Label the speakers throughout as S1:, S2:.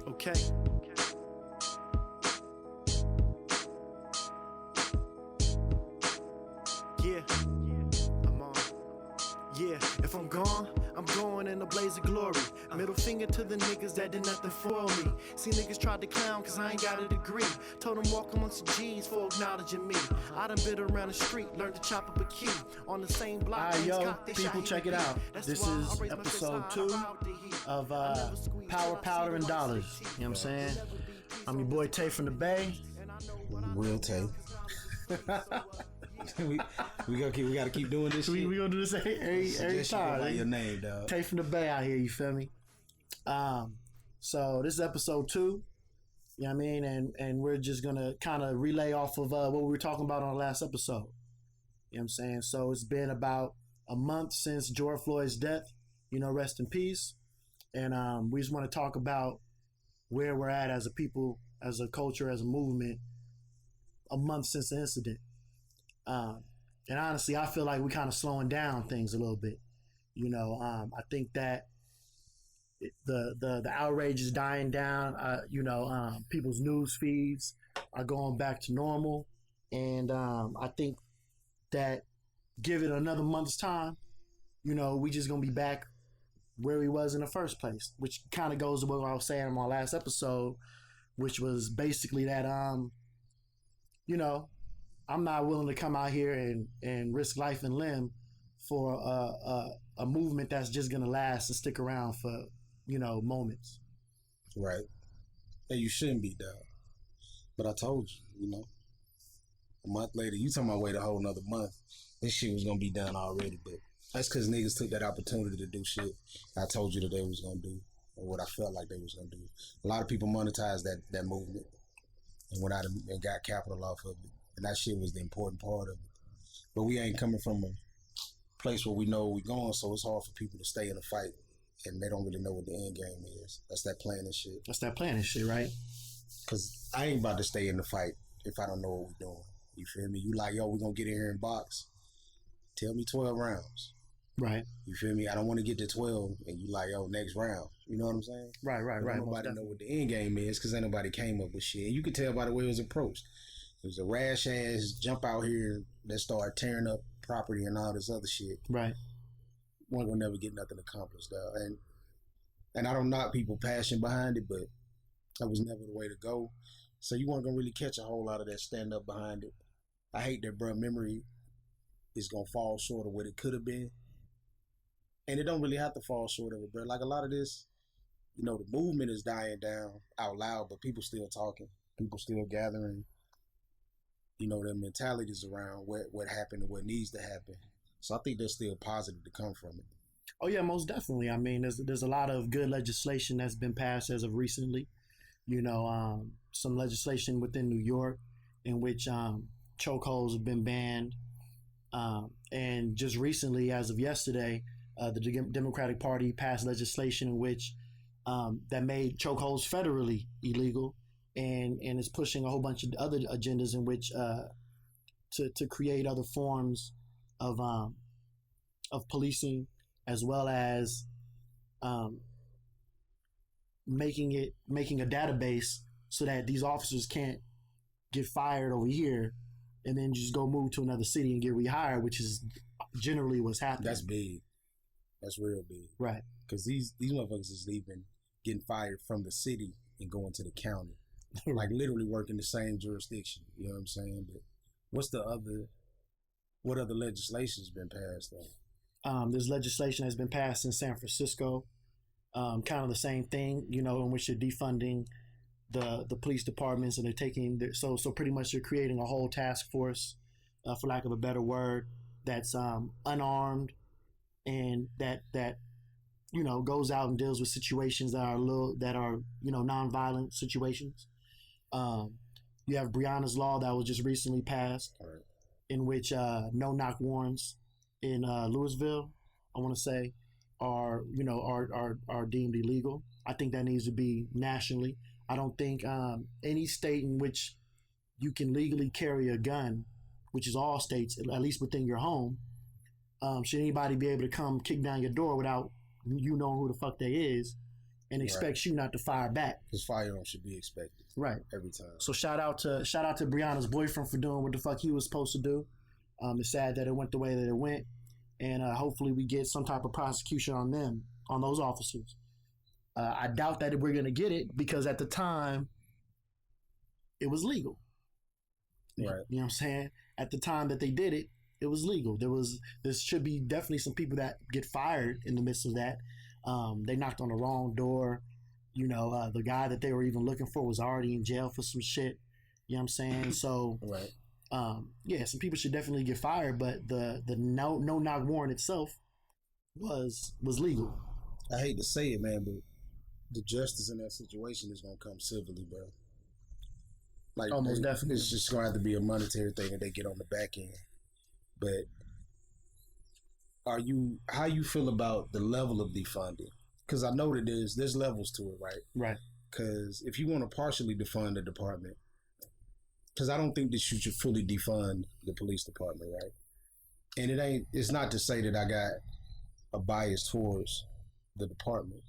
S1: Okay. Yeah, I'm on. Yeah, if I'm gone, I'm going in a blaze of glory. Middle finger to the niggas that did nothing for me. See niggas tried to clown cause I ain't got a degree. Told them walk amongst the G's for acknowledging me. I done been around the street, learned to chop up a key. On the same block.
S2: Alright, yo, people, check it out. This is episode 2 of Power, Powder, and Dollars. You know what I'm saying? I'm your boy Tay from the Bay.
S3: Real Tay. we gotta keep doing this shit.
S2: We gonna do this every time.
S3: Like your name, dog.
S2: Tay from the Bay out here, you feel me? So this is episode 2. You know what I mean? And we're just gonna kind of relay off of what we were talking about on the last episode. You know what I'm saying? So it's been about a month since George Floyd's death. You know, rest in peace. And we just want to talk about where we're at as a people, as a culture, as a movement, a month since the incident. And honestly, I feel like we're kind of slowing down things a little bit. You know, I think that the outrage is dying down. People's news feeds are going back to normal. And I think that give it another month's time, you know, we just going to be back where we was in the first place, which kind of goes to what I was saying in my last episode, which was basically that, you know, I'm not willing to come out here and risk life and limb for a movement that's just going to last and stick around for, you know, moments.
S3: Right. And you shouldn't be, dog. But I told you, you know, a month later, you talking about wait a whole nother month. This shit was going to be done already, but that's because niggas took that opportunity to do shit I told you that they was going to do, or what I felt like they was going to do. A lot of people monetized that movement and went out and got capital off of it. And that shit was the important part of it. But we ain't coming from a place where we know where we're going, so it's hard for people to stay in a fight and they don't really know what the end game is. That's that planning shit.
S2: That's that planning shit, right?
S3: Because I ain't about to stay in the fight if I don't know what we're doing. You feel me? You like, yo, we're going to get in here and box. Tell me 12 rounds.
S2: Right.
S3: You feel me? I don't want to get to 12 and you like, yo, next round. You know what I'm saying?
S2: Right.
S3: Nobody know what the end game is because ain't nobody came up with shit. And you can tell by the way it was approached. It was a rash ass jump out here that started tearing up property and all this other shit.
S2: Right.
S3: One gonna never get nothing accomplished, though. And I don't knock people passion behind it, but that was never the way to go. So you weren't gonna really catch a whole lot of that stand up behind it. I hate that, bro. Memory is gonna fall short of what it could have been. And it don't really have to fall short of it, bro. Like a lot of this, you know, the movement is dying down out loud, but people still talking. People still gathering, you know, their mentalities around what happened and what needs to happen. So I think there's still positive to come from it.
S2: Oh, yeah, most definitely. I mean, there's a lot of good legislation that's been passed as of recently. You know, some legislation within New York in which chokeholds have been banned. And just recently, as of yesterday, the Democratic Party passed legislation in which that made chokeholds federally illegal, and is pushing a whole bunch of other agendas in which to create other forms of policing, as well as making a database so that these officers can't get fired over here and then just go move to another city and get rehired, which is generally what's happening.
S3: That's big. That's real big.
S2: Right.
S3: Because these motherfuckers is leaving, getting fired from the city and going to the county. Like literally working the same jurisdiction. You know what I'm saying? But what other legislation's been passed though?
S2: There's legislation that's been passed in San Francisco. Kind of the same thing, you know, in which they're defunding the police departments, and they're taking so pretty much they're creating a whole task force, for lack of a better word, that's unarmed and that you know goes out and deals with situations that are you know nonviolent situations. You have Breonna's law that was just recently passed,
S3: right,
S2: in which no knock warrants in Louisville, I want to say, are deemed illegal. I think that needs to be nationally. I don't think any state in which you can legally carry a gun, which is all states, at least within your home, should anybody be able to come kick down your door without you knowing who the fuck they is and expects you not to fire back.
S3: His firearm should be expected.
S2: Right.
S3: Every time.
S2: So shout out to Breonna's boyfriend for doing what the fuck he was supposed to do. It's sad that it went the way that it went, and hopefully we get some type of prosecution on those officers. I doubt that we're gonna get it because at the time it was legal.
S3: Right.
S2: You know what I'm saying? At the time that they did it, it was legal. There should be definitely some people that get fired in the midst of that. They knocked on the wrong door. The guy that they were even looking for was already in jail for some shit. You know what I'm saying? So,
S3: right.
S2: Some people should definitely get fired, but the no knock warrant itself was legal.
S3: I hate to say it, man, but the justice in that situation is gonna come civilly, bro. Like,
S2: almost definitely,
S3: it's just gonna have to be a monetary thing that they get on the back end. But how you feel about the level of defunding? Because I know that there's levels to it, right?
S2: Right.
S3: Because if you want to partially defund the department, because I don't think that you should fully defund the police department, right? And it's not to say that I got a bias towards the department,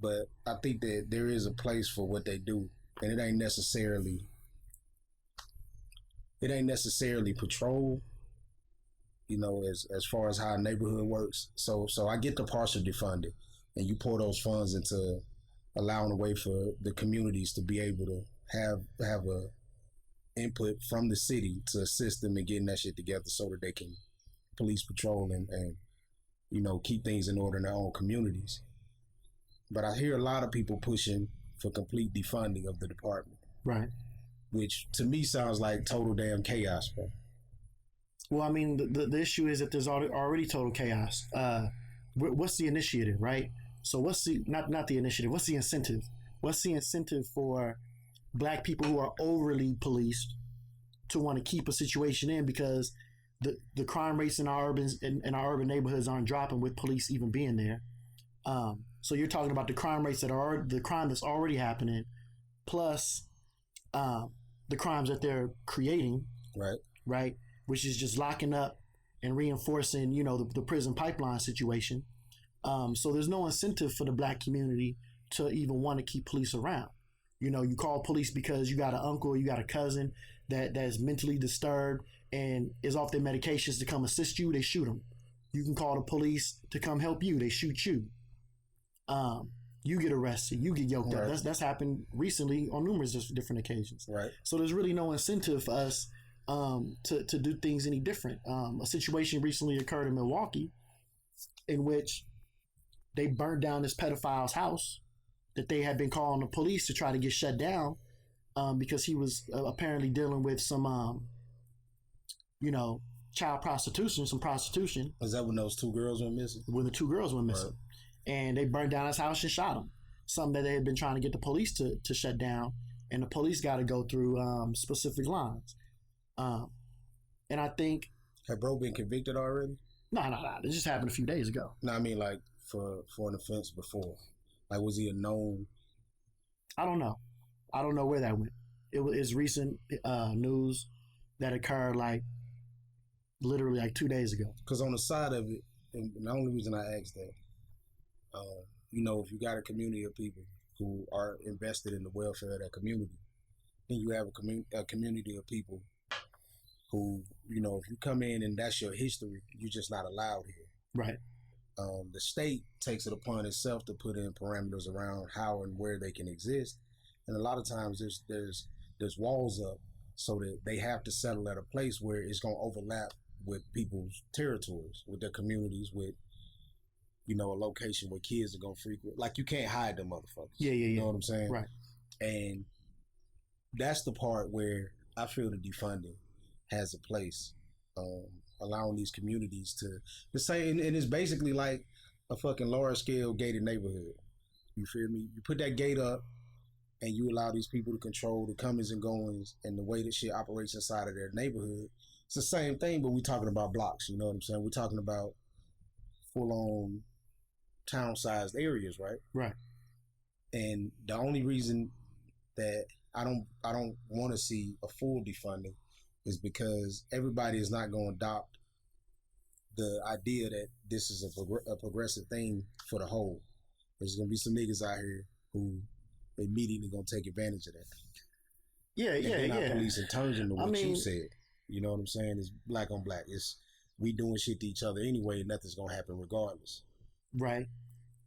S3: but I think that there is a place for what they do, and it ain't necessarily patrol, as far as how a neighborhood works. So I get the partial defunding, and you pour those funds into allowing a way for the communities to be able to have a input from the city to assist them in getting that shit together so that they can police patrol and keep things in order in their own communities. But I hear a lot of people pushing for complete defunding of the department.
S2: Right.
S3: Which to me sounds like total damn chaos, bro.
S2: Well, I mean, the issue is that there's already total chaos. What's the initiative, right? So what's the not the initiative? What's the incentive? What's the incentive for Black people who are overly policed to want to keep a situation in because the crime rates in our urban neighborhoods aren't dropping with police even being there. So you're talking about the crime rates the crime that's already happening, plus the crimes that they're creating, right, which is just locking up and reinforcing, the prison pipeline situation. So there's no incentive for the Black community to even want to keep police around. You call police because you got an uncle or you got a cousin that's mentally disturbed and is off their medications to come assist you, they shoot them. You can call the police to come help you, they shoot you. You get arrested, you get yoked up. That's happened recently on numerous different occasions.
S3: Right.
S2: So there's really no incentive for us to do things any different. A situation recently occurred in Milwaukee in which they burned down this pedophile's house that they had been calling the police to try to get shut down because he was apparently dealing with some, child prostitution, some prostitution.
S3: Was that when those two girls went missing?
S2: When the two girls went missing. Right. And they burned down his house and shot him. Something that they had been trying to get the police to shut down. And the police got to go through specific lines. And I think...
S3: Had bro been convicted already?
S2: No. It just happened a few days ago.
S3: No, I mean like for an offense before. Like, was he a known?
S2: I don't know. I don't know where that went. It's recent news that occurred literally 2 days ago.
S3: Because on the side of it, and the only reason I asked that, if you got a community of people who are invested in the welfare of that community, then you have a community of people who, if you come in and that's your history, you're just not allowed here.
S2: Right.
S3: The state takes it upon itself to put in parameters around how and where they can exist, and a lot of times there's walls up so that they have to settle at a place where it's going to overlap with people's territories, with their communities, with a location where kids are going to frequent. Like, you can't hide them motherfuckers.
S2: Yeah.
S3: You know what I'm saying?
S2: Right.
S3: And that's the part where I feel the defunding has a place. Allowing these communities to say, and it's basically like a fucking large scale gated neighborhood. You feel me? You put that gate up and you allow these people to control the comings and goings and the way that shit operates inside of their neighborhood. It's the same thing, but we're talking about blocks, you know what I'm saying? We're talking about full on town sized areas, right?
S2: Right.
S3: And the only reason that I don't want to see a full defunding is because everybody is not going to adopt the idea that this is a progressive thing for the whole. There's gonna be some niggas out here who immediately gonna take advantage of that.
S2: Yeah,
S3: And
S2: yeah,
S3: then our
S2: yeah.
S3: policing turns into
S2: I
S3: what you
S2: mean-
S3: said. You know what I'm saying? It's black on black. It's we doing shit to each other anyway, and nothing's gonna happen regardless.
S2: Right.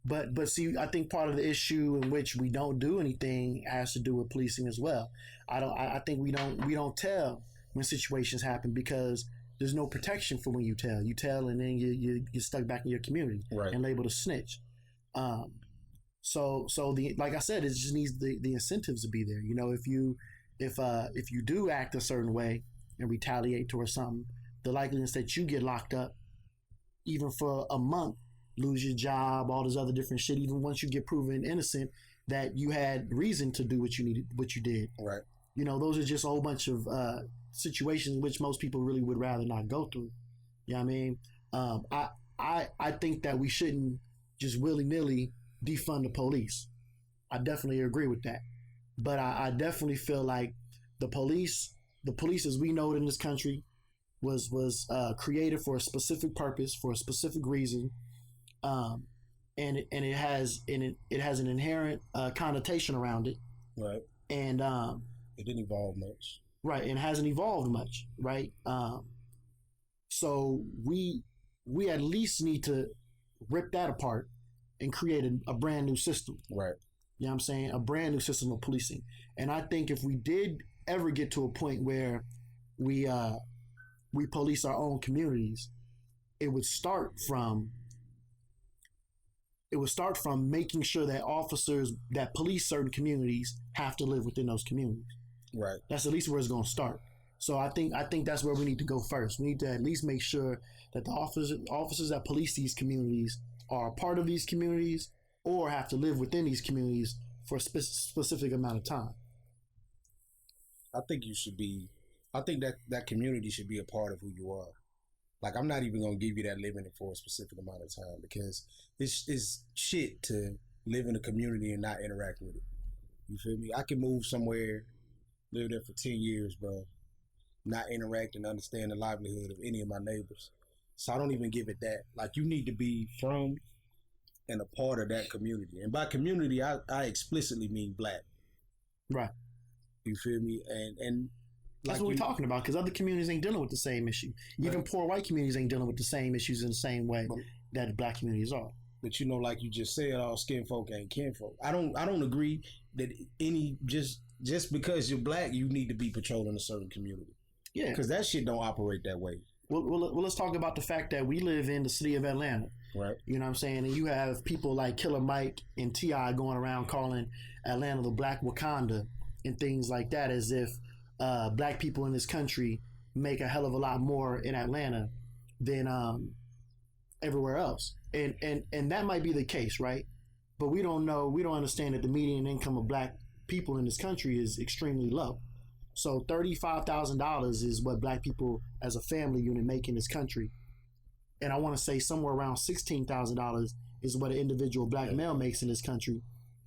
S2: But see, I think part of the issue in which we don't do anything has to do with policing as well. I think we don't tell when situations happen because there's no protection for when you tell. You tell and then you're stuck back in your community
S3: Right.
S2: and labeled a snitch. So the like I said, it just needs the incentives to be there. You know, if you do act a certain way and retaliate towards something, the likeliness that you get locked up, even for a month, lose your job, all this other different shit, even once you get proven innocent, that you had reason to do what you did.
S3: Right.
S2: You know, those are just a whole bunch of situations which most people really would rather not go through. You know what I mean? I think that we shouldn't just willy-nilly defund the police. I definitely agree with that. But I definitely feel like the police as we know it in this country was created for a specific purpose, for a specific reason. And it has an inherent connotation around it,
S3: Right.
S2: and
S3: It didn't evolve much.
S2: right, and hasn't evolved much, right? So we at least need to rip that apart and create a brand new system.
S3: Right.
S2: You know what I'm saying? A brand new system of policing. And I think if we did ever get to a point where we police our own communities, it would start from making sure that officers that police certain communities have to live within those communities.
S3: Right.
S2: That's at least where it's going to start. So I think that's where we need to go first. We need to at least make sure that the officers that police these communities are a part of these communities or have to live within these communities for a specific amount of time.
S3: I think that community should be a part of who you are. Like, I'm not even gonna give you that living for a specific amount of time because it's shit to live in a community and not interact with it. You feel me? I can move somewhere, live there for 10 years, bro, not interact and understand the livelihood of any of my neighbors. So I don't even give it that. Like, you need to be from and a part of that community. And by community, I explicitly mean black.
S2: Right.
S3: You feel me? And
S2: that's what we're talking about, because other communities ain't dealing with the same issue. Even
S3: right.
S2: Poor white communities ain't dealing with the same issues in the same way that the black communities are.
S3: But you know, like you just said, all skin folk ain't kin folk. I don't agree that any just because you're black, you need to be patrolling a certain community.
S2: Yeah,
S3: because that shit don't operate that way.
S2: Well, let's talk about the fact that we live in the city of Atlanta.
S3: Right.
S2: You know what I'm saying? And you have people like Killer Mike and T.I. going around calling Atlanta the Black Wakanda and things like that, as if black people in this country make a hell of a lot more in Atlanta than everywhere else. And that might be the case, right? But we don't understand that the median income of black people in this country is extremely low. So $35,000 is what black people as a family unit make in this country. And I want to say somewhere around $16,000 is what an individual black male makes in this country.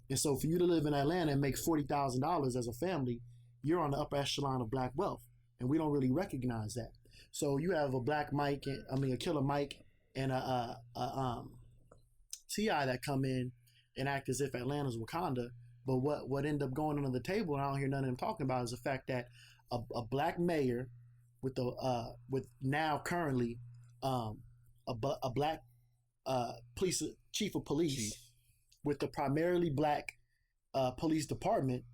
S2: And so for you to live in Atlanta and make $40,000 as a family, you're on the upper echelon of black wealth. And we don't really recognize that. So you have a Killer Mike and a T.I. that come in and act as if Atlanta's Wakanda. But what ended up going under the table, and I don't hear none of them talking about, is the fact that a black mayor with now currently a black police chief of police with the primarily black police department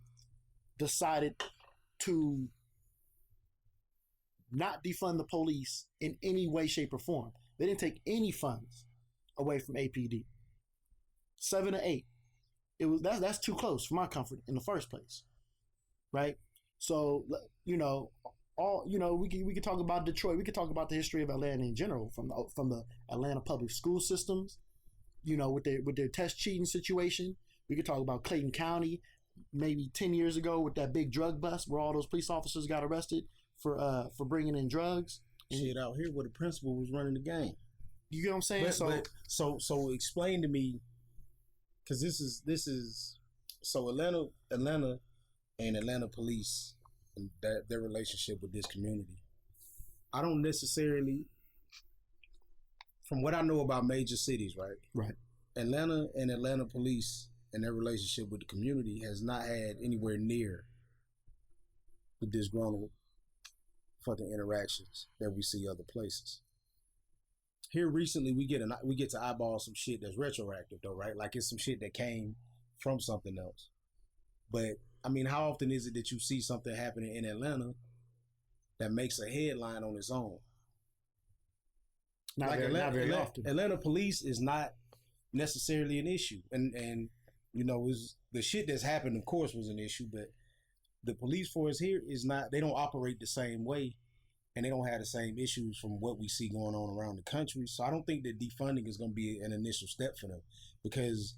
S2: decided to not defund the police in any way, shape, or form. They didn't take any funds away from APD. 7 to 8. That's too close for my comfort in the first place, right? So we could talk about Detroit. We could talk about the history of Atlanta in general, from the Atlanta public school systems, with their test cheating situation. We could talk about Clayton County, maybe 10 years ago with that big drug bust where all those police officers got arrested for bringing in drugs.
S3: Shit, out here where the principal was running the game.
S2: You get what I'm saying?
S3: So explain to me. Because this is so Atlanta and Atlanta police and their relationship with this community. I don't necessarily, from what I know about major cities, right?
S2: Right.
S3: Atlanta and Atlanta police and their relationship with the community has not had anywhere near the disgruntled fucking interactions that we see other places. Here recently, we get to eyeball some shit that's retroactive though, right? Like it's some shit that came from something else. But I mean, how often is it that you see something happening in Atlanta that makes a headline on its own?
S2: Not very often.
S3: Atlanta police is not necessarily an issue, and you know, the shit that's happened, of course, was an issue, but the police force here is not. They don't operate the same way, and they don't have the same issues from what we see going on around the country. So I don't think that defunding is going to be an initial step for them, because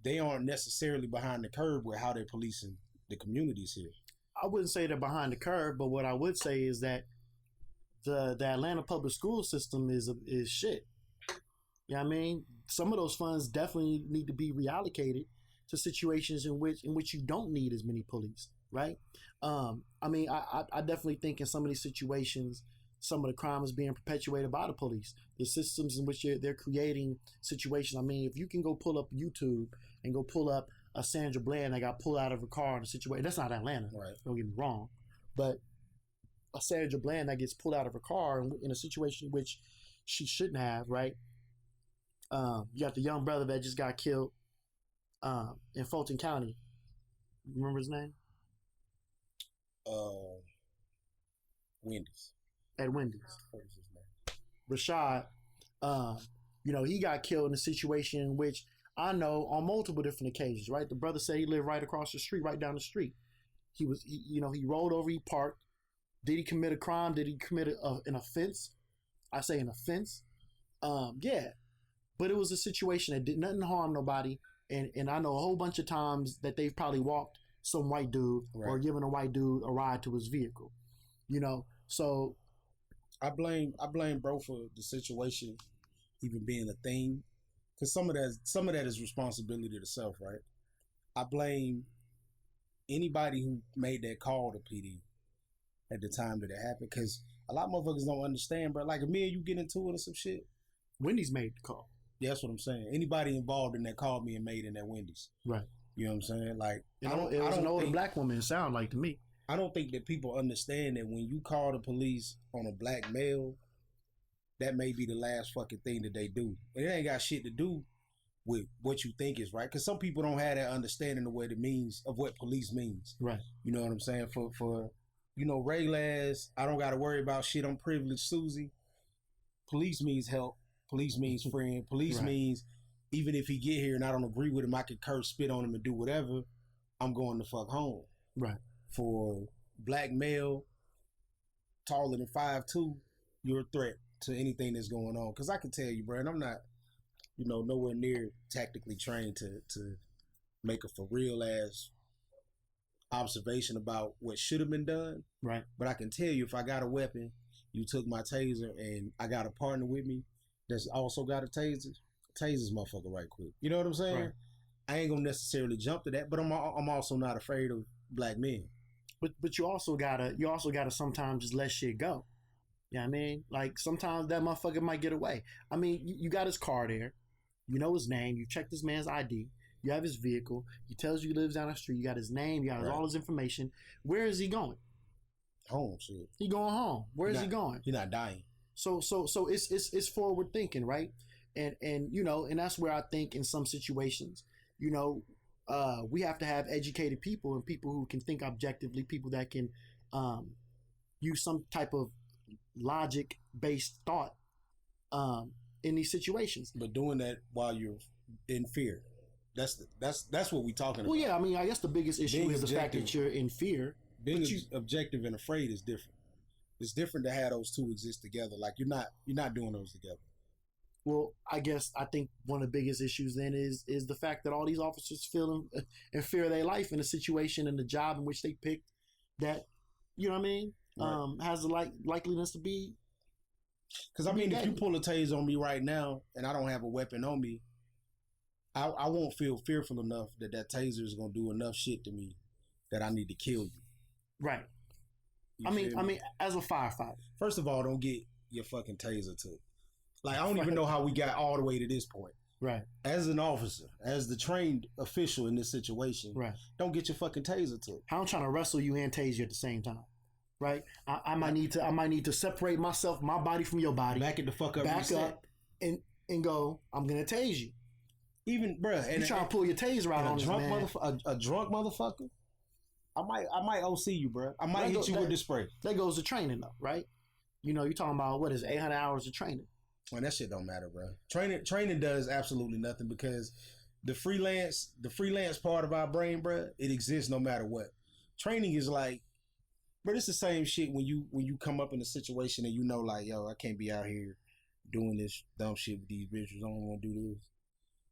S3: they aren't necessarily behind the curve with how they're policing the communities here.
S2: I wouldn't say they're behind the curve, but what I would say is that the Atlanta public school system is shit. You know what I mean? Some of those funds definitely need to be reallocated to situations in which you don't need as many police, right? I mean, I definitely think in some of these situations, some of the crime is being perpetuated by the police. The systems in which they're creating situations. I mean, if you can go pull up YouTube and go pull up a Sandra Bland that got pulled out of her car in a situation, that's not Atlanta,
S3: right? Don't
S2: get me wrong, but a Sandra Bland that gets pulled out of her car in a situation in which she shouldn't have, right? You got the young brother that just got killed in Fulton County. You remember his name?
S3: Wendy's.
S2: At Wendy's.
S3: What is his name?
S2: Rashad. You know, he got killed in a situation in which I know on multiple different occasions, right? The brother said he lived right across the street, right down the street. He rolled over, he parked. Did he commit a crime? Did he commit an offense? I say an offense. Yeah. But it was a situation that did nothing to harm nobody. And I know a whole bunch of times that they've probably walked some white dude, right, or given a white dude a ride to his vehicle. You know, so
S3: I blame bro for the situation even being a thing, because some of that is responsibility to self, right? I blame anybody who made that call to PD at the time that it happened, because a lot of motherfuckers don't understand, bro. Like if me and you get into it or some shit,
S2: Wendy's made the call.
S3: Yeah, that's what I'm saying. Anybody involved in that called me and made in that Wendy's.
S2: Right.
S3: You know what I'm saying? Like,
S2: it was an older black woman, it sounded like to me.
S3: I don't think that people understand that when you call the police on a black male, that may be the last fucking thing that they do. And it ain't got shit to do with what you think is right. Because some people don't have that understanding of what it means, of what police means.
S2: Right.
S3: You know what I'm saying? For you know, regular ass, I don't got to worry about shit, I'm privileged Susie. Police means help. Police means friend. Police
S2: right.
S3: means even if he get here and I don't agree with him, I can curse, spit on him, and do whatever. I'm going to fuck home.
S2: Right.
S3: For black male, taller than 5'2", you're a threat to anything that's going on. Because I can tell you, bro, and I'm not, you know, nowhere near tactically trained to make a for real ass observation about what should have been done.
S2: Right.
S3: But I can tell you, if I got a weapon, you took my taser, and I got a partner with me that's also got a taser, tasers motherfucker right quick. You know what I'm saying? Right. I ain't gonna necessarily jump to that, but I'm also not afraid of black men.
S2: But you also gotta sometimes just let shit go. You know what I mean? Like sometimes that motherfucker might get away. I mean, you got his car there, you know his name, you checked this man's ID, you have his vehicle, he tells you he lives down the street, you got his name, you got all his information. Where is he going?
S3: Home, shit.
S2: He going home. Where is he going?
S3: He's not dying.
S2: So it's forward thinking, right? And you know, and that's where I think in some situations, you know, we have to have educated people and people who can think objectively, people that can use some type of logic based thought in these situations.
S3: But doing that while you're in fear, that's what we're talking about.
S2: Well, yeah, I mean, I guess the biggest issue is the fact that you're in fear.
S3: Being objective and afraid is different. It's different to have those two exist together. Like you're not doing those together.
S2: Well, I think one of the biggest issues then is the fact that all these officers feel in fear of their life in a situation and the job in which they picked that, you know what I mean, right. Has the likeliness to be.
S3: Because I mean, if you pull a taser on me right now and I don't have a weapon on me, I won't feel fearful enough that taser is going to do enough shit to me that I need to kill you.
S2: Right. I mean, as a firefighter.
S3: First of all, don't get your fucking taser took. Like, I don't even know how we got all the way to this point.
S2: Right.
S3: As an officer, as the trained official in this situation,
S2: Right.
S3: don't get your fucking taser took.
S2: How I'm trying to wrestle you and tase you at the same time. Right? I might need to separate my body from your body.
S3: Back it the fuck up.
S2: Back
S3: reset.
S2: up and go, I'm gonna tase you.
S3: Even bruh, and
S2: You trying to pull your taser out on
S3: a
S2: this
S3: drunk
S2: man.
S3: a drunk motherfucker. I might OC you, bruh. I might hit you with the spray.
S2: That goes to training though, right? You know, you're talking about what is 800 hours of training.
S3: Man, that shit don't matter, bro. Training does absolutely nothing because the freelance part of our brain, bro, it exists no matter what. Training is like, but it's the same shit when you come up in a situation and you know, like, yo, I can't be out here doing this dumb shit with these bitches. I don't want to do this.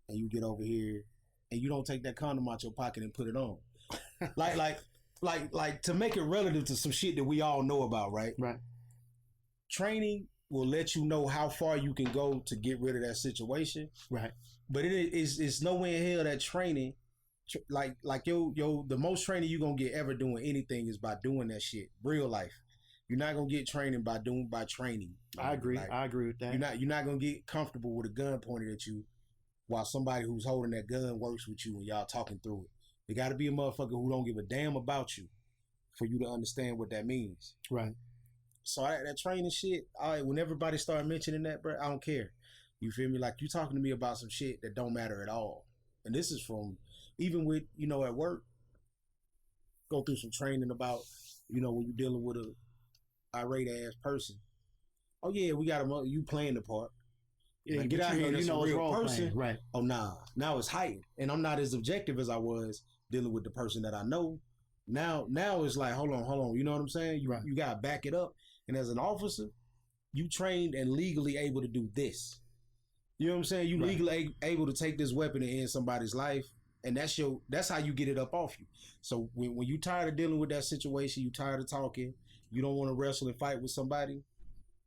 S3: And you get over here and you don't take that condom out your pocket and put it on. like to make it relative to some shit that we all know about, right?
S2: Right.
S3: Training will let you know how far you can go to get rid of that situation.
S2: Right.
S3: But it's nowhere in hell that training, like the most training you're gonna get ever doing anything is by doing that shit. Real life. You're not gonna get training by training.
S2: I agree.
S3: Like,
S2: I agree with that.
S3: You're not gonna get comfortable with a gun pointed at you while somebody who's holding that gun works with you and y'all talking through it. There gotta be a motherfucker who don't give a damn about you for you to understand what that means.
S2: Right.
S3: So that training shit, when everybody start mentioning that, bro, I don't care. You feel me? Like, you talking to me about some shit that don't matter at all. And this is from, even with, at work, go through some training about, when you're dealing with a irate ass person. Oh yeah, we got you playing the part.
S2: Yeah,
S3: like, get out here, that's a real person.
S2: Playing. Right.
S3: Oh nah, now it's heightened. And I'm not as objective as I was dealing with the person that I know. Now it's like, hold on. You know what I'm saying? You gotta back it up. And as an officer, you trained and legally able to do this. You know what I'm saying? You legally able to take this weapon and end somebody's life, and that's how you get it up off you. So when you tired of dealing with that situation, you tired of talking, you don't want to wrestle and fight with somebody,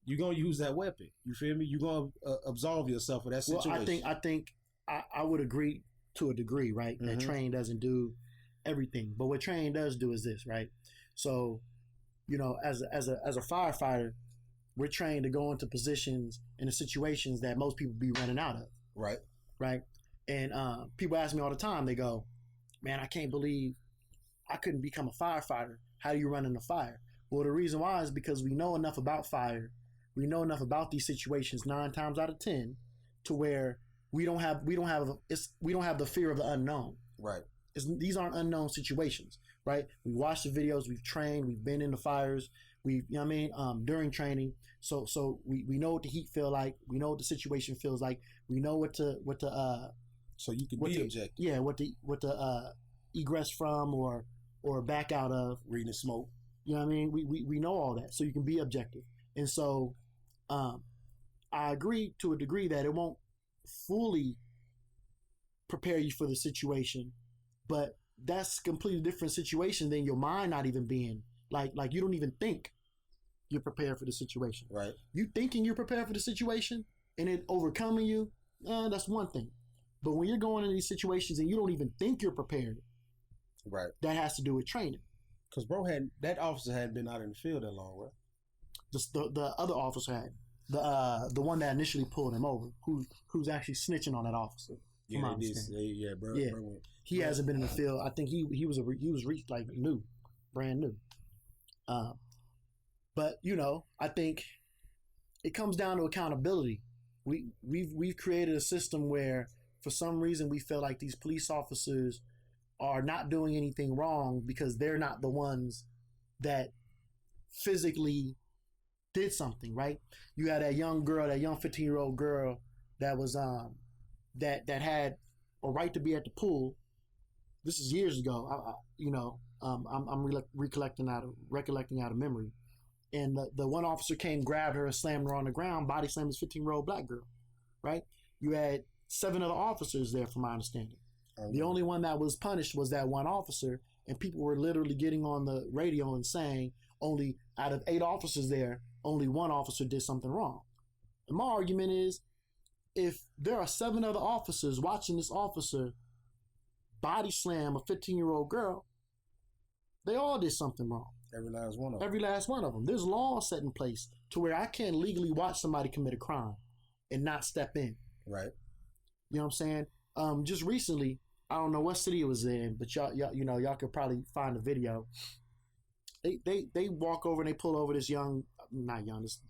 S3: you're gonna use that weapon. You feel me? You're gonna absolve yourself of that situation.
S2: Well, I think I would agree to a degree, right? Mm-hmm. That training doesn't do everything, but what training does do is this, right? So, as a firefighter, we're trained to go into positions and the situations that most people be running out of.
S3: Right.
S2: Right. And people ask me all the time, they go, man, I can't believe I couldn't become a firefighter. How do you run in a fire? Well, the reason why is because we know enough about fire. We know enough about these situations 9 times out of 10 to where we don't have the fear of the unknown.
S3: Right.
S2: These aren't unknown situations, right? We watch the videos, we've trained, we've been in the fires, during training. So we know what the heat feel like, we know what the situation feels like, we know what to
S3: so you can be objective.
S2: Yeah, what to egress from or back out of.
S3: Reading the smoke.
S2: You know what I mean? We know all that, so you can be objective. And so I agree to a degree that it won't fully prepare you for the situation, but that's a completely different situation than your mind not even being like you don't even think you're prepared for the situation.
S3: Right.
S2: You thinking you're prepared for the situation and it overcoming you, that's one thing. But when you're going into these situations and you don't even think you're prepared,
S3: right,
S2: that has to do with training.
S3: Because that officer hadn't been out in the field that long, right?
S2: The other officer had the one that initially pulled him over, who's actually snitching on that officer.
S3: Yeah, bro.
S2: Yeah, he hasn't been in the field. I think he was like new, brand new. But I think it comes down to accountability. We've created a system where for some reason we feel like these police officers are not doing anything wrong because they're not the ones that physically did something, right? You had that young 15-year-old girl that was that had a right to be at the pool. This is years ago. I'm recollecting out of memory. And the one officer came, grabbed her, and slammed her on the ground, body slammed this 15-year-old black girl, right? You had 7 other officers there, from my understanding. The only one that was punished was that one officer, and people were literally getting on the radio and saying only out of 8 officers there, only 1 officer did something wrong. And my argument is, if there are 7 other officers watching this officer body slam a 15-year-old girl, they all did something wrong.
S3: Every last one of them.
S2: Every last one of them. There's laws set in place to where I can't legally watch somebody commit a crime and not step in.
S3: Right.
S2: You know what I'm saying? Just recently, I don't know what city it was in, but y'all could probably find the video. They walk over and they pull over this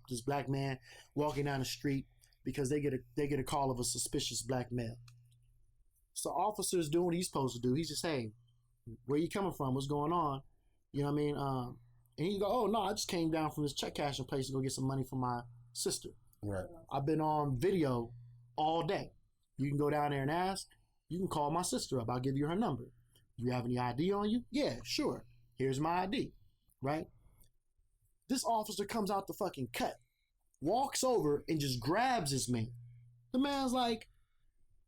S2: this black man walking down the street because they get a call of a suspicious black male. So officer's doing what he's supposed to do. He's just, hey, where you coming from? What's going on? You know what I mean? And he go, oh no, I just came down from this check cashing place to go get some money for my sister.
S3: Right.
S2: I've been on video all day. You can go down there and ask. You can call my sister up. I'll give you her number. You have any ID on you? Yeah, sure. Here's my ID. Right? This officer comes out the fucking cut, walks over and just grabs this man. The man's like,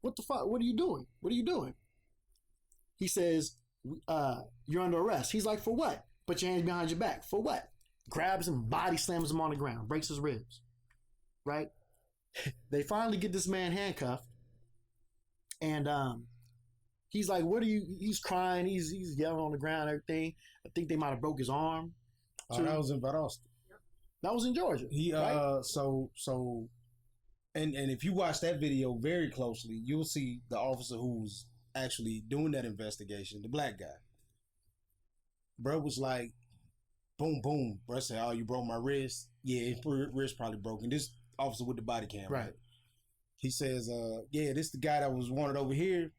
S2: what the fuck? What are you doing? What are you doing? He says, you're under arrest. He's like, for what? Put your hands behind your back. For what? Grabs him, body slams him on the ground, breaks his ribs. Right? They finally get this man handcuffed. And he's like, he's crying, he's yelling on the ground, everything. I think they might have broke his arm.
S3: Oh, that was in Valdosta.
S2: That was in Georgia.
S3: He
S2: right?
S3: And if you watch that video very closely, you'll see the officer who's actually doing that investigation, the black guy. Bro was like, boom, boom. Bro said, oh, you broke my wrist? Yeah, wrist probably broken. This officer with the body cam.
S2: Right.
S3: He says, yeah, this the guy that was wanted over here.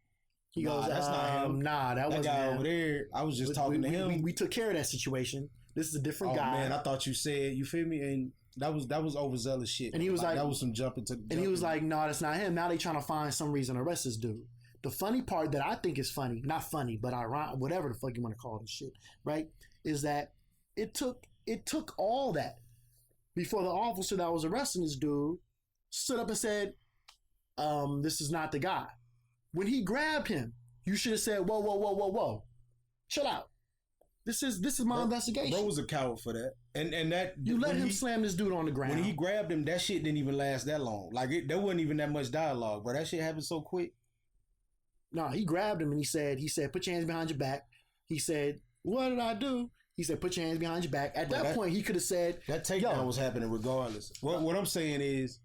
S2: He goes, that's not him. Nah, that wasn't
S3: guy
S2: him.
S3: over there. I was just talking to him.
S2: We took care of that situation. This is a different guy.
S3: Man, I thought you said, you feel me? And that was overzealous shit.
S2: And he was like
S3: that was some jumping to.
S2: And he was like, no, that's not him. Now they trying to find some reason to arrest this dude. The funny part that I think is funny, not funny, but ironic, whatever the fuck you want to call this shit, right? Is that it took all that before the officer that was arresting this dude stood up and said, this is not the guy. When he grabbed him, you should have said, whoa, chill out. This is my investigation.
S3: Bro was a coward for that, and that
S2: you let him slam this dude on the ground.
S3: When he grabbed him, that shit didn't even last that long. Like there wasn't even that much dialogue, bro. That shit happened so quick.
S2: No, he grabbed him and he said, put your hands behind your back. He said, what did I do? He said, put your hands behind your back. At that point, he could have said,
S3: that takedown was happening regardless. What I'm saying is,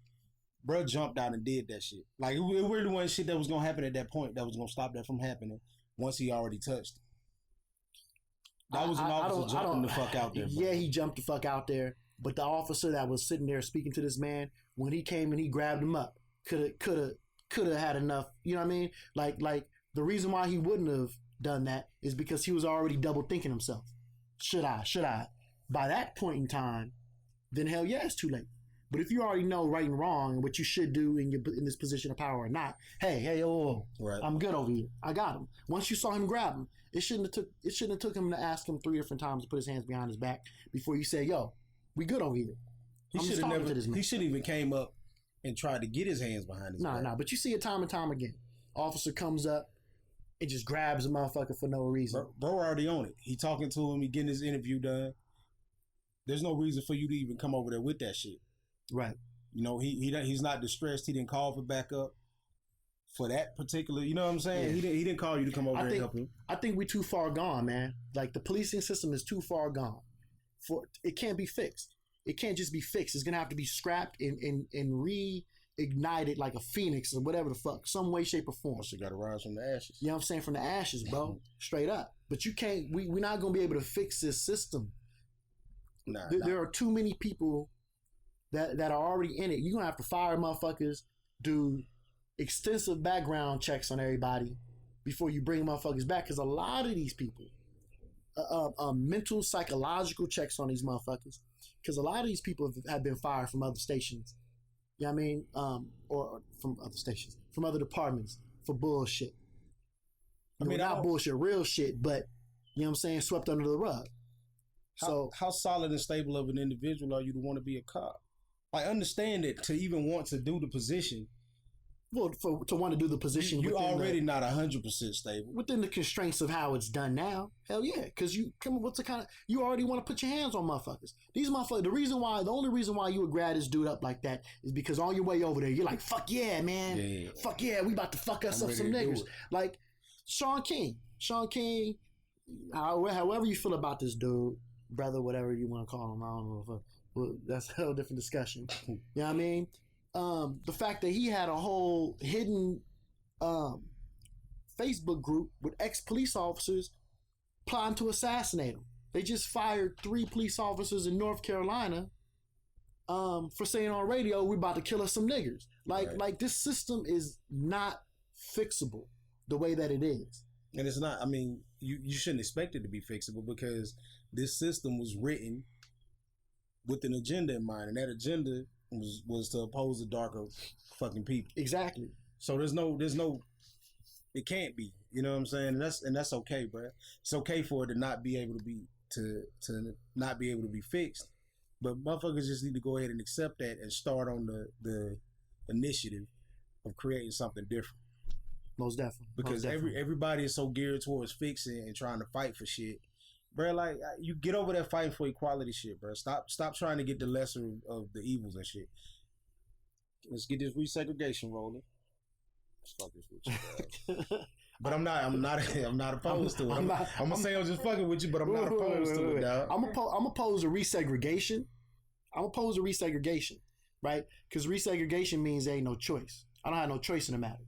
S3: bro jumped out and did that shit. Like it really wasn't shit that was gonna happen at that point that was gonna stop that from happening once he already touched it. That was an officer jumping the fuck out there. Bro.
S2: Yeah, he jumped the fuck out there. But the officer that was sitting there speaking to this man, when he came and he grabbed him up, could have had enough. You know what I mean? Like the reason why he wouldn't have done that is because he was already double thinking himself. Should I? By that point in time, then hell yeah, it's too late. But if you already know right and wrong and what you should do in this position of power or not, hey,
S3: right.
S2: I'm good over here. I got him. Once you saw him grab him, it shouldn't have took him to ask him 3 different times to put his hands behind his back before you say, yo, we good over here.
S3: He should even came up and tried to get his hands behind his back.
S2: Nah, but you see it time and time again. Officer comes up and just grabs a motherfucker for no reason.
S3: Bro already on it. He talking to him. He getting his interview done. There's no reason for you to even come over there with that shit.
S2: Right.
S3: You know, he's not distressed. He didn't call for backup for that particular, you know what I'm saying? Yeah. He didn't call you to come over there and help him. I
S2: think we're too far gone, man. Like the policing system is too far gone. It can't be fixed. It can't just be fixed. It's gonna have to be scrapped and reignited like a phoenix or whatever the fuck, some way, shape, or form.
S3: So you gotta rise from the ashes.
S2: You know what I'm saying? From the ashes, bro. Straight up. But you can't. We're not gonna be able to fix this system. There are too many people that are already in it. You're gonna have to fire motherfuckers, do extensive background checks on everybody before you bring motherfuckers back. Because a lot of these people, mental, psychological checks on these motherfuckers. Because a lot of these people have been fired from other stations. You know what I mean? Or from other stations, from other departments for bullshit. Not bullshit, real shit, but you know what I'm saying, swept under the rug.
S3: How solid and stable of an individual are you to want to be a cop? I understand it to even want to do the position.
S2: Well, to want to do the position,
S3: you're already not 100% stable
S2: within the constraints of how it's done now. Hell yeah, because you you already want to put your hands on motherfuckers. These motherfuckers. The only reason why you would grab this dude up like that is because on your way over there, you're like, fuck yeah, man, yeah. Fuck yeah, we about to fuck us up some niggas. Like Sean King, however you feel about this dude, brother, whatever you want to call him, I don't know that's a whole different discussion. You know what I mean? The fact that he had a whole hidden Facebook group with ex-police officers plotting to assassinate him. They just fired 3 police officers in North Carolina for saying on radio, we're about to kill us some niggers. Like this system is not fixable the way that it is.
S3: And it's not, I mean, you shouldn't expect it to be fixable because this system was written with an agenda in mind, and that agenda was to oppose the darker fucking people.
S2: Exactly.
S3: So there's no, it can't be. You know what I'm saying? And that's okay, bro. It's okay for it to not be able to be to not be able to be fixed, but motherfuckers just need to go ahead and accept that and start on the initiative of creating something different.
S2: Most definitely.
S3: Because everybody is so geared towards fixing and trying to fight for shit. Bro, like, you get over that fighting for equality shit, bro. Stop trying to get the lesser of the evils and shit. Let's get this resegregation rolling. Let's fuck this with you, bro. But I'm not opposed to it. I'm gonna say I'm just fucking with you, but I'm not opposed to it, dog.
S2: I'm opposed to resegregation. I'm opposed to resegregation, right? Because resegregation means there ain't no choice. I don't have no choice in the matter.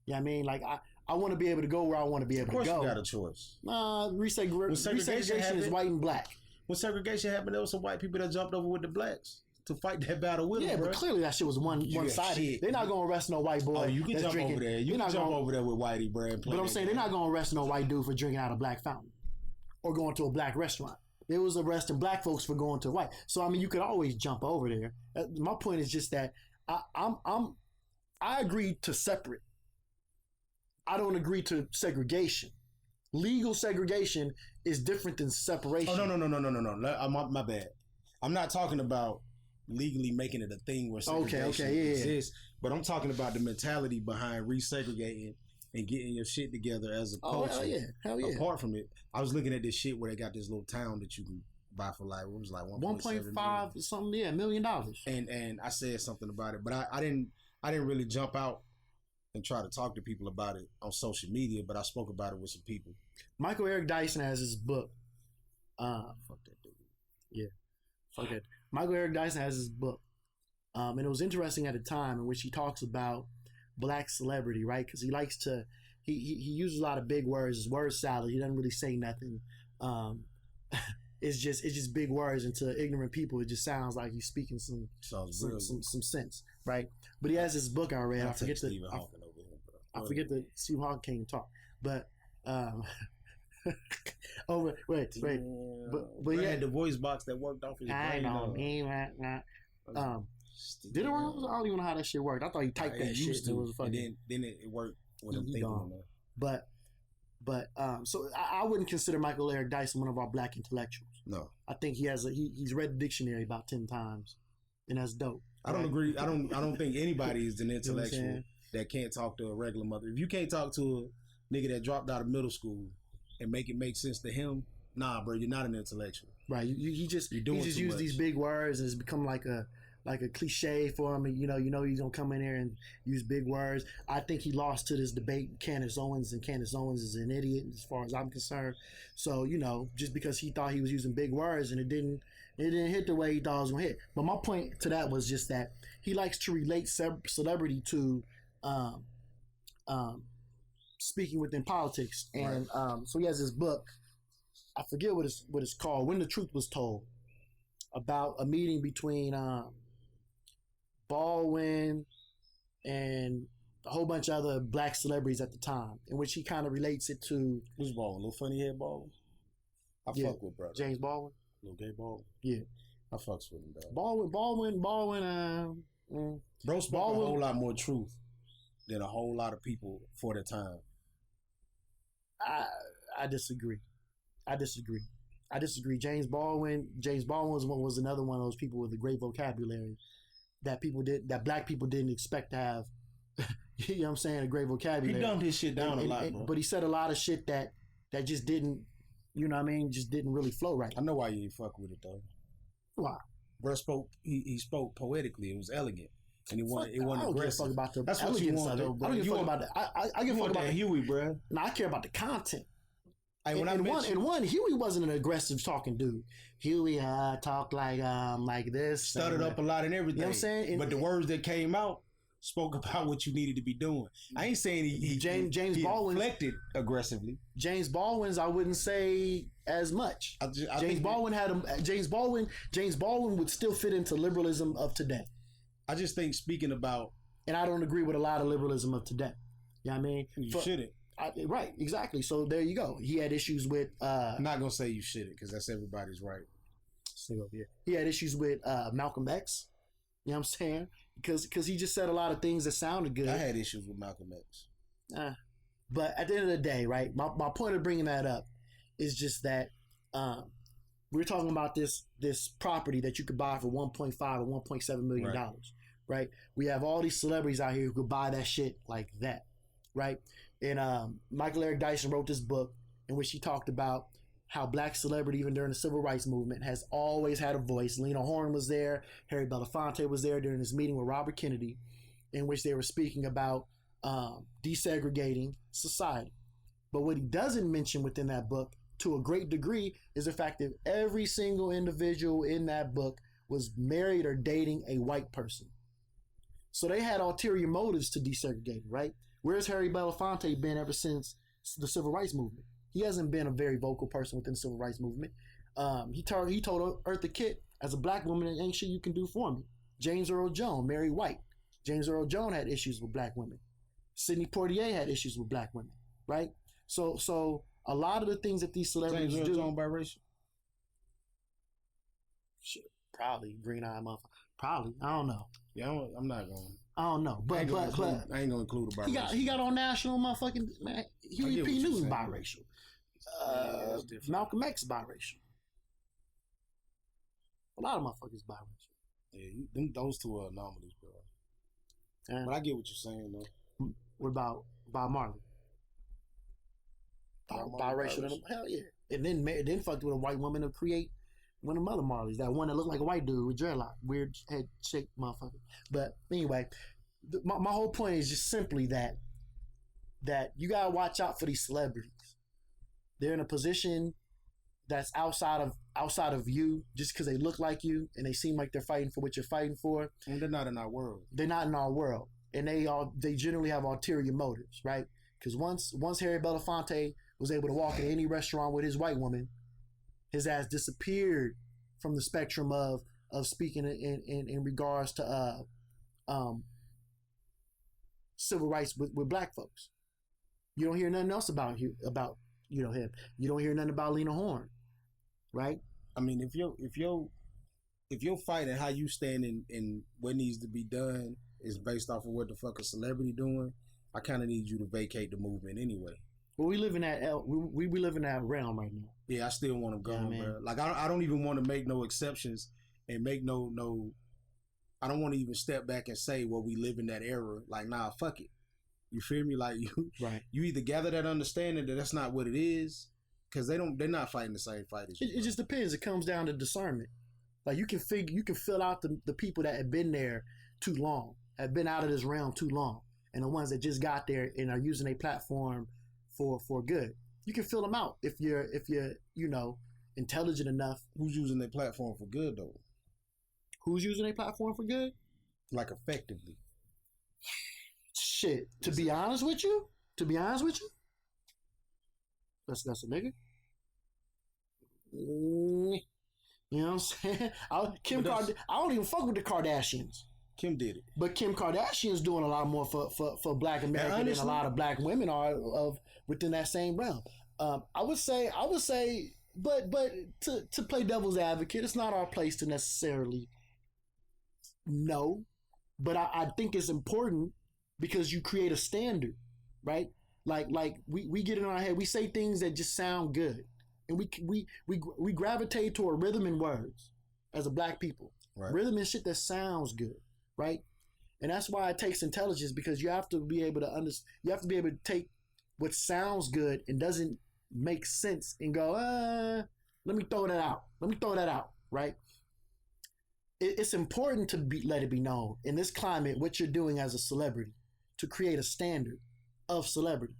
S2: You know what I mean? Like, I want to be able to go where I want to be able to go.
S3: Of course you got a choice.
S2: Nah, resegregation is white and black.
S3: When segregation happened, there was some white people that jumped over with the blacks to fight that battle with them, bro.
S2: But clearly that shit was one-sided. They're not going to arrest no white boy.
S3: Oh, you can jump over there. You can jump over there with Whitey, bro.
S2: But I'm saying they're not going to arrest no white dude for drinking out of black fountain or going to a black restaurant. They was arresting black folks for going to white. So, I mean, you could always jump over there. My point is just that I agree to separate. I don't agree to segregation. Legal segregation is different than separation.
S3: Oh, no. My bad. I'm not talking about legally making it a thing where segregation exists, but I'm talking about the mentality behind resegregating and getting your shit together as a culture.
S2: Hell yeah.
S3: Apart from it, I was looking at this shit where they got this little town that you can buy for like, what was it, like
S2: 1.5 or something, $1 million.
S3: And I said something about it, but I didn't really jump out and try to talk to people about it on social media, but I spoke about it with some people.
S2: Michael Eric Dyson has his book.
S3: Fuck that dude.
S2: Yeah. Fuck it. Michael Eric Dyson has his book. And it was interesting at a time in which he talks about black celebrity, right? Because he likes to, he uses a lot of big words. His word salad. He doesn't really say nothing. It's just big words, and to ignorant people, it just sounds like he's speaking some sense, right? But he has this book I read. I forget the Steve Hawking can't even talk, but wait. But
S3: he had the voice box that worked off his brain.
S2: Did it work? I don't even know how that shit worked. I thought he typed that shit.
S3: It was fucking. Then it worked with him thinking on there.
S2: But so I wouldn't consider Michael Eric Dyson one of our black intellectuals.
S3: No,
S2: I think he's read the dictionary about 10 times, and that's dope.
S3: I don't agree. I don't think anybody is an intellectual that can't talk to a regular mother. If you can't talk to a nigga that dropped out of middle school and make it make sense to him, nah, bro, you're not an intellectual.
S2: Right? He just use these big words, and it's become like a cliche for him. You know he's gonna come in there and use big words. I think he lost to this debate with Candace Owens, and Candace Owens is an idiot as far as I'm concerned. So, just because he thought he was using big words and it didn't hit the way he thought it was gonna hit. But my point to that was just that he likes to relate celebrity to speaking within politics, and so he has this book. I forget what it's called. When the Truth Was Told, about a meeting between Baldwin and a whole bunch of other black celebrities at the time, in which he kind of relates it to.
S3: Who's Baldwin? Little funny head Baldwin? I fuck with brother.
S2: James Baldwin?
S3: Little gay Baldwin?
S2: Yeah.
S3: I fucks with him, dog.
S2: Baldwin.
S3: Bro spoke a whole lot more truth than a whole lot of people for the time.
S2: I disagree. James Baldwin was another one of those people with a great vocabulary that black people didn't expect to have. You know what I'm saying? A great vocabulary.
S3: He dumbed his shit down a lot, bro.
S2: But he said a lot of shit that just didn't, you know what I mean, just didn't really flow right.
S3: I know why you ain't fuck with it though.
S2: Why?
S3: Bro spoke. He spoke poetically. It was elegant, and it wasn't aggressive.
S2: I don't give a fuck about the
S3: That's
S2: elegance
S3: what you want,
S2: of it.
S3: though, bro.
S2: I don't give a fuck about that. I give a fuck about
S3: that Huey, bro.
S2: No, I care about the content.
S3: Hey,
S2: Huey wasn't an aggressive talking dude. Huey talked like this.
S3: Stuttered up a lot and everything.
S2: You know what I'm saying?
S3: But the words that came out spoke about what you needed to be doing. I ain't saying he
S2: Baldwin
S3: reflected aggressively.
S2: James Baldwin's, I wouldn't say as much. James Baldwin would still fit into liberalism of today.
S3: I just think speaking about,
S2: and I don't agree with a lot of liberalism of You know what I mean?
S3: You shouldn't.
S2: Right, exactly. So there you go. He had issues with.
S3: I'm not gonna say you shouldn't because that's everybody's right.
S2: He had issues with Malcolm X. You know what I'm saying? Because he just said a lot of things that sounded good.
S3: I had issues with Malcolm X.
S2: But at the end of the day, right? My point of bringing that up is just that we're talking about this property that you could buy for $1.5 or $1.7 million, right? We have all these celebrities out here who could buy that shit like that, right? And Michael Eric Dyson wrote this book in which he talked about how black celebrity, even during the civil rights movement, has always had a voice. Lena Horne was there. Harry Belafonte was there during this meeting with Robert Kennedy, in which they were speaking about desegregating society. But what he doesn't mention within that book, to a great degree, is the fact that every single individual in that book was married or dating a white person. So they had ulterior motives to desegregate, right? Where's Harry Belafonte been ever since the civil rights movement? He hasn't been a very vocal person within the civil rights movement. He told Eartha Kitt, as a black woman, there ain't shit you can do for me. James Earl Jones married white. James Earl Jones had issues with black women. Sidney Poitier had issues with black women, right? So a lot of the things that these celebrities
S3: James
S2: do.
S3: Earl Jones biracial?
S2: Shit, probably green-eyed motherfucker. Probably, I don't know.
S3: Yeah, I'm not going.
S2: I don't know, but
S3: I ain't gonna include a biracial.
S2: He got on national motherfucking man. Huey P. Newton biracial. Malcolm X biracial. A lot of motherfuckers biracial.
S3: Yeah, those two are anomalies, bro. But I get what you're saying, though.
S2: What about Bob Marley? Biracial. Hell yeah. And then fucked with a white woman to create one of the other Marleys. That one that looked like a white dude with dreadlock. Weird head shaped motherfucker. But anyway, my whole point is just simply that you gotta watch out for these celebrities. They're in a position that's outside of you just because they look like you and they seem like they're fighting for what you're fighting for.
S3: And they're not in our world.
S2: They're not in our world. And they generally have ulterior motives, right? Because once Harry Belafonte was able to walk into any restaurant with his white woman, his ass disappeared from the spectrum of speaking in regards to civil rights with black folks. You don't hear nothing else about him. You don't hear nothing about Lena Horne, right?
S3: I mean, if your fight and how you stand in what needs to be done is based off of what the fuck a celebrity doing, I kind of need you to vacate the movement anyway.
S2: Well, we live in that we live in that realm right now.
S3: Yeah, I still want them gone, bro. Like I don't even want to make no exceptions and make no. I don't want to even step back and say, well, we live in that era. Like, nah, fuck it. You feel me? Like you either gather that understanding that that's not what it is, because they're not fighting the same fight as you.
S2: It just depends. It comes down to discernment. Like you can fill out the people that have been there too long, have been out of this realm too long, and the ones that just got there and are using a platform for good. You can fill them out if you're intelligent enough.
S3: Who's using their platform for good though?
S2: Who's using a platform for good?
S3: Like effectively.
S2: Shit. To be honest with you, that's a nigga. You know what I'm saying? I don't even fuck with the Kardashians.
S3: Kim did it,
S2: but Kim Kardashian's doing a lot more for Black America than a lot of Black women are within that same realm. I would say, but to play devil's advocate, it's not our place to necessarily know, but I think it's important because you create a standard, right? Like we get in our head, we say things that just sound good, and we gravitate toward rhythm and words as a Black people,
S3: right?
S2: Rhythm and shit that sounds good, right? And that's why it takes intelligence, because you have to be able to understand. You have to be able to take what sounds good and doesn't make sense and go, let me throw that out, right? It's important to let it be known in this climate what you're doing as a celebrity to create a standard of celebrity.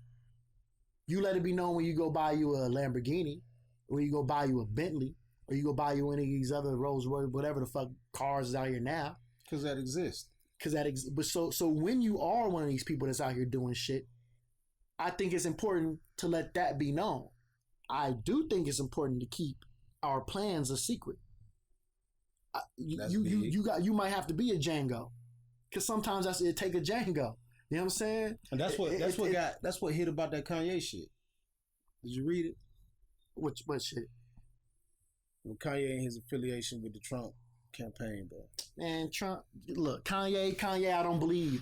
S2: You let it be known when you go buy you a Lamborghini, or you go buy you a Bentley, or you go buy you any of these other Rolls Royce, whatever the fuck cars is out here now.
S3: Because that exists.
S2: But so when you are one of these people that's out here doing shit, I think it's important to let that be known. I do think it's important to keep our plans a secret. You might have to be a Django, because sometimes it take a Django. You know what I'm saying?
S3: And that's what hit about that Kanye shit. Did you read it?
S2: What shit?
S3: Well, Kanye and his affiliation with the Trump campaign, bro.
S2: Man, Trump. Look, Kanye. I don't believe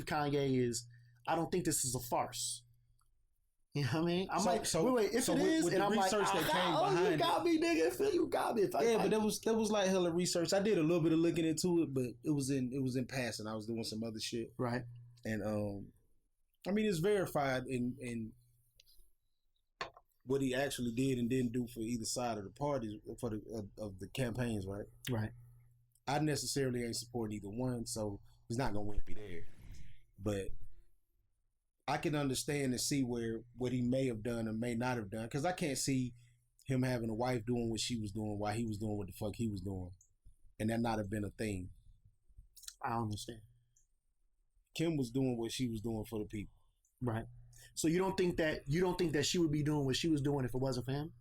S2: Kanye is. I don't think this is a farce. You know what I mean? I'm wait, if it is, and I'm like, you got me, nigga. Phil, you got me.
S3: But there was like hella research. I did a little bit of looking into it, but it was in passing. I was doing some other shit,
S2: right?
S3: And I mean, it's verified in what he actually did and didn't do for either side of the parties of the campaigns, right?
S2: Right.
S3: I necessarily ain't supporting either one, so he's not gonna win me there. But I can understand and see what he may have done or may not have done, because I can't see him having a wife doing what she was doing while he was doing what the fuck he was doing, and that not have been a thing.
S2: I understand.
S3: Kim was doing what she was doing for the people,
S2: right? So you don't think that she would be doing what she was doing if it wasn't for him?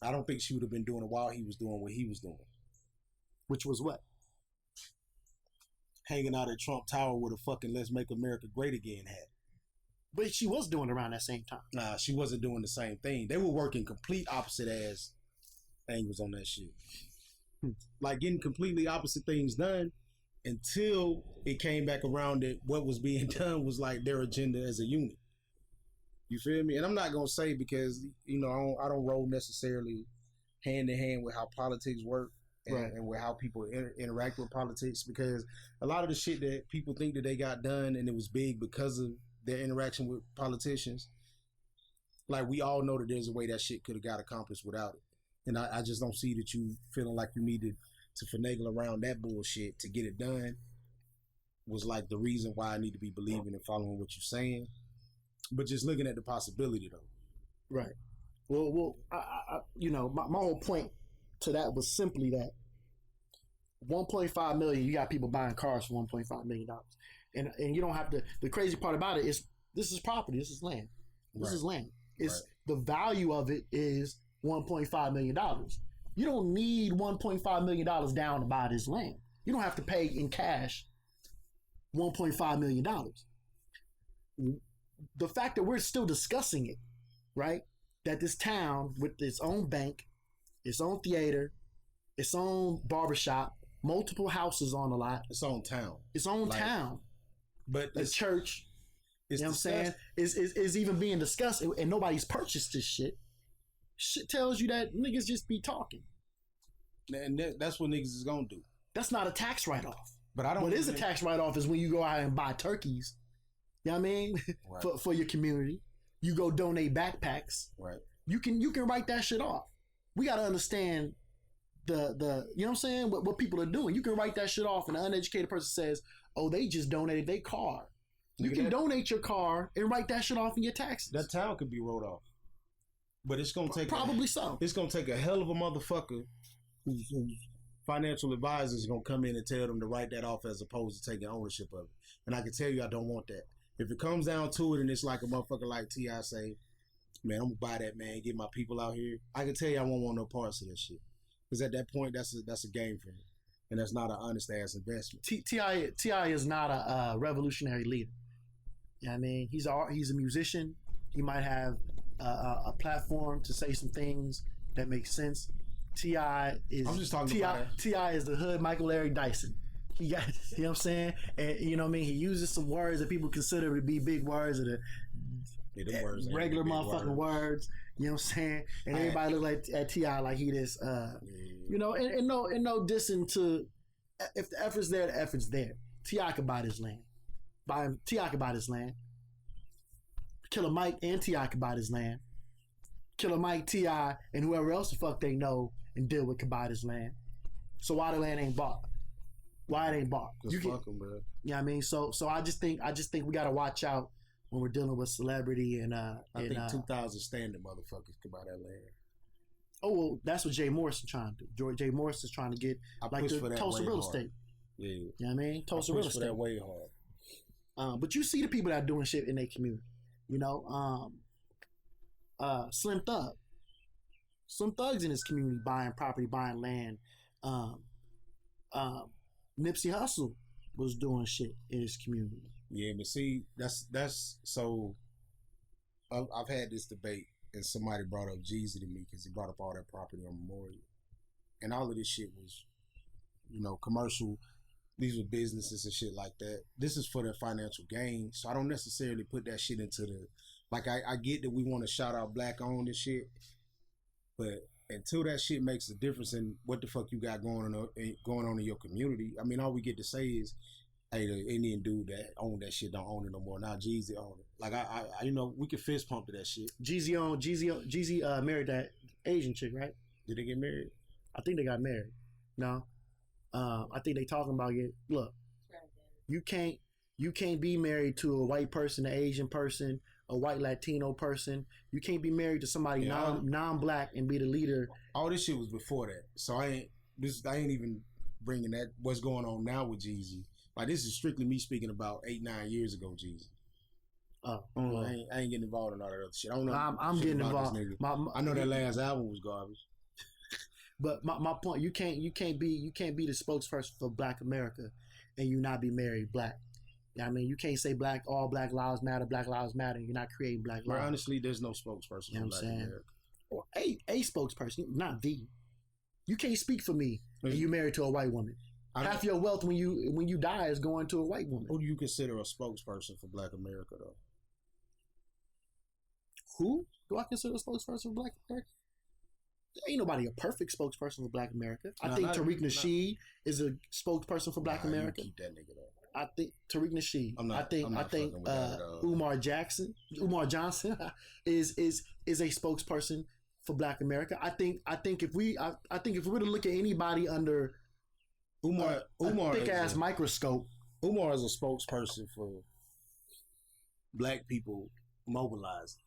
S3: I don't think she would have been doing it while he was doing what he was doing.
S2: Which was what?
S3: Hanging out at Trump Tower with a fucking "Let's Make America Great Again" hat.
S2: But she was doing it around that same time.
S3: Nah, she wasn't doing the same thing. They were working complete opposite ass angles on that shit. Like getting completely opposite things done until it came back around that what was being done was like their agenda as a unit. You feel me? And I'm not gonna say, because I don't roll necessarily hand in hand with how politics work and with how people interact with politics, because a lot of the shit that people think that they got done and it was big because of their interaction with politicians, like we all know that there's a way that shit could have got accomplished without it. And I just don't see that you feeling like you needed to finagle around that bullshit to get it done was like the reason why I need to be believing and following what you're saying. But just looking at the possibility though.
S2: Right. Well, my whole point to that was simply that 1.5 million, you got people buying cars for $1.5 million. And you don't have to, the crazy part about it is this is property, this is land. This is land. It's the value of it is $1.5 million. You don't need $1.5 million down to buy this land. You don't have to pay in cash $1.5 million. The fact that we're still discussing it, right? That this town with its own bank, its own theater, its own barbershop, multiple houses on the lot.
S3: Its own town.
S2: Its own town.
S3: But
S2: a church. You know what I'm saying? Is even being discussed, and nobody's purchased this shit. Shit tells you that niggas just be talking.
S3: And that's what niggas is gonna do.
S2: That's not a tax write-off.
S3: But I don't.
S2: What is a tax write-off is when you go out and buy turkeys. You know what I mean? Right. for your community. You go donate backpacks.
S3: Right.
S2: You can write that shit off. We gotta understand the you know what I'm saying? What people are doing. You can write that shit off, and an uneducated person says, "Oh, they just donated their car." You can donate your car and write that shit off in your taxes.
S3: That town could be wrote off. But it's gonna take
S2: so.
S3: It's gonna take a hell of a motherfucker whose financial advisors are gonna come in and tell them to write that off as opposed to taking ownership of it. And I can tell you, I don't want that. If it comes down to it, and it's like a motherfucker like T.I. say, "Man, I'm gonna buy that, man. Get my people out here." I can tell you, I won't want no parts of that shit. Because at that point, that's a game for him, and that's not an honest ass investment.
S2: T.I. is not a revolutionary leader. You know what I mean? He's a musician. He might have a platform to say some things that make sense. T.I. is. I'm just talking about T.I. is the hood Michael Eric Dyson. He got, you know what I'm saying? And you know what I mean? He uses some words that people consider to be big words, or regular motherfucking words. You know what I'm saying? And everybody look like at T.I. like he this, you know, and no dissing to, if the effort's there, the effort's there. T.I. could buy this land. T.I. could buy this land. Killer Mike and T.I. could buy this land. Killer Mike, T.I., and whoever else the fuck they know and deal with could buy this land. So why the land ain't bought? Why it ain't bought?
S3: Just fuck them, bro.
S2: Yeah, I mean, so I just think we gotta watch out when we're dealing with celebrity and
S3: I think 2,000 standard motherfuckers could buy that land. Oh
S2: well, that's what Jay Morris is trying to do. Jay Morris is trying to get like the Tulsa real estate.
S3: Yeah.
S2: You know what I mean?
S3: I
S2: Tulsa real
S3: push for
S2: estate.
S3: that way hard.
S2: But you see the people that are doing shit in their community. You know, Slim Thug. Slim Thug's in his community buying property, buying land. Nipsey Hussle was doing shit in his community.
S3: Yeah, but see, that's so. I've had this debate, and somebody brought up Jeezy to me because he brought up all that property on Memorial, and all of this shit was, commercial. These were businesses and shit like that. This is for their financial gain, so I don't necessarily put that shit into the. Like I get that we want to shout out black owned and shit, but until that shit makes a difference in what the fuck you got going on in your community, I mean, all we get to say is, hey, the Indian dude that owned that shit don't own it no more. Now Jeezy own it. Like I we can fist pump to that shit.
S2: Jeezy married that Asian chick, right?
S3: Did they get married?
S2: I think they got married. No, I think they talking about it. Look, you can't be married to a white person, an Asian person, a white Latino person. You can't be married to somebody non-black and be the leader.
S3: All this shit was before that, so I ain't even bringing that what's going on now with Jeezy. Like this is strictly me speaking about 8-9 years ago, Jeezy.
S2: Oh,
S3: well, I ain't getting involved in all that other shit. I don't know.
S2: I'm getting involved.
S3: I know that last album was garbage.
S2: But my point, you can't be the spokesperson for Black America, and you not be married black. I mean, you can't say all black lives matter, and you're not creating black lives.
S3: Well, honestly, there's no spokesperson for Black America.
S2: Or a spokesperson, not the. You can't speak for me, and you married to a white woman. Half your wealth when you die is going to a white woman.
S3: Who do you consider a spokesperson for Black America, though?
S2: Who do I consider a spokesperson for Black America? There ain't nobody a perfect spokesperson for Black America. I think Tariq Nasheed is a spokesperson for Black America.
S3: Keep that nigga though.
S2: I think Tariq Nasheed. I think Umar Johnson is a spokesperson for Black America. I think if we were to look at anybody under Umar thick ass microscope,
S3: Umar is a spokesperson for black people mobilizing,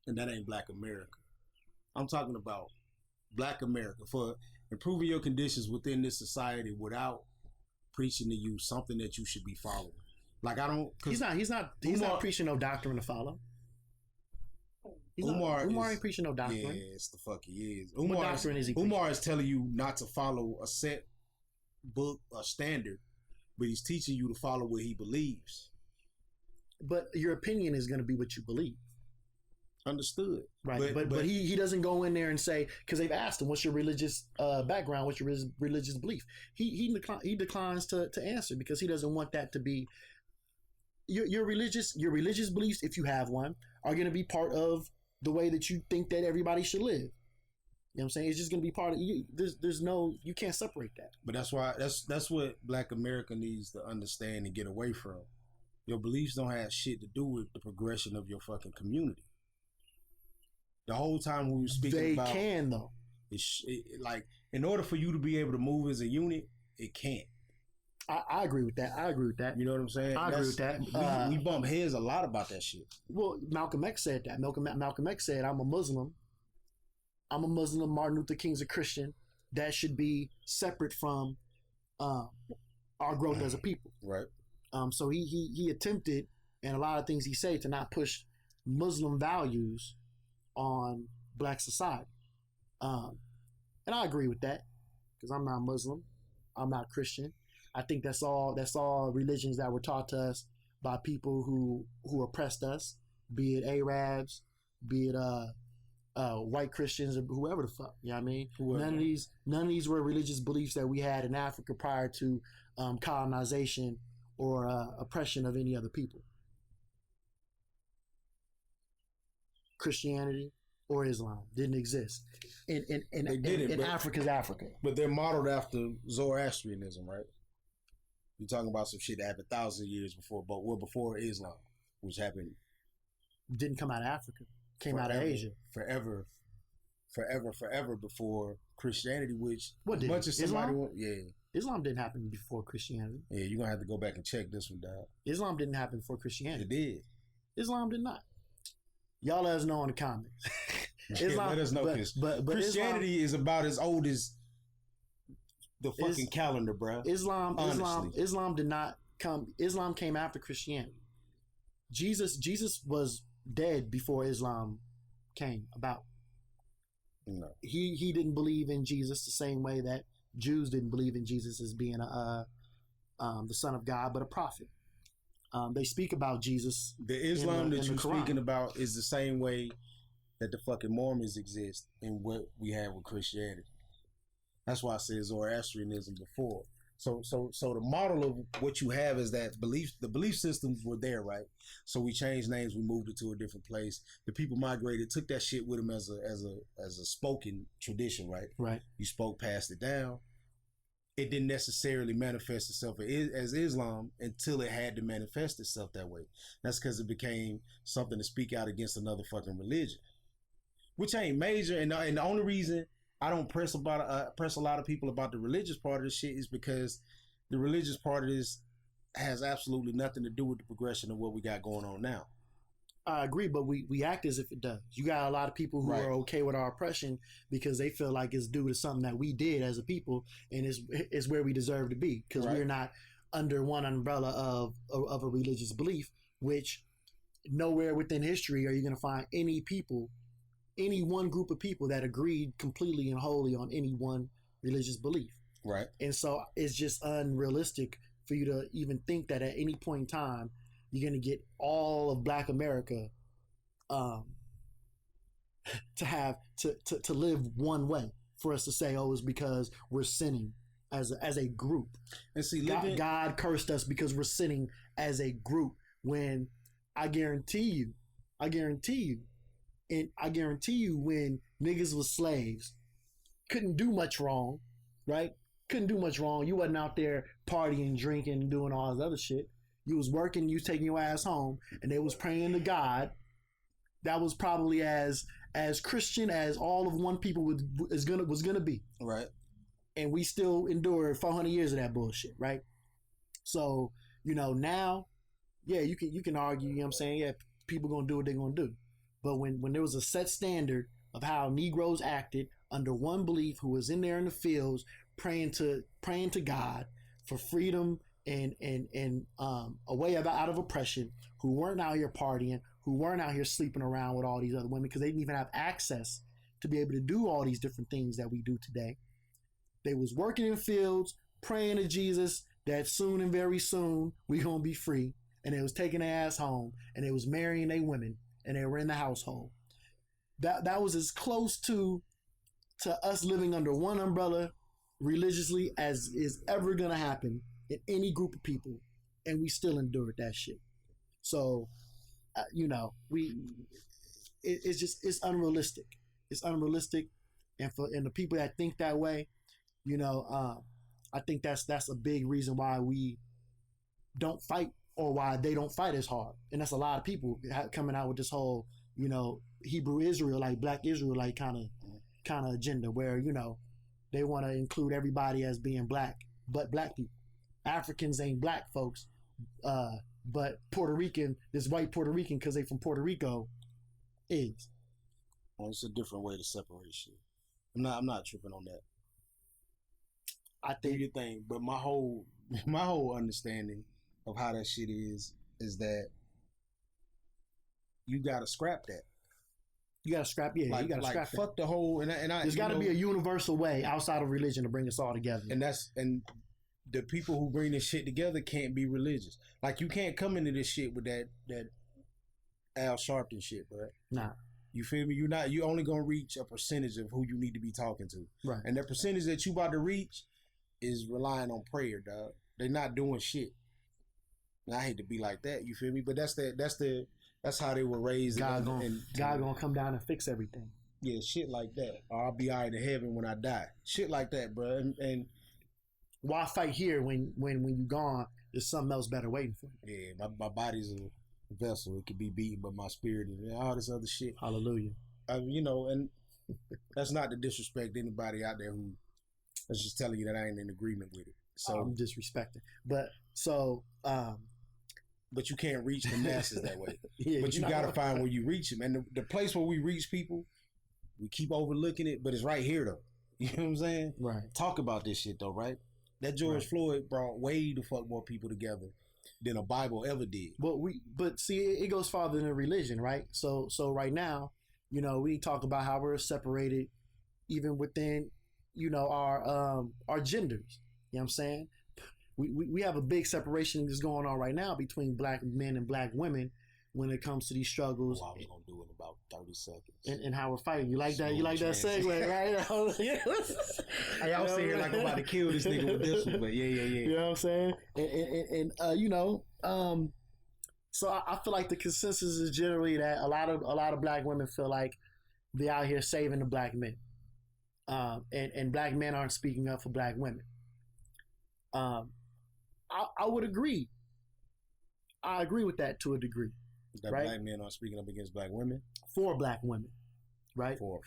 S3: and that ain't Black America. I'm talking about Black America for improving your conditions within this society without preaching to you something that you should be following. Like I don't.
S2: He's not preaching no doctrine to follow. Umar ain't preaching no doctrine.
S3: Yes, the fuck he is.
S2: What doctrine is he preaching?
S3: Umar is telling you not to follow a set book or standard, but he's teaching you to follow what he believes.
S2: But your opinion is going to be what you believe.
S3: Understood.
S2: Right. But he doesn't go in there and say, because they've asked him, what's your religious background? What's your religious belief? He declines to answer because he doesn't want that to be your religious beliefs, if you have one, are going to be part of the way that you think that everybody should live. You know what I'm saying? It's just going to be part of you. There's no, you can't separate that.
S3: But that's why that's what Black America needs to understand and get away from. Your beliefs don't have shit to do with the progression of your fucking community. The whole time we were speaking about...
S2: They can, though.
S3: Like, in order for you to be able to move as a unit, it can't.
S2: I agree with that.
S3: You know what I'm saying?
S2: I agree with that.
S3: We bump heads a lot about that shit.
S2: Well, Malcolm X said that. Malcolm X said, I'm a Muslim. Martin Luther King's a Christian. That should be separate from our growth as a people.
S3: Right.
S2: So he attempted, and a lot of things he said, to not push Muslim values on black society. And I agree with that, because I'm not Muslim. I'm not Christian. I think that's all religions that were taught to us by people who oppressed us, be it Arabs, be it white Christians, or whoever the fuck. You know what I mean? Whoever. None of these were religious beliefs that we had in Africa prior to colonization or oppression of any other people. Christianity or Islam didn't exist in Africa's Africa.
S3: But they're modeled after Zoroastrianism, right? You're talking about some shit that happened 1,000 years before, but before Islam, which happened.
S2: Didn't come out of Africa. Came out of Asia.
S3: Forever before Christianity, which
S2: what
S3: much as somebody
S2: Islam? Islam didn't happen before Christianity.
S3: Yeah, you're gonna have to go back and check this one down.
S2: Islam didn't happen before Christianity.
S3: It did.
S2: Islam did not. Y'all let us know in the comments.
S3: Islam, let us know, but Christianity is about as old as the fucking calendar, bro.
S2: Islam did not come. Islam came after Christianity. Jesus was dead before Islam came about.
S3: No.
S2: He didn't believe in Jesus the same way that Jews didn't believe in Jesus as being the son of God, but a prophet. They speak about Jesus.
S3: The Islam that you're speaking about is the same way that the fucking Mormons exist and what we have with Christianity. That's why I said Zoroastrianism before. So the model of what you have is that the belief systems were there, right? So we changed names, we moved it to a different place. The people migrated, took that shit with them as a spoken tradition, right?
S2: Right.
S3: You spoke, passed it down. It didn't necessarily manifest itself as Islam until it had to manifest itself that way. That's because it became something to speak out against another fucking religion, which ain't major. And the only reason I don't press a lot of people about the religious part of this shit is because the religious part of this has absolutely nothing to do with the progression of what we got going on now.
S2: I agree, but we act as if it does. You got a lot of people who are okay with our oppression because they feel like it's due to something that we did as a people, and it's where we deserve to be because we're not under one umbrella of a religious belief. Which nowhere within history are you going to find any one group of people that agreed completely and wholly on any one religious belief.
S3: Right.
S2: And so it's just unrealistic for you to even think that at any point in time you're going to get all of Black America to live one way for us to say, oh, it's because we're sinning as a group.
S3: And see,
S2: God cursed us because we're sinning as a group, when I guarantee you, when niggas was slaves, couldn't do much wrong, right? Couldn't do much wrong. You wasn't out there partying, drinking, doing all this other shit. You was working, you was taking your ass home, and they was praying to God. That was probably as Christian as all of one people was gonna be.
S3: Right.
S2: And we still endured 400 years of that bullshit, right? So, now, yeah, you can argue, you know what I'm saying? Yeah, people gonna do what they're gonna do. But when there was a set standard of how Negroes acted under one belief, who was in there in the fields praying to God for freedom and a way out of oppression, who weren't out here partying, who weren't out here sleeping around with all these other women because they didn't even have access to be able to do all these different things that we do today. They was working in fields, praying to Jesus that soon and very soon we gonna be free, and they was taking their ass home, and they was marrying their women, and they were in the household. That was as close to us living under one umbrella religiously as is ever gonna happen in any group of people, and we still endured that shit. So, it's unrealistic. It's unrealistic, and the people that think that way, I think that's a big reason why we don't fight, or why they don't fight as hard. And that's a lot of people coming out with this whole, Hebrew Israelite, Black Israelite kind of agenda, where they want to include everybody as being black, but Black people. Africans ain't black folks, but Puerto Rican, this white Puerto Rican, because they from Puerto Rico, is.
S3: Well, it's a different way to separate shit. I'm not tripping on that.
S2: I think
S3: you think, but my whole understanding of how that shit is that you gotta scrap that.
S2: You gotta scrap, yeah. You gotta scrap
S3: fuck the whole, and
S2: there's got to be a universal way outside of religion to bring us all together.
S3: And the people who bring this shit together can't be religious. Like, you can't come into this shit with that Al Sharpton shit, bro.
S2: Nah.
S3: You feel me? You only gonna reach a percentage of who you need to be talking to.
S2: Right.
S3: And that percentage that you about to reach is relying on prayer, dog. They're not doing shit. And I hate to be like that, you feel me? But that's how they were raised.
S2: God gonna come down and fix everything.
S3: Yeah, shit like that. Or I'll be all right in heaven when I die. Shit like that, bro. And
S2: why fight here when you gone? There's something else better waiting for you.
S3: Yeah, my body's a vessel. It can be beaten, but my spirit and all this other shit.
S2: Hallelujah.
S3: And that's not to disrespect anybody out there who is just telling you that I ain't in agreement with it. So
S2: I'm disrespecting. But so
S3: but you can't reach the masses that way.
S2: Yeah,
S3: but you got to find where you reach them. And the place where we reach people, we keep overlooking it, but it's right here, though. You know what I'm saying?
S2: Right.
S3: Talk about this shit though, right? That George Floyd brought way the fuck more people together than a Bible ever did.
S2: But see, it goes farther than religion, right? So right now, we talk about how we're separated, even within, our genders. You know what I'm saying? We have a big separation that's going on right now between black men and black women when it comes to these struggles.
S3: Oh, I was gonna do it in about 30 seconds.
S2: And how we're fighting. You like that? You like that segue, right?
S3: Hey, I was saying like I'm about to kill this nigga with this one, but yeah.
S2: You know what I'm saying? So I feel like the consensus is generally that a lot of black women feel like they're out here saving the black men, and black men aren't speaking up for black women. I would agree. I agree with that to a degree.
S3: That
S2: right?
S3: Black men aren't speaking up against black women?
S2: For black women, right? For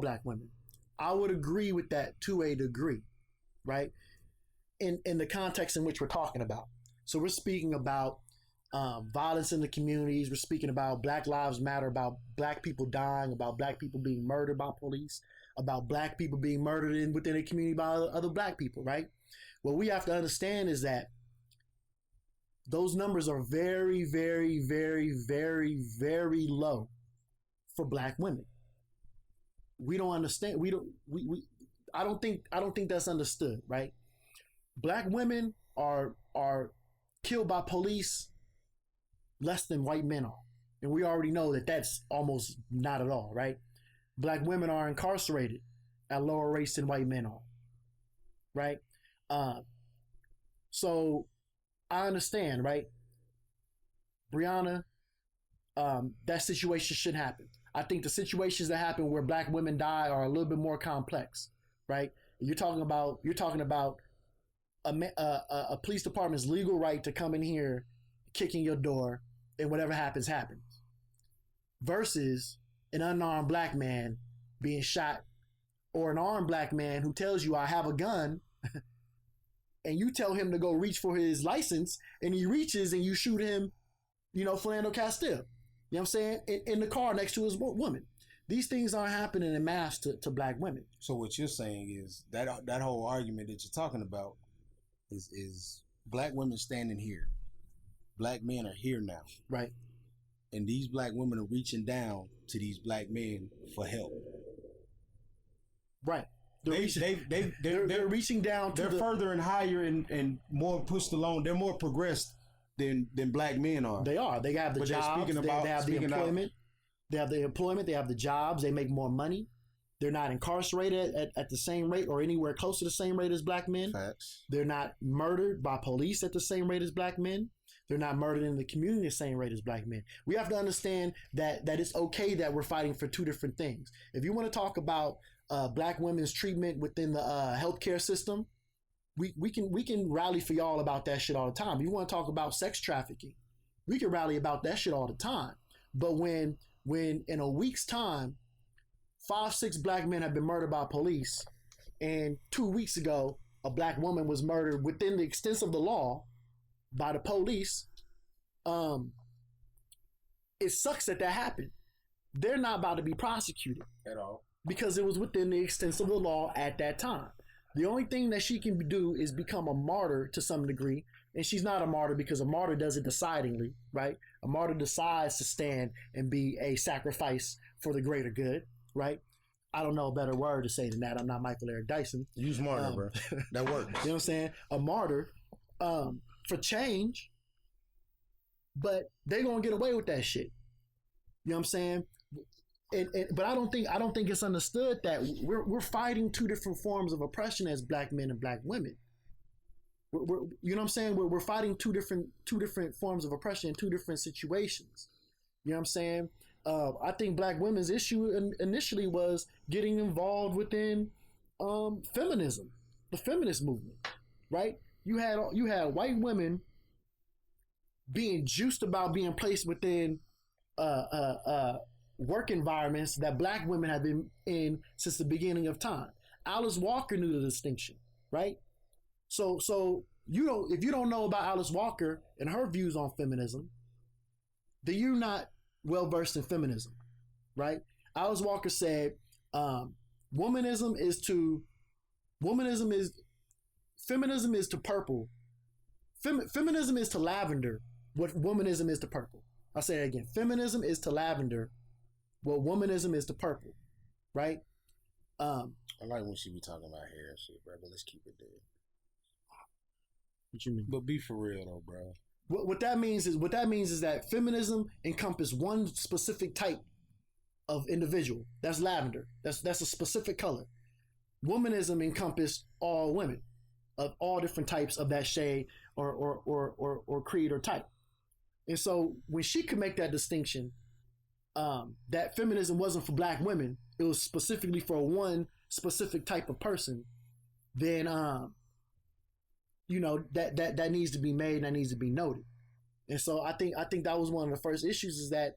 S2: black women. I would agree with that to a degree, right? In the context in which we're talking about. So we're speaking about violence in the communities. We're speaking about Black Lives Matter, about black people dying, about black people being murdered by police, about black people being murdered within a community by other black people, right? What we have to understand is that those numbers are very, very, very, very, very low for black women. We don't understand. I don't think that's understood, right? Black women are killed by police less than white men are. And we already know that that's almost not at all, right? Black women are incarcerated at lower rates than white men are, right? So I understand, right? Brianna, that situation shouldn't happen. I think the situations that happen where black women die are a little bit more complex, right? You're talking about a police department's legal right to come in here, kick in your door, and whatever happens, versus an unarmed black man being shot, or an armed black man who tells you, I have a gun, and you tell him to go reach for his license, and he reaches and you shoot him, Philando Castile. You know what I'm saying? In the car next to his woman. These things aren't happening in mass to black women.
S3: So what you're saying is that whole argument that you're talking about is black women standing here. Black men are here now.
S2: Right.
S3: And these black women are reaching down to these black men for help.
S2: Right.
S3: They're
S2: reaching down to
S3: they're further and higher and more pushed along. They're more progressed than black men are.
S2: They are. They have the jobs. They have the employment. They have the employment. They have the jobs. They make more money. They're not incarcerated at the same rate or anywhere close to the same rate as black men.
S3: Facts.
S2: They're not murdered by police at the same rate as black men. They're not murdered in the community the same rate as black men. We have to understand that it's okay that we're fighting for two different things. If you want to talk about black women's treatment within the healthcare system, we can rally for y'all about that shit all the time. If you want to talk about sex trafficking, we can rally about that shit all the time. But when in a week's time, 5-6 black men have been murdered by police, and 2 weeks ago a black woman was murdered within the extent of the law by the police, it sucks that happened. They're not about to be prosecuted
S3: at all
S2: because it was within the extent of the law at that time. The only thing that she can do is become a martyr to some degree, and she's not a martyr because a martyr does it decidingly, right? A martyr decides to stand and be a sacrifice for the greater good, right? I don't know a better word to say than that. I'm not Michael Eric Dyson.
S3: Use martyr, bro. That works.
S2: You know what I'm saying? A martyr for change, but they're gonna get away with that shit. You know what I'm saying? But I don't think it's understood that we're fighting two different forms of oppression as black men and black women. We're you know what I'm saying? We're fighting two different forms of oppression in two different situations. You know what I'm saying? I think black women's issue initially was getting involved within feminism, the feminist movement, right? You had white women being juiced about being placed within work environments that black women have been in since the beginning of time. Alice Walker knew the distinction, right? So if you don't know about Alice Walker and her views on feminism, then you're not well versed in feminism, right? Alice Walker said, feminism is to purple. Feminism is to lavender what womanism is to purple. I'll say it again. Feminism is to lavender what womanism is to purple. Right?
S3: I like when she be talking about hair and shit, bro, but let's keep it there.
S2: What you mean?
S3: But be for real though, bro.
S2: What that means is that feminism encompasses one specific type of individual. That's lavender. That's a specific color. Womanism encompasses all women of all different types of that shade or creed or type. And so when she could make that distinction, that feminism wasn't for black women, it was specifically for one specific type of person, then that needs to be made and that needs to be noted. And so I think that was one of the first issues is that,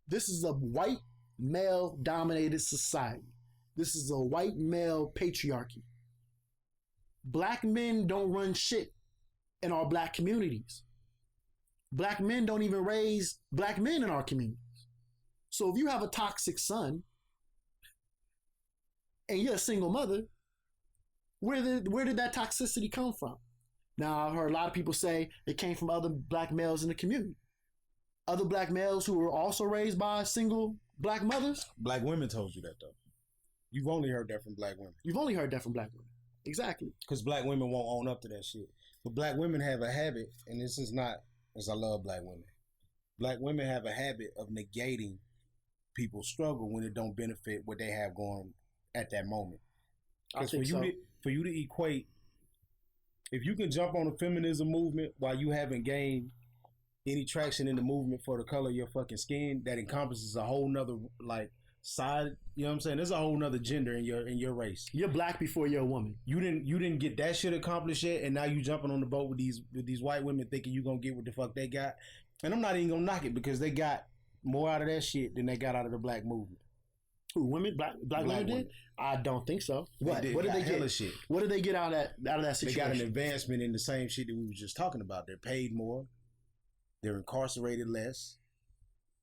S2: this is a white male dominated society. This is a white male patriarchy. Black men don't run shit in our black communities. Black men don't even raise black men in our communities. So if you have a toxic son and you're a single mother, where did that toxicity come from? Now, I've heard a lot of people say it came from other black males in the community. Other black males who were also raised by single black mothers.
S3: Black women told you that though. You've only heard that from black women.
S2: You've only heard that from black women. Exactly.
S3: Because black women won't own up to that shit. But black women have a habit, and this is not, as I love black women. Black women have a habit of negating people's struggle when it don't benefit what they have going at that moment. Because for you to equate, if you can jump on the feminism movement while you haven't gained any traction in the movement for the color of your fucking skin, that encompasses a whole nother side. You know what I'm saying? There's a whole nother gender in your race.
S2: You're black before you're a woman.
S3: You didn't get that shit accomplished yet, and now you jumping on the boat with these white women thinking you gonna get what the fuck they got. And I'm not even gonna knock it because they got more out of that shit than they got out of the black movement.
S2: Who, women? Black women did? I don't think so. What did they get?
S3: Shit.
S2: What did they get out of that situation?
S3: They got an advancement in the same shit that we were just talking about. They're paid more. They're incarcerated less.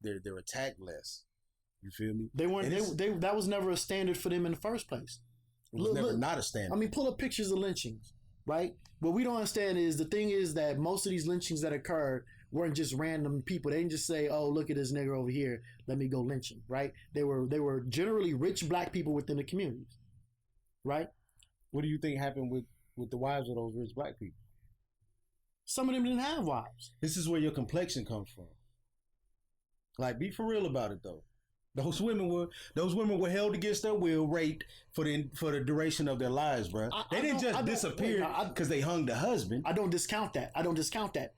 S3: They're attacked less. You feel me?
S2: They weren't. That was never a standard for them in the first place.
S3: It was never not a standard.
S2: I mean, pull up pictures of lynchings, right? What we don't understand is the thing is that most of these lynchings that occurred weren't just random people. They didn't just say, "Oh, look at this nigger over here. Let me go lynch him." Right? They were generally rich black people within the communities, right?
S3: What do you think happened with the wives of those rich black people?
S2: Some of them didn't have wives.
S3: This is where your complexion comes from. Like, be for real about it though. Those women were held against their will, raped for the duration of their lives, bro. They didn't just disappear because they hung the husband.
S2: I don't discount that.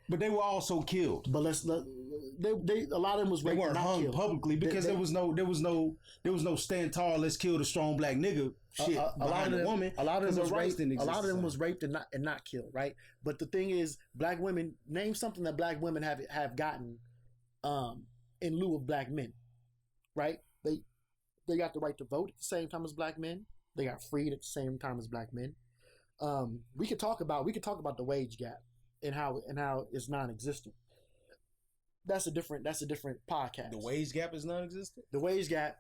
S3: But they were also killed.
S2: But a lot of them was raped.
S3: They weren't hung
S2: killed
S3: publicly because there was no stand tall, let's kill the strong black nigga shit behind the woman.
S2: A lot of them was raped. A lot of them was raped and not killed, right? But the thing is, black women, name something that black women have gotten in lieu of black men. Right? They got the right to vote at the same time as black men. They got freed at the same time as black men. We could talk about the wage gap and how it's non-existent. That's a different podcast.
S3: The wage gap is non-existent?
S2: The wage gap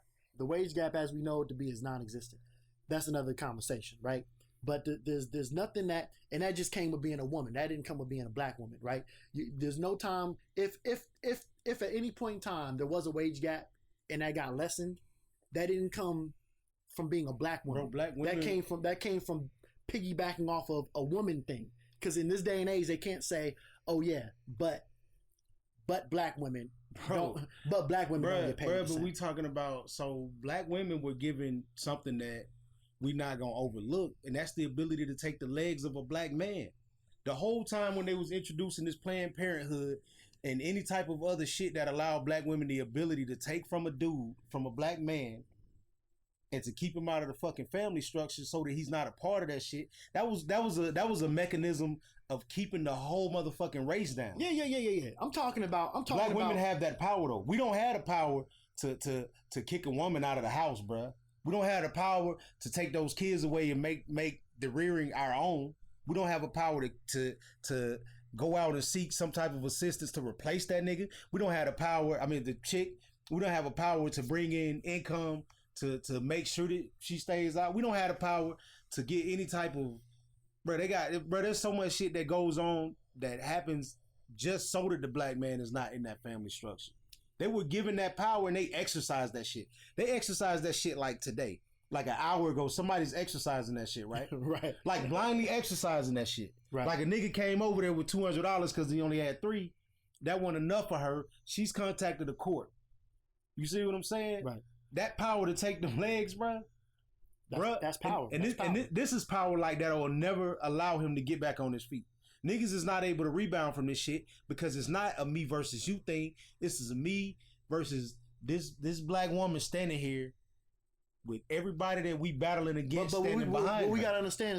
S2: as we know it to be is non-existent. That's another conversation, right? But there's nothing that just came with being a woman. That didn't come with being a black woman, right? There's no time if at any point in time there was a wage gap and that got lessened, that didn't come from being a black woman.
S3: Bro, black women,
S2: that came from piggybacking off of a woman thing. Because in this day and age, they can't say, "Oh yeah, but black women don't get paid."
S3: Bro, but we talking about, so black women were given something that we not gonna overlook, and that's the ability to take the legs of a black man. The whole time when they was introducing this Planned Parenthood and any type of other shit that allowed black women the ability to take from a black man, and to keep him out of the fucking family structure so that he's not a part of that shit. That was a mechanism of keeping the whole motherfucking race down.
S2: Yeah. I'm talking about
S3: black women have that power though. We don't have the power to kick a woman out of the house, bruh. We don't have the power to take those kids away and make the rearing our own. We don't have a power to go out and seek some type of assistance to replace that nigga. We don't have the power, the chick, We don't have a power to bring in income to make sure that she stays out. We don't have the power to get any type of there's so much shit that goes on that happens just so that the black man is not in that family structure. They were given that power and they exercise that shit. They exercise that shit like today. Like an hour ago, somebody's exercising that shit, right?
S2: Right.
S3: Like blindly exercising that shit.
S2: Right.
S3: Like a nigga came over there with $200 because he only had $3. That wasn't enough for her. She's contacted the court. You see what I'm saying?
S2: Right.
S3: That power to take them legs, bro.
S2: That's power.
S3: And this is power like that will never allow him to get back on his feet. Niggas is not able to rebound from this shit because it's not a me versus you thing. This is a me versus this black woman standing here with everybody that we battling against standing behind.
S2: What we gotta understand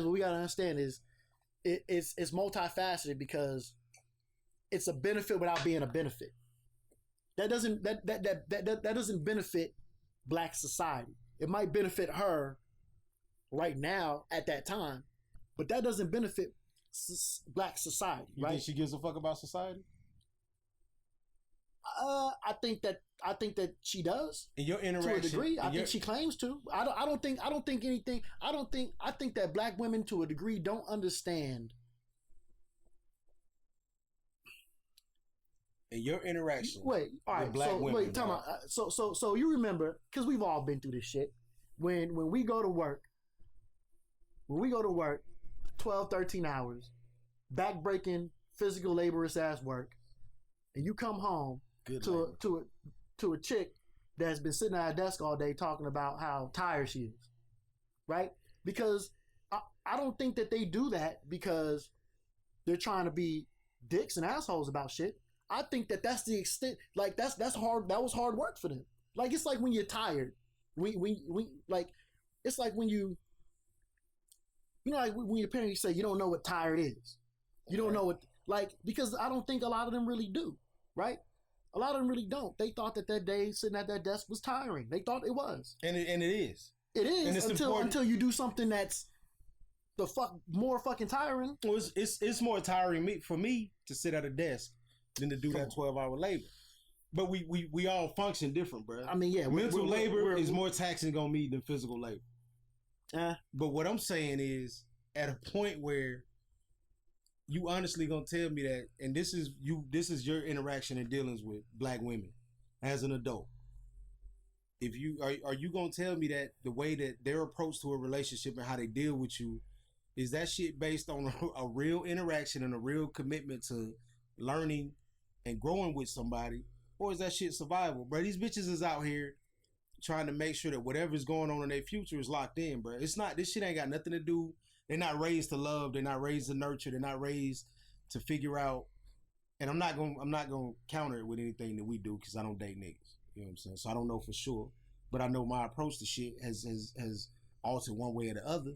S2: is it's multifaceted because it's a benefit without being a benefit. That doesn't benefit black society. It might benefit her right now at that time, but that doesn't benefit black society.
S3: You
S2: right?
S3: think she gives a fuck about society?
S2: I think that she does.
S3: In your interaction,
S2: to a degree, I think she claims to. I think that black women to a degree don't understand.
S3: In your interaction,
S2: all right.
S3: black women,
S2: wait, tell me. So you remember because we've all been through this shit. When we go to work, 12, 13 hours, back-breaking, physical, laborious ass work, and you come home to a chick that's been sitting at a desk all day talking about how tired she is, right? Because I don't think that they do that because they're trying to be dicks and assholes about shit. I think that that's the extent. Like that's hard. That was hard work for them. Like it's like when you're tired. It's like when like when your parents say you don't know what tired is. You don't know what because I don't think a lot of them really do, right? A lot of them really don't. They thought that day sitting at that desk was tiring. They thought it was,
S3: and it is.
S2: It is until you do something that's more fucking tiring.
S3: Well, it's more tiring for me to sit at a desk than to do that 12-hour labor. But we all function different, bro.
S2: I mean, yeah,
S3: mental labor is more taxing on me than physical labor. But what I'm saying is, at a point where you honestly gonna tell me that, and this is your interaction and dealings with black women as an adult. If you are you gonna tell me that the way that their approach to a relationship and how they deal with you is that shit based on a real interaction and a real commitment to learning and growing with somebody, or is that shit survival, bro? These bitches is out here trying to make sure that whatever's going on in their future is locked in, bro. It's not. This shit ain't got nothing to do. They're not raised to love. They're not raised to nurture. They're not raised to figure out. And I'm not gonna counter it with anything that we do because I don't date niggas. You know what I'm saying? So I don't know for sure, but I know my approach to shit has altered one way or the other.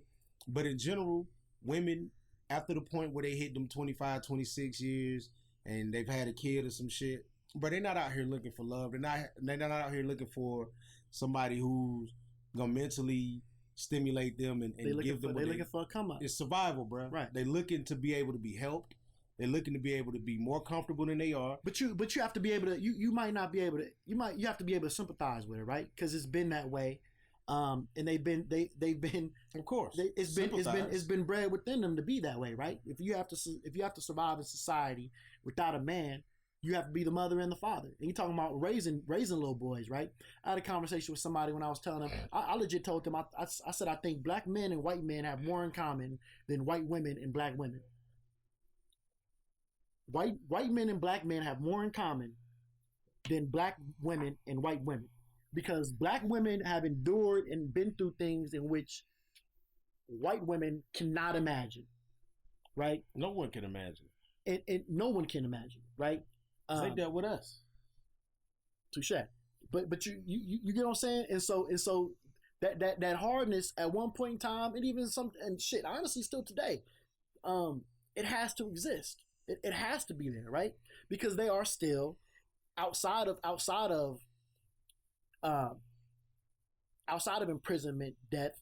S3: But in general, women after the point where they hit them 25, 26 years and they've had a kid or some shit, but they're not out here looking for love. They're not out here looking for somebody who's gonna mentally stimulate them and give them.
S2: They're looking for a come up.
S3: It's survival, bro.
S2: Right.
S3: They're looking to be able to be helped. They're looking to be able to be more comfortable than they are.
S2: But you have to be able to. You might not be able to. You have to be able to sympathize with it, right? Because it's been that way. And they've been
S3: of course
S2: it's been bred within them to be that way, right? If you have to survive in society without a man, you have to be the mother and the father. And you're talking about raising little boys, right? I had a conversation with somebody when I was telling them, I legit told them, I said I think black men and white men have more in common than white women and black women. White men and black men have more in common than black women and white women. Because black women have endured and been through things in which white women cannot imagine, right?
S3: No one can imagine.
S2: And no one can imagine, right?
S3: They dealt with us.
S2: Touche. But you get what I'm saying? And so that hardness at one point in time, and even shit, honestly still today, it has to exist. It has to be there, right? Because they are still outside of imprisonment, death,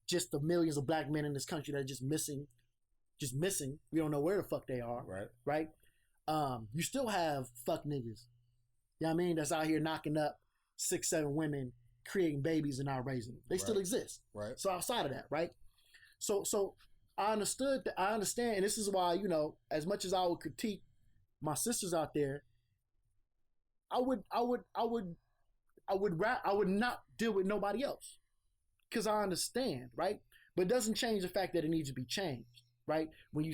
S2: just the millions of black men in this country that are just missing. We don't know where the fuck they are.
S3: Right.
S2: Right. You still have fuck niggas. You know what I mean? That's out here knocking up 6, 7 women, creating babies and not raising them. They still exist.
S3: Right.
S2: So outside of that, right? So I understand, and this is why, you know, as much as I would critique my sisters out there, I would not deal with nobody else, because I understand, right? But it doesn't change the fact that it needs to be changed, right? When you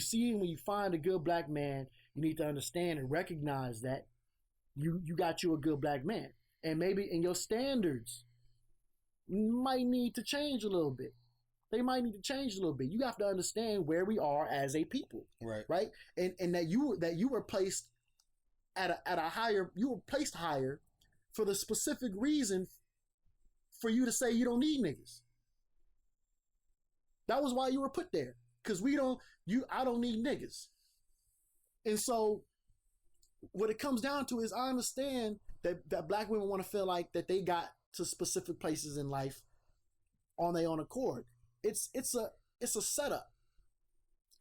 S2: find a good black man, you need to understand and recognize that you got you a good black man, and maybe in your standards might need to change a little bit. They might need to change a little bit. You have to understand where we are as a people, right? And that you were placed at a higher, you were placed higher for the specific reason for you to say you don't need niggas. That was why you were put there, because I don't need niggas. And so what it comes down to is, I understand that black women want to feel like that they got to specific places in life on their own accord. It's a setup.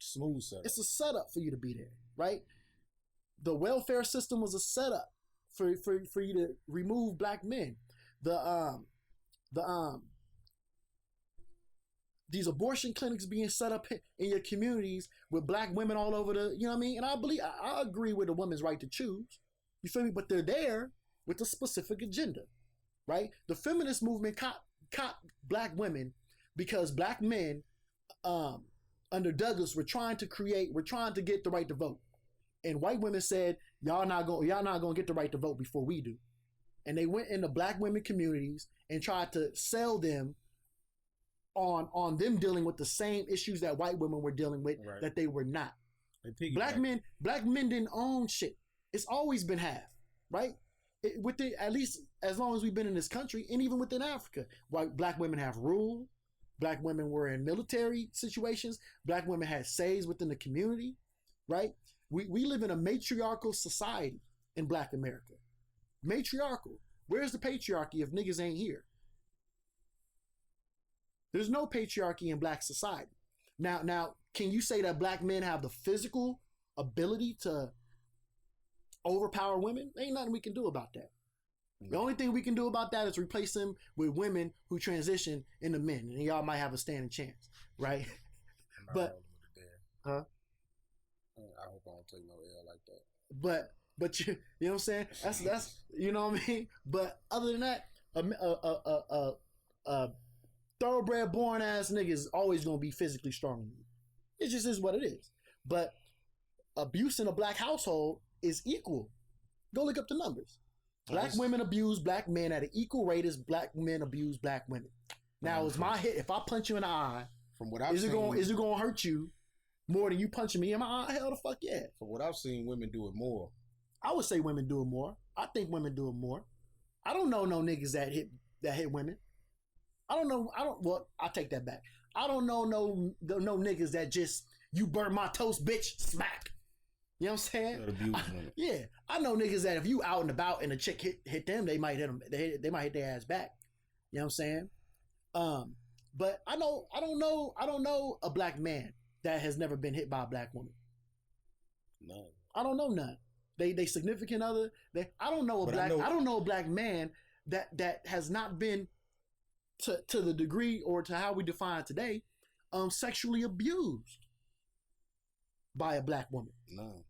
S3: Smooth setup.
S2: It's a setup for you to be there, right? The welfare system was a setup for you to remove black men. These abortion clinics being set up in your communities with black women all over you know what I mean? And I agree with a woman's right to choose. You feel me? But they're there with a specific agenda, right? The feminist movement caught black women because black men under Douglas were trying to get the right to vote. And white women said, y'all not gonna get the right to vote before we do. And they went into black women communities and tried to sell them on them dealing with the same issues that white women were dealing with, that they were not. Black men didn't own shit. It's always been half, right? At least as long as we've been in this country, and even within Africa, black women have ruled. Black women were in military situations. Black women had says within the community, right? We live in a matriarchal society in Black America. Matriarchal. Where's the patriarchy if niggas ain't here? There's no patriarchy in black society. Now, can you say that black men have the physical ability to overpower women? Ain't nothing we can do about that. The only thing we can do about that is replace them with women who transition into men, and y'all might have a standing chance, right? But, huh?
S3: I hope I don't take no L like that.
S2: But you know what I'm saying? That's you know what I mean. But other than that, a thoroughbred born ass nigga is always gonna be physically stronger than you. It just is what it is. But abuse in a black household is equal. Go look up the numbers. Black women abuse black men at an equal rate as black men abuse black women. Now, is my hit, if I punch you in the eye,
S3: from what I've
S2: is it gonna hurt you more than you punching me in my eye? Hell the fuck yeah.
S3: From what I've seen, women do it more.
S2: I would say women do it more. I think women do it more. I don't know no niggas that hit women. Well, I take that back. I don't know no niggas that just, you burnt my toast, bitch, smack. You know what I'm saying? Yeah. I know niggas that if you out and about and a chick hit them, they might hit them. They might hit their ass back. You know what I'm saying? But I don't know a black man that has never been hit by a black woman.
S3: No.
S2: I don't know none. They significant other. I don't know a black man that has not been to the degree or to how we define today, sexually abused by a black woman.
S3: No.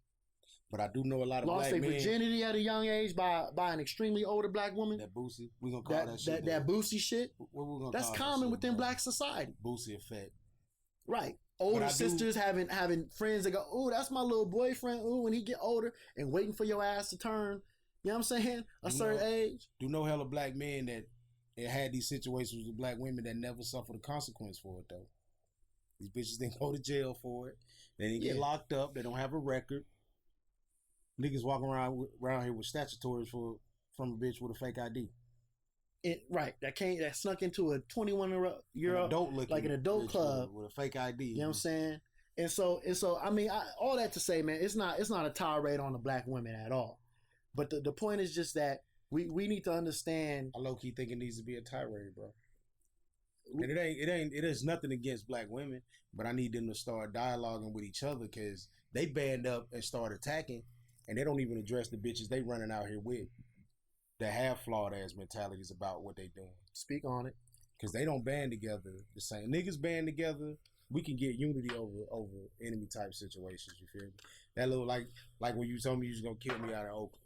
S3: But I do know a lot of
S2: lost
S3: black men.
S2: Lost their virginity at a young age by an extremely older black woman.
S3: That boosie. We gonna call that shit.
S2: That boosie shit.
S3: What we gonna
S2: That's
S3: call
S2: common
S3: that
S2: within
S3: shit,
S2: black society.
S3: Boosie effect.
S2: Right. Older sisters having friends that go, oh, that's my little boyfriend. Oh, when he get older, and waiting for your ass to turn, you know what I'm saying? A certain age.
S3: Do know hella black men that had these situations with black women that never suffer the consequence for it though. These bitches didn't go to jail for it. They didn't get locked up. They don't have a record. Niggas walking around here with statutories from a bitch with a fake ID.
S2: Right, that snuck into a 21-year-old
S3: adult looking,
S2: like an adult club
S3: with a fake ID.
S2: You know what I'm saying? And so I mean, all that to say, man, it's not a tirade on the black women at all. But the point is just that we need to understand.
S3: I low key think it needs to be a tirade, bro. And it is nothing against black women, but I need them to start dialoguing with each other because they band up and start attacking, and they don't even address the bitches they running out here with. that have flawed ass mentalities about what they doing.
S2: Speak on it.
S3: Because they don't band together the same. Niggas band together, we can get unity over enemy type situations, you feel me? That little, like when you told me you was going to kill me out of Oakland.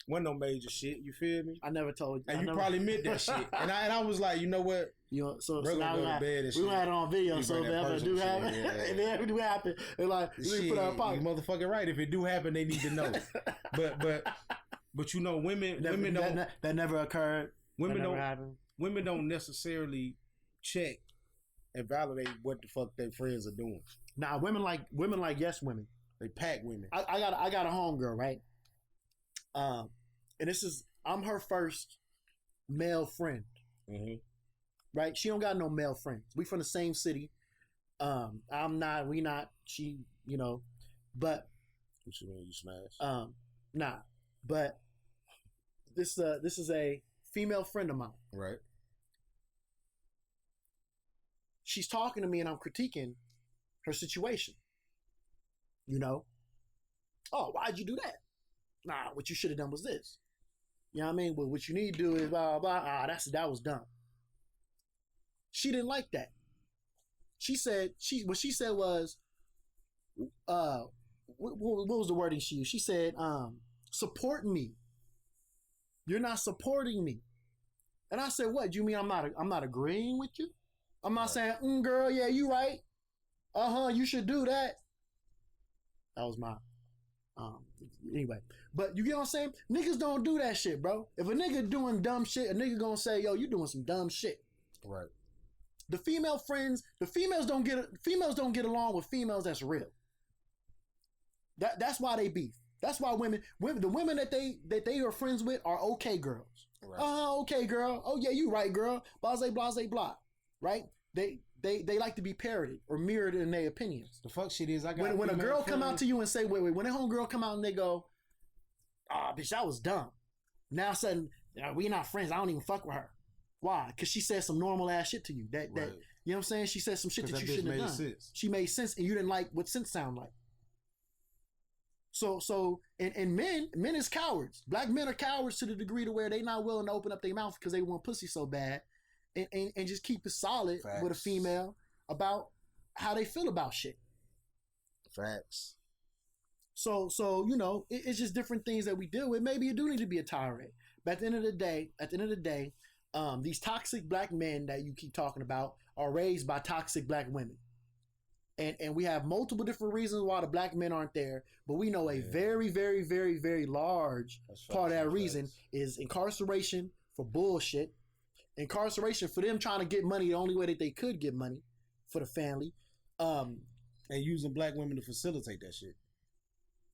S3: Wasn't no major shit, you feel me?
S2: I never told you.
S3: And you probably meant that shit. And I was like, you know what?
S2: You know, so
S3: Bro,
S2: now
S3: go to bed and shit.
S2: we had it on video,
S3: You
S2: so if
S3: bring
S2: it
S3: that
S2: ever do
S3: personal
S2: happen,
S3: shit, yeah.
S2: if it ever do happen, it's like, we
S3: Shit,
S2: put our
S3: you
S2: pocket.
S3: motherfucking right. If it do happen, they need to know. But you know, women don't.
S2: That never occurred.
S3: Women
S2: that never
S3: don't.
S2: happened.
S3: Women don't necessarily check and validate what the fuck their friends are doing.
S2: Nah, women like yes women.
S3: They pack women.
S2: I got a homegirl, right? And I'm her first male friend,
S3: Mm-hmm.
S2: right? She don't got no male friends. We from the same city. I'm not. We not. She, but
S3: What you mean, you smash?
S2: nah. But this is a female friend of mine.
S3: Right.
S2: She's talking to me and I'm critiquing her situation. Oh, why'd you do that? Nah, what you should have done was this. You know what I mean? Well, what you need to do is blah, blah, blah. That was dumb. She didn't like that. She said, what she said was, what was the wording she used? She said, support me. You're not supporting me. And I said, what? Do you mean I'm not agreeing with you? I'm not saying, girl, yeah, you right. You should do that. That was my, anyway. But you get what I'm saying? Niggas don't do that shit, bro. If a nigga doing dumb shit, a nigga gonna say, yo, you doing some dumb shit.
S3: Right.
S2: The females don't get along with females that's real. That's why they beef. That's why the women that they are friends with are okay girls. Right. Okay, girl. Oh yeah, you right, girl. Blase, blase, blah. Right? They like to be parroted or mirrored in their opinions.
S3: The fuck shit is, I got
S2: when a girl come out to you and say, wait, when a homegirl come out and they go, bitch, that was dumb. Now sudden, we not friends. I don't even fuck with her. Why? Because she said some normal ass shit to you. That you know what I'm saying? She said some shit that you shouldn't have done. Sense. She made sense, and you didn't like what sense sound like. So and men is cowards. Black men are cowards to the degree to where they not willing to open up their mouth because they want pussy so bad, and just keep it solid
S3: Facts.
S2: With a female about how they feel about shit.
S3: Facts.
S2: So it's just different things that we deal with. Maybe you do need to be a tirade, but at the end of the day, these toxic black men that you keep talking about are raised by toxic black women. And we have multiple different reasons why the black men aren't there, but we know a very, very, very, very large part of that reason is incarceration for bullshit. Incarceration for them trying to get money the only way that they could get money for the family.
S3: And using black women to facilitate that shit.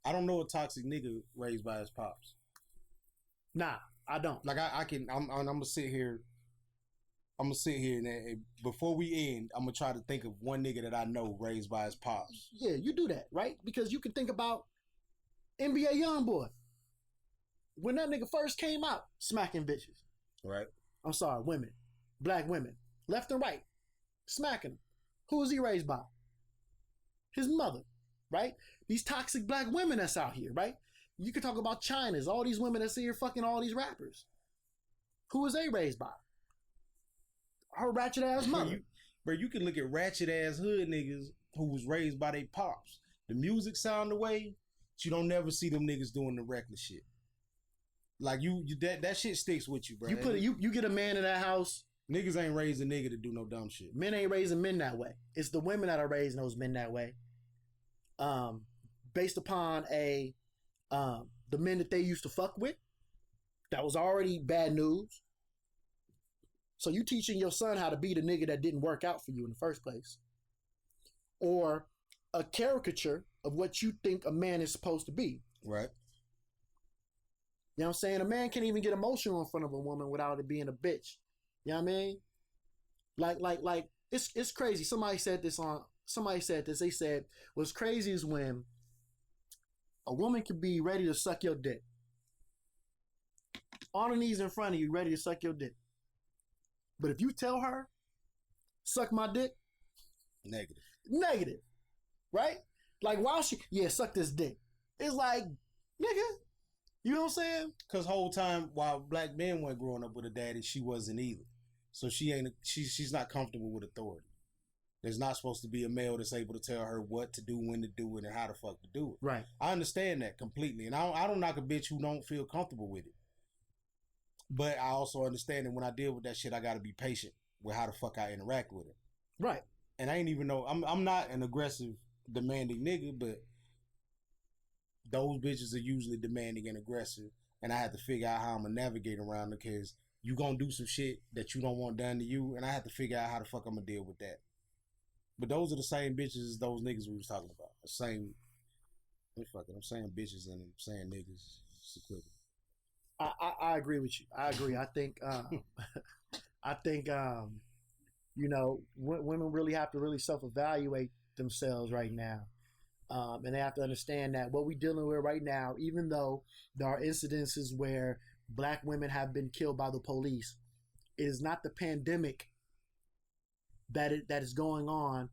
S3: I don't know a toxic nigga raised by his pops.
S2: Nah, I don't.
S3: Like I'm gonna sit here. I'm gonna sit here and before we end, I'm gonna try to think of one nigga that I know raised by his pops.
S2: Yeah, you do that, right? Because you can think about NBA YoungBoy. When that nigga first came out, smacking bitches.
S3: Right.
S2: I'm sorry, women, black women, left and right, smacking them. Who was he raised by? His mother, right? These toxic black women that's out here, right? You could talk about China's, all these women that's here fucking all these rappers. Who was they raised by? Her ratchet ass mother.
S3: You can look at ratchet ass hood niggas who was raised by their pops. The music sound the way, but you don't never see them niggas doing the reckless shit. Like that shit sticks with you, bro.
S2: You get a man in that house.
S3: Niggas ain't raised a nigga to do no dumb shit.
S2: Men ain't raising men that way. It's the women that are raising those men that way. Based upon the men that they used to fuck with. That was already bad news. So you teaching your son how to be the nigga that didn't work out for you in the first place. Or a caricature of what you think a man is supposed to be.
S3: Right.
S2: You know what I'm saying? A man can't even get emotional in front of a woman without it being a bitch. You know what I mean? Like it's crazy. Somebody said this. They said what's crazy is when a woman could be ready to suck your dick. On her knees in front of you, ready to suck your dick. But if you tell her, suck my dick, negative, right? Like, why suck this dick? It's like, nigga, You know what I'm saying?
S3: Because whole time while black men weren't growing up with a daddy, she wasn't either. So she's not comfortable with authority. There's not supposed to be a male that's able to tell her what to do, when to do it, and how the fuck to do it.
S2: Right.
S3: I understand that completely. And I don't knock a bitch who don't feel comfortable with it. But I also understand that when I deal with that shit, I gotta be patient with how the fuck I interact with it.
S2: Right.
S3: And I ain't even know I'm not an aggressive, demanding nigga, but those bitches are usually demanding and aggressive, and I have to figure out how I'm gonna navigate around it, because you gonna do some shit that you don't want done to you, and I have to figure out how the fuck I'm gonna deal with that. But those are the same bitches as those niggas we was talking about. The same. Fuck it, I'm saying bitches and I'm saying niggas. It's equivalent.
S2: I agree with you. I agree. I think you know, women really have to really self-evaluate themselves right now. And they have to understand that what we're dealing with right now, even though there are incidences where black women have been killed by the police, it is not the pandemic that is going on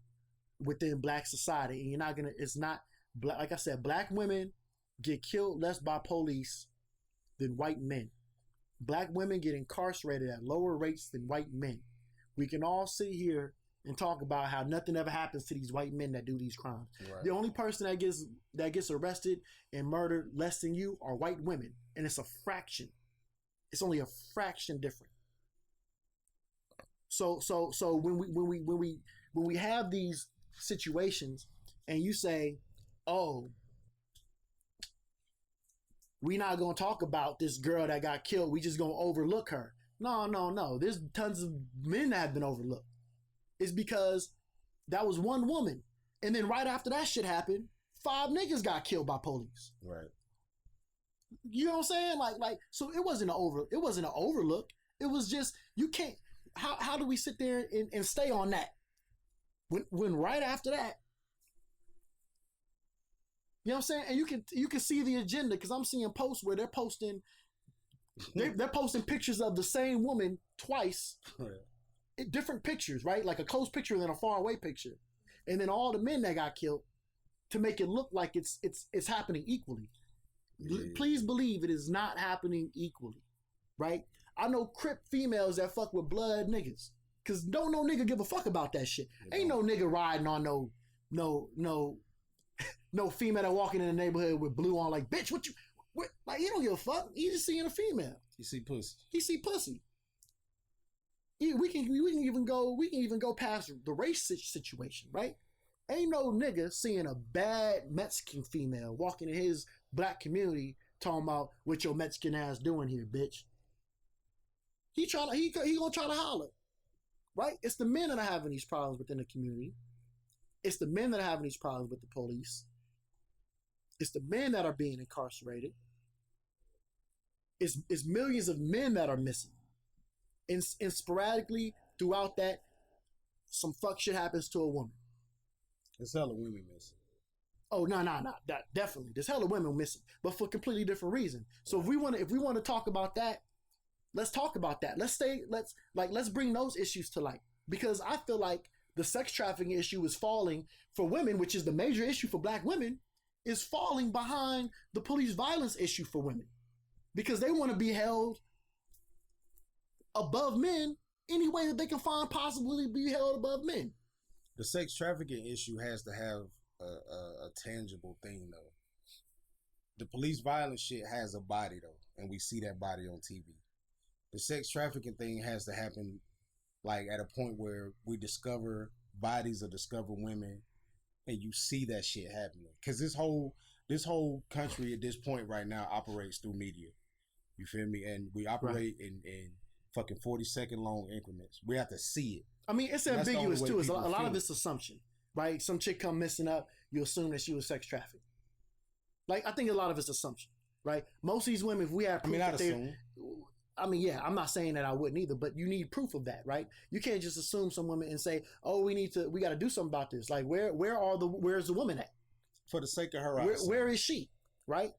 S2: within black society. And you're not gonna. It's not black. Like I said, black women get killed less by police than white men. Black women get incarcerated at lower rates than white men. We can all sit here and talk about how nothing ever happens to these white men that do these crimes. Right. The only person that gets arrested and murdered less than you are white women, and it's a fraction. It's only a fraction different. So when we have these situations, and you say, "Oh, we're not gonna talk about this girl that got killed. We just gonna overlook her." No. There's tons of men that have been overlooked. It's because that was one woman, and then right after that shit happened, 5 niggas got killed by police.
S3: Right.
S2: You know what I'm saying? Like so it wasn't an overlook. It was just, you can't. How do we sit there and stay on that when right after that, you know what I'm saying? And you can see the agenda, because I'm seeing posts where they're posting pictures of the same woman twice, different pictures, right? Like a close picture and then a far away picture, and then all the men that got killed, to make it look like it's happening equally. Yeah. Please believe it is not happening equally, right? I know Crip females that fuck with blood niggas, cause don't no nigga give a fuck about that shit. Ain't no nigga riding on no female that walking in the neighborhood with blue on, like, bitch, what like, he don't give a fuck. He just seeing a female.
S3: He see pussy.
S2: We can even go past the race situation, right? Ain't no nigga seeing a bad Mexican female walking in his black community talking about what your Mexican ass doing here, bitch. He gonna try to holler, right? It's the men that are having these problems within the community. It's the men that are having these problems with the police. It's the men that are being incarcerated. It's millions of men that are missing. And sporadically throughout that, some fuck shit happens to a woman.
S3: There's hella women missing.
S2: Oh, no. Definitely. There's hella women missing, but for completely different reasons. So if we want to talk about that, let's talk about that. Let's bring those issues to light, because I feel like the sex trafficking issue is falling for women, which is the major issue for black women, is falling behind the police violence issue for women, because they want to be held above men any way that they can find possibly be held above men.
S3: The sex trafficking issue has to have a tangible thing, though. The police violence shit has a body, though, and we see that body on TV. The sex trafficking thing has to happen, like, at a point where we discover bodies or discover women, and you see that shit happening. Because this whole country at this point right now operates through media. You feel me? And we operate in fucking 40-second long increments. We have to see it.
S2: I mean, it's ambiguous too. It's a lot of this assumption, right? Some chick come missing up, you assume that she was sex trafficked. Like, I think a lot of it's assumption, right? Most of these women, if we have proof I'm not saying that I wouldn't either, but you need proof of that, right? You can't just assume some women and say, "Oh, we got to do something about this." Like, where's the woman at?
S3: For the sake of her,
S2: where is she, right?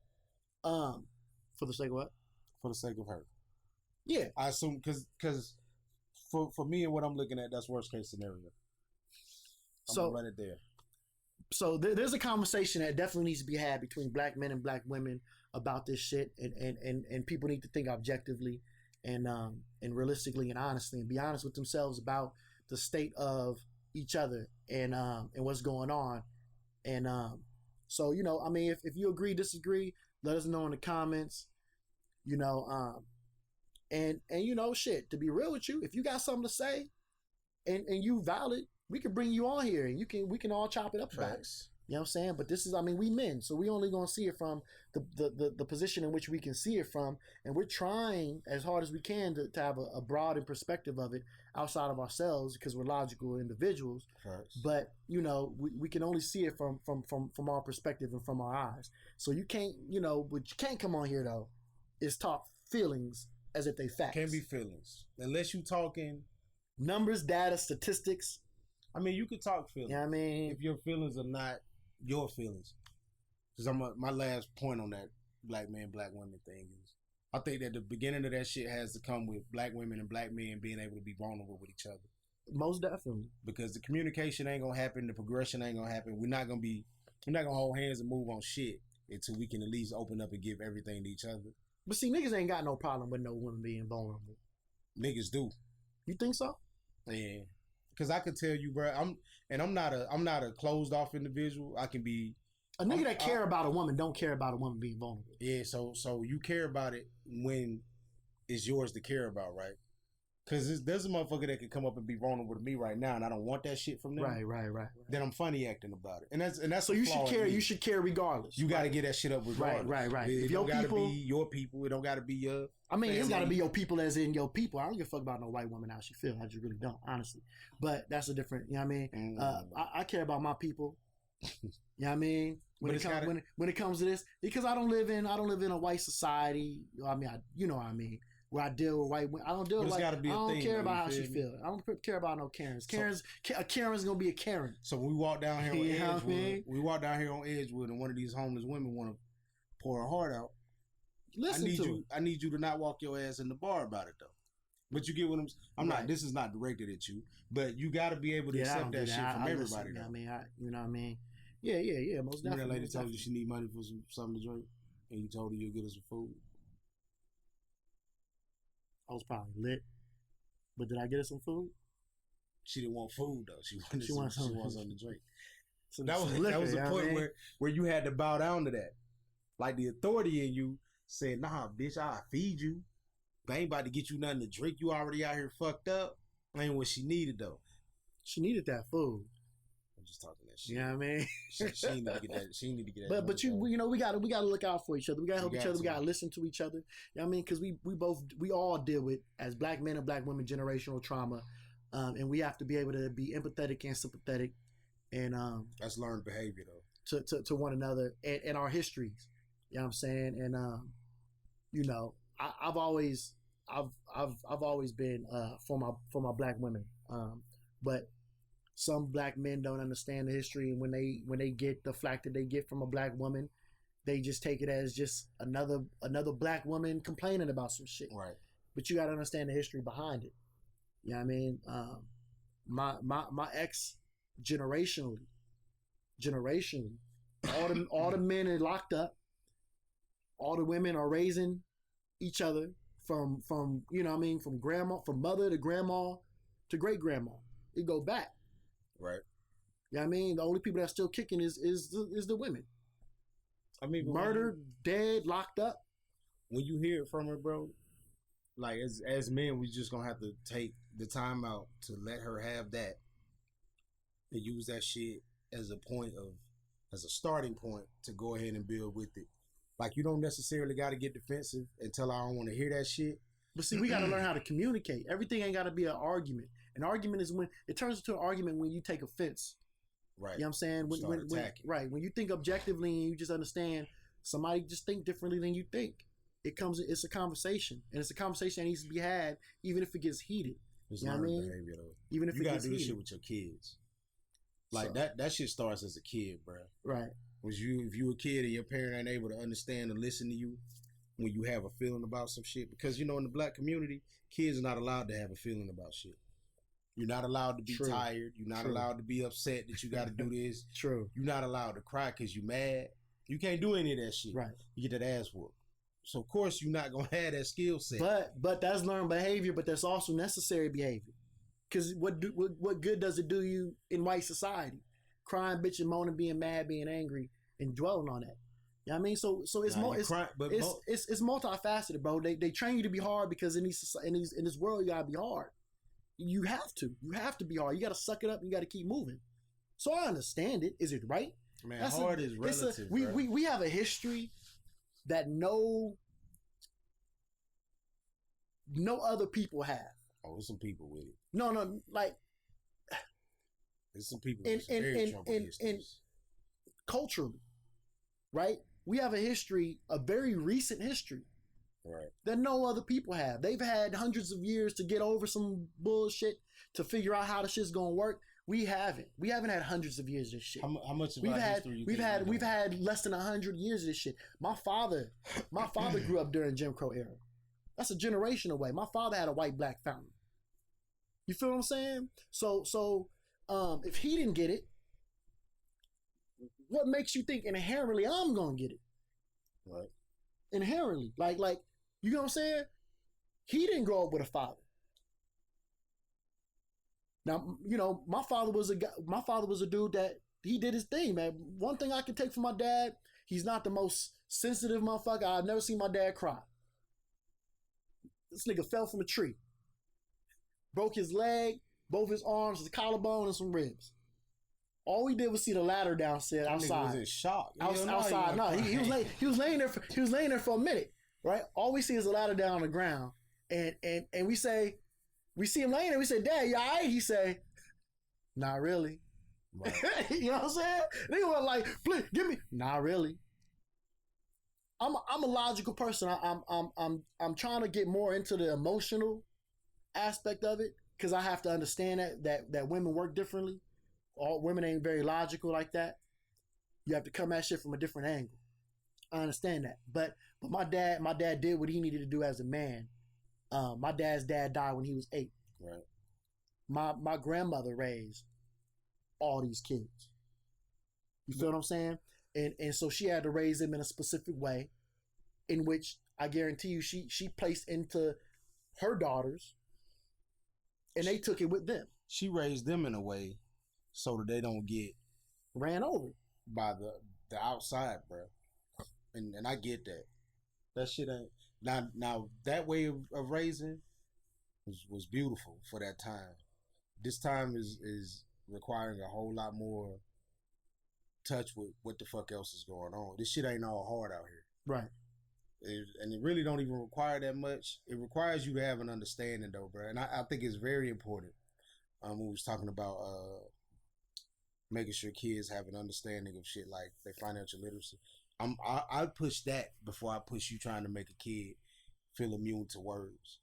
S2: For the sake of what?
S3: For the sake of her.
S2: Yeah,
S3: I assume because for me and what I'm looking at, that's worst case scenario. I'm gonna run it there.
S2: So there's a conversation that definitely needs to be had between black men and black women about this shit, and people need to think objectively and realistically and honestly, and be honest with themselves about the state of each other and what's going on. And so I mean, if you agree, disagree, let us know in the comments. You know, and shit. To be real with you, if you got something to say and you valid, we can bring you on here and we can all chop it up about it. You know what I'm saying? But this is, I mean, we men, so we only gonna see it from the position in which we can see it from, and we're trying as hard as we can to have a broad perspective of it outside of ourselves because we're logical individuals. Facts. But we can only see it from our perspective and from our eyes. So you can't, what you can't come on here though is talk feelings as if they facts.
S3: Can't be feelings unless you talking
S2: numbers, data, statistics.
S3: I mean, you could talk feelings.
S2: Yeah, I mean,
S3: if your feelings are not your feelings. Because my last point on that black man, black women thing is, I think that the beginning of that shit has to come with black women and black men being able to be vulnerable with each other.
S2: Most definitely.
S3: Because the communication ain't gonna happen, the progression ain't gonna happen. We're not gonna hold hands and move on shit until we can at least open up and give everything to each other.
S2: But see, niggas ain't got no problem with no women being vulnerable.
S3: Niggas do.
S2: You think so?
S3: Yeah. Because I could tell you, bro, I'm not a closed off individual. I can be
S2: a nigga that care about a woman don't care about a woman being vulnerable.
S3: Yeah, so you care about it when it's yours to care about, right? Because there's a motherfucker that can come up and be vulnerable to me right now, and I don't want that shit from them.
S2: Right.
S3: Then I'm funny acting about it, and that's
S2: so you should care. You should care regardless.
S3: You got to get that shit up regardless.
S2: Right.
S3: It don't got to be your people. It don't got to be your.
S2: I mean, it's got to be your people, as in your people. I don't give a fuck about no white woman how she feel. I just really don't, honestly. But that's a different. You know what I mean? I care about my people. You know what I mean? When it comes to this, because I don't live in a white society. I mean, you know what I mean. Where I deal with white women. I don't deal with white. I don't care about how she feel. I don't care about no Karens. A Karen's gonna be a Karen.
S3: So when we walk down here on Edgewood, and one of these homeless women want to pour her heart out. I need you to not walk your ass in the bar about it though. But you get what I'm not. This is not directed at you, but you got to be able to accept that shit from everybody.
S2: You know what I mean? Yeah. Most definitely.
S3: That lady told you she need money for something to drink, and you told her you'll get her some food.
S2: I was probably lit, but did I get her some food?
S3: She didn't want food though. She wanted something to drink.
S2: So
S3: that was the point where you had to bow down to that. Like the authority in you said, "Nah, bitch, I'll feed you. But I ain't about to get you nothing to drink. You already out here fucked up." Ain't what she needed though.
S2: She needed that food.
S3: I'm just talking that shit.
S2: You know what I mean?
S3: She need to get that. She need to get that.
S2: But we gotta look out for each other. We gotta help each other. We gotta listen to each other. You know what I mean? Because we all deal with, as black men and black women, generational trauma, and we have to be able to be empathetic and sympathetic, and
S3: that's learned behavior though.
S2: To one another and our histories. You know what I'm saying? And I've always been for my black women, but some black men don't understand the history, and when they get the flack that they get from a black woman, they just take it as just another black woman complaining about some shit.
S3: Right.
S2: But you got to understand the history behind it. You know what I mean? My ex generationally, all the men are locked up. All the women are raising each other from from grandma, from mother to grandma to great grandma. It go back.
S3: Right.
S2: You know what I mean? The only people that's still kicking is the women.
S3: I mean,
S2: murdered, dead, locked up.
S3: When you hear it from her, bro, like as men, we just gonna have to take the time out to let her have that and use that shit as a starting point to go ahead and build with it. Like, you don't necessarily got to get defensive and tell her I don't want to hear that shit.
S2: But see, we got to learn how to communicate. Everything ain't got to be an argument. An argument is when it turns into an argument when you take offense.
S3: Right.
S2: You know what I'm saying? When you think objectively and you just understand somebody just think differently than you think. It's a conversation. And it's a conversation that needs to be had even if it gets heated.
S3: It's
S2: you know what I mean?
S3: Behavior, though.
S2: Even if
S3: you
S2: it gets heated.
S3: You got to do this shit with your kids. Like, that shit starts as a kid, bro.
S2: Right.
S3: If you a kid and your parent ain't able to understand and listen to you when you have a feeling about some shit. Because, in the black community, kids are not allowed to have a feeling about shit. You're not allowed to be
S2: True.
S3: tired. You're not
S2: True.
S3: allowed to be upset that you got to do this.
S2: True.
S3: You're not allowed to cry because you're mad. You can't do any of that shit.
S2: Right.
S3: You get that ass whooped. So of course you're not gonna have that skill set.
S2: But that's learned behavior. But that's also necessary behavior. Because what good does it do you in white society? Crying, bitching, moaning, being mad, being angry, and dwelling on that. You know what I mean? So it's it's multifaceted, bro. They train you to be hard because in this world you gotta be hard. You have to be hard. You gotta suck it up and you gotta keep moving. So I understand it. Is it right?
S3: Man, hard is relative.
S2: We have a history that no other people have.
S3: Oh, there's some people with it.
S2: No, like
S3: there's some people with some very troubled histories.
S2: Culturally, right? We have a history, a very recent history,
S3: right,
S2: that no other people have. They've had hundreds of years to get over some bullshit, to figure out how the shit's gonna work. We haven't. We haven't had hundreds of years of this shit.
S3: How much of our history?
S2: We've had less than 100 years of this shit. My father grew up during Jim Crow era. That's a generation away. My father had a white-black fountain. You feel what I'm saying? So if he didn't get it, what makes you think inherently I'm gonna get it?
S3: Right.
S2: Inherently, like you know what I'm saying? He didn't grow up with a father. Now, you know, my father was a dude that he did his thing, man. One thing I can take from my dad, he's not the most sensitive motherfucker. I've never seen my dad cry. This nigga fell from a tree. Broke his leg, both his arms, his collarbone, and some ribs. All we did was see the ladder downstairs outside.
S3: He was in shock.
S2: Outside. No, he was laying there for a minute, right? All we see is the ladder down on the ground. And we see him laying there, we say, Dad, you all right? He say, not really. Right. You know what I'm saying? They were like, please, give me. Not really. I'm a logical person. I'm trying to get more into the emotional aspect of it because I have to understand that women work differently. All women ain't very logical like that. You have to come at shit from a different angle. I understand that, but my dad did what he needed to do as a man. My dad's dad died when he was 8.
S3: Right.
S2: My grandmother raised all these kids. You feel what I'm saying? And so she had to raise them in a specific way, in which I guarantee you she placed into her daughters, and they took it with them.
S3: She raised them in a way so that they don't get
S2: ran over
S3: by the outside, bro. And I get that. That shit ain't now that way of raising was beautiful for that time. This time is requiring a whole lot more touch with what the fuck else is going on. This shit ain't all hard out here.
S2: Right.
S3: And it really don't even require that much. It requires you to have an understanding though, bro. And I think it's very important. When we was talking about making sure kids have an understanding of shit like their financial literacy. I push that before I push you trying to make a kid feel immune to words.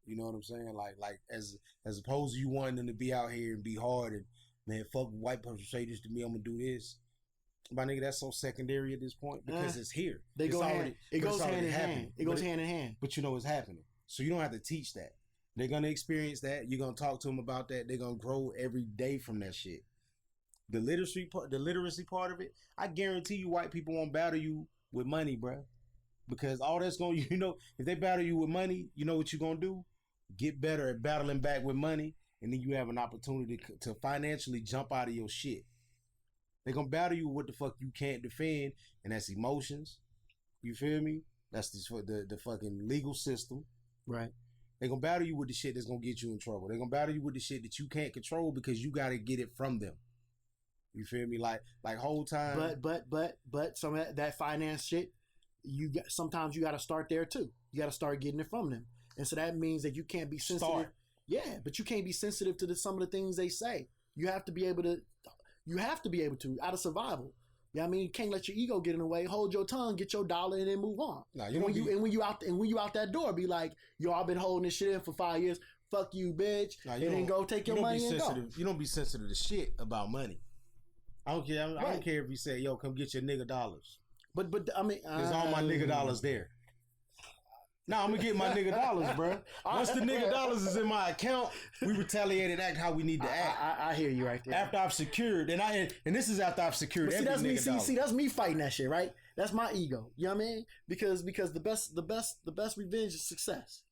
S3: You know what I'm saying? Like as opposed to you wanting them to be out here and be hard and man, fuck white person say this to me, I'm gonna do this. My nigga, that's so secondary at this point because it's here.
S2: It goes hand in hand. It goes hand in hand.
S3: But you know what's happening. So you don't have to teach that. They're gonna experience that. You're gonna talk to them about that. They're gonna grow every day from that shit. The literacy part of it, I guarantee you white people won't battle you with money, bro. Because all that's going to, you know, if they battle you with money, you know what you're going to do? Get better at battling back with money, and then you have an opportunity to financially jump out of your shit. They're going to battle you with what the fuck you can't defend, and that's emotions. You feel me? That's the fucking legal system.
S2: Right.
S3: They're going to battle you with the shit that's going to get you in trouble. They're going to battle you with the shit that you can't control because you got to get it from them. You feel me? Like whole time.
S2: But some of that finance shit, sometimes you got to start there too. You got to start getting it from them, and so that means that you can't be sensitive. Yeah, but you can't be sensitive to some of the things they say. You have to be able to. You have to be able to out of survival. You know what I mean? You can't let your ego get in the way. Hold your tongue, get your dollar, and then move on.
S3: Nah,
S2: when you out that door, be like, yo, I've been holding this shit in for 5 years. Fuck you, bitch.
S3: Nah,
S2: and then go take your money and go.
S3: You don't be sensitive to shit about money. I don't care. I don't care if you say, "Yo, come get your nigga dollars."
S2: But I mean,
S3: there's all my nigga dollars there. Nah, I'm gonna get my nigga dollars, bro. Once the nigga dollars is in my account, we retaliate and act how we need to act.
S2: I hear you right there.
S3: After I've secured, and this is after I've secured
S2: But
S3: every
S2: that's me.
S3: nigga dollar.
S2: See, that's me fighting that shit, right? That's my ego. You know what I mean? Because the best revenge is success.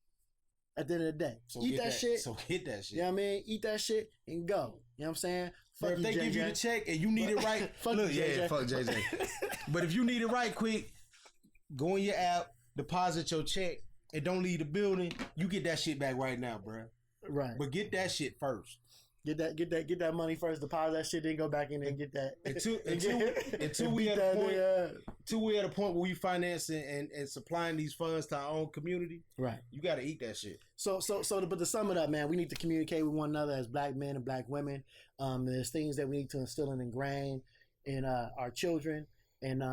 S2: At the end of the day,
S3: So
S2: eat
S3: get
S2: that shit.
S3: So get that shit.
S2: You know what I mean? Eat that shit and go. You know what I'm saying?
S3: But if they give you the check and you need it right,
S2: Fuck
S3: look,
S2: you, JJ.
S3: fuck JJ. But if you need it right quick, go in your app, deposit your check, and don't leave the building. You get that shit back right now, bro.
S2: Right.
S3: But get that shit first.
S2: Get that money first. Deposit that shit, then go back in there and get that.
S3: Until we at a point where we financing and supplying these funds to our own community.
S2: Right.
S3: You got to eat that shit.
S2: But to sum it up, man, we need to communicate with one another as black men and black women. There's things that we need to instill and ingrain in our children, and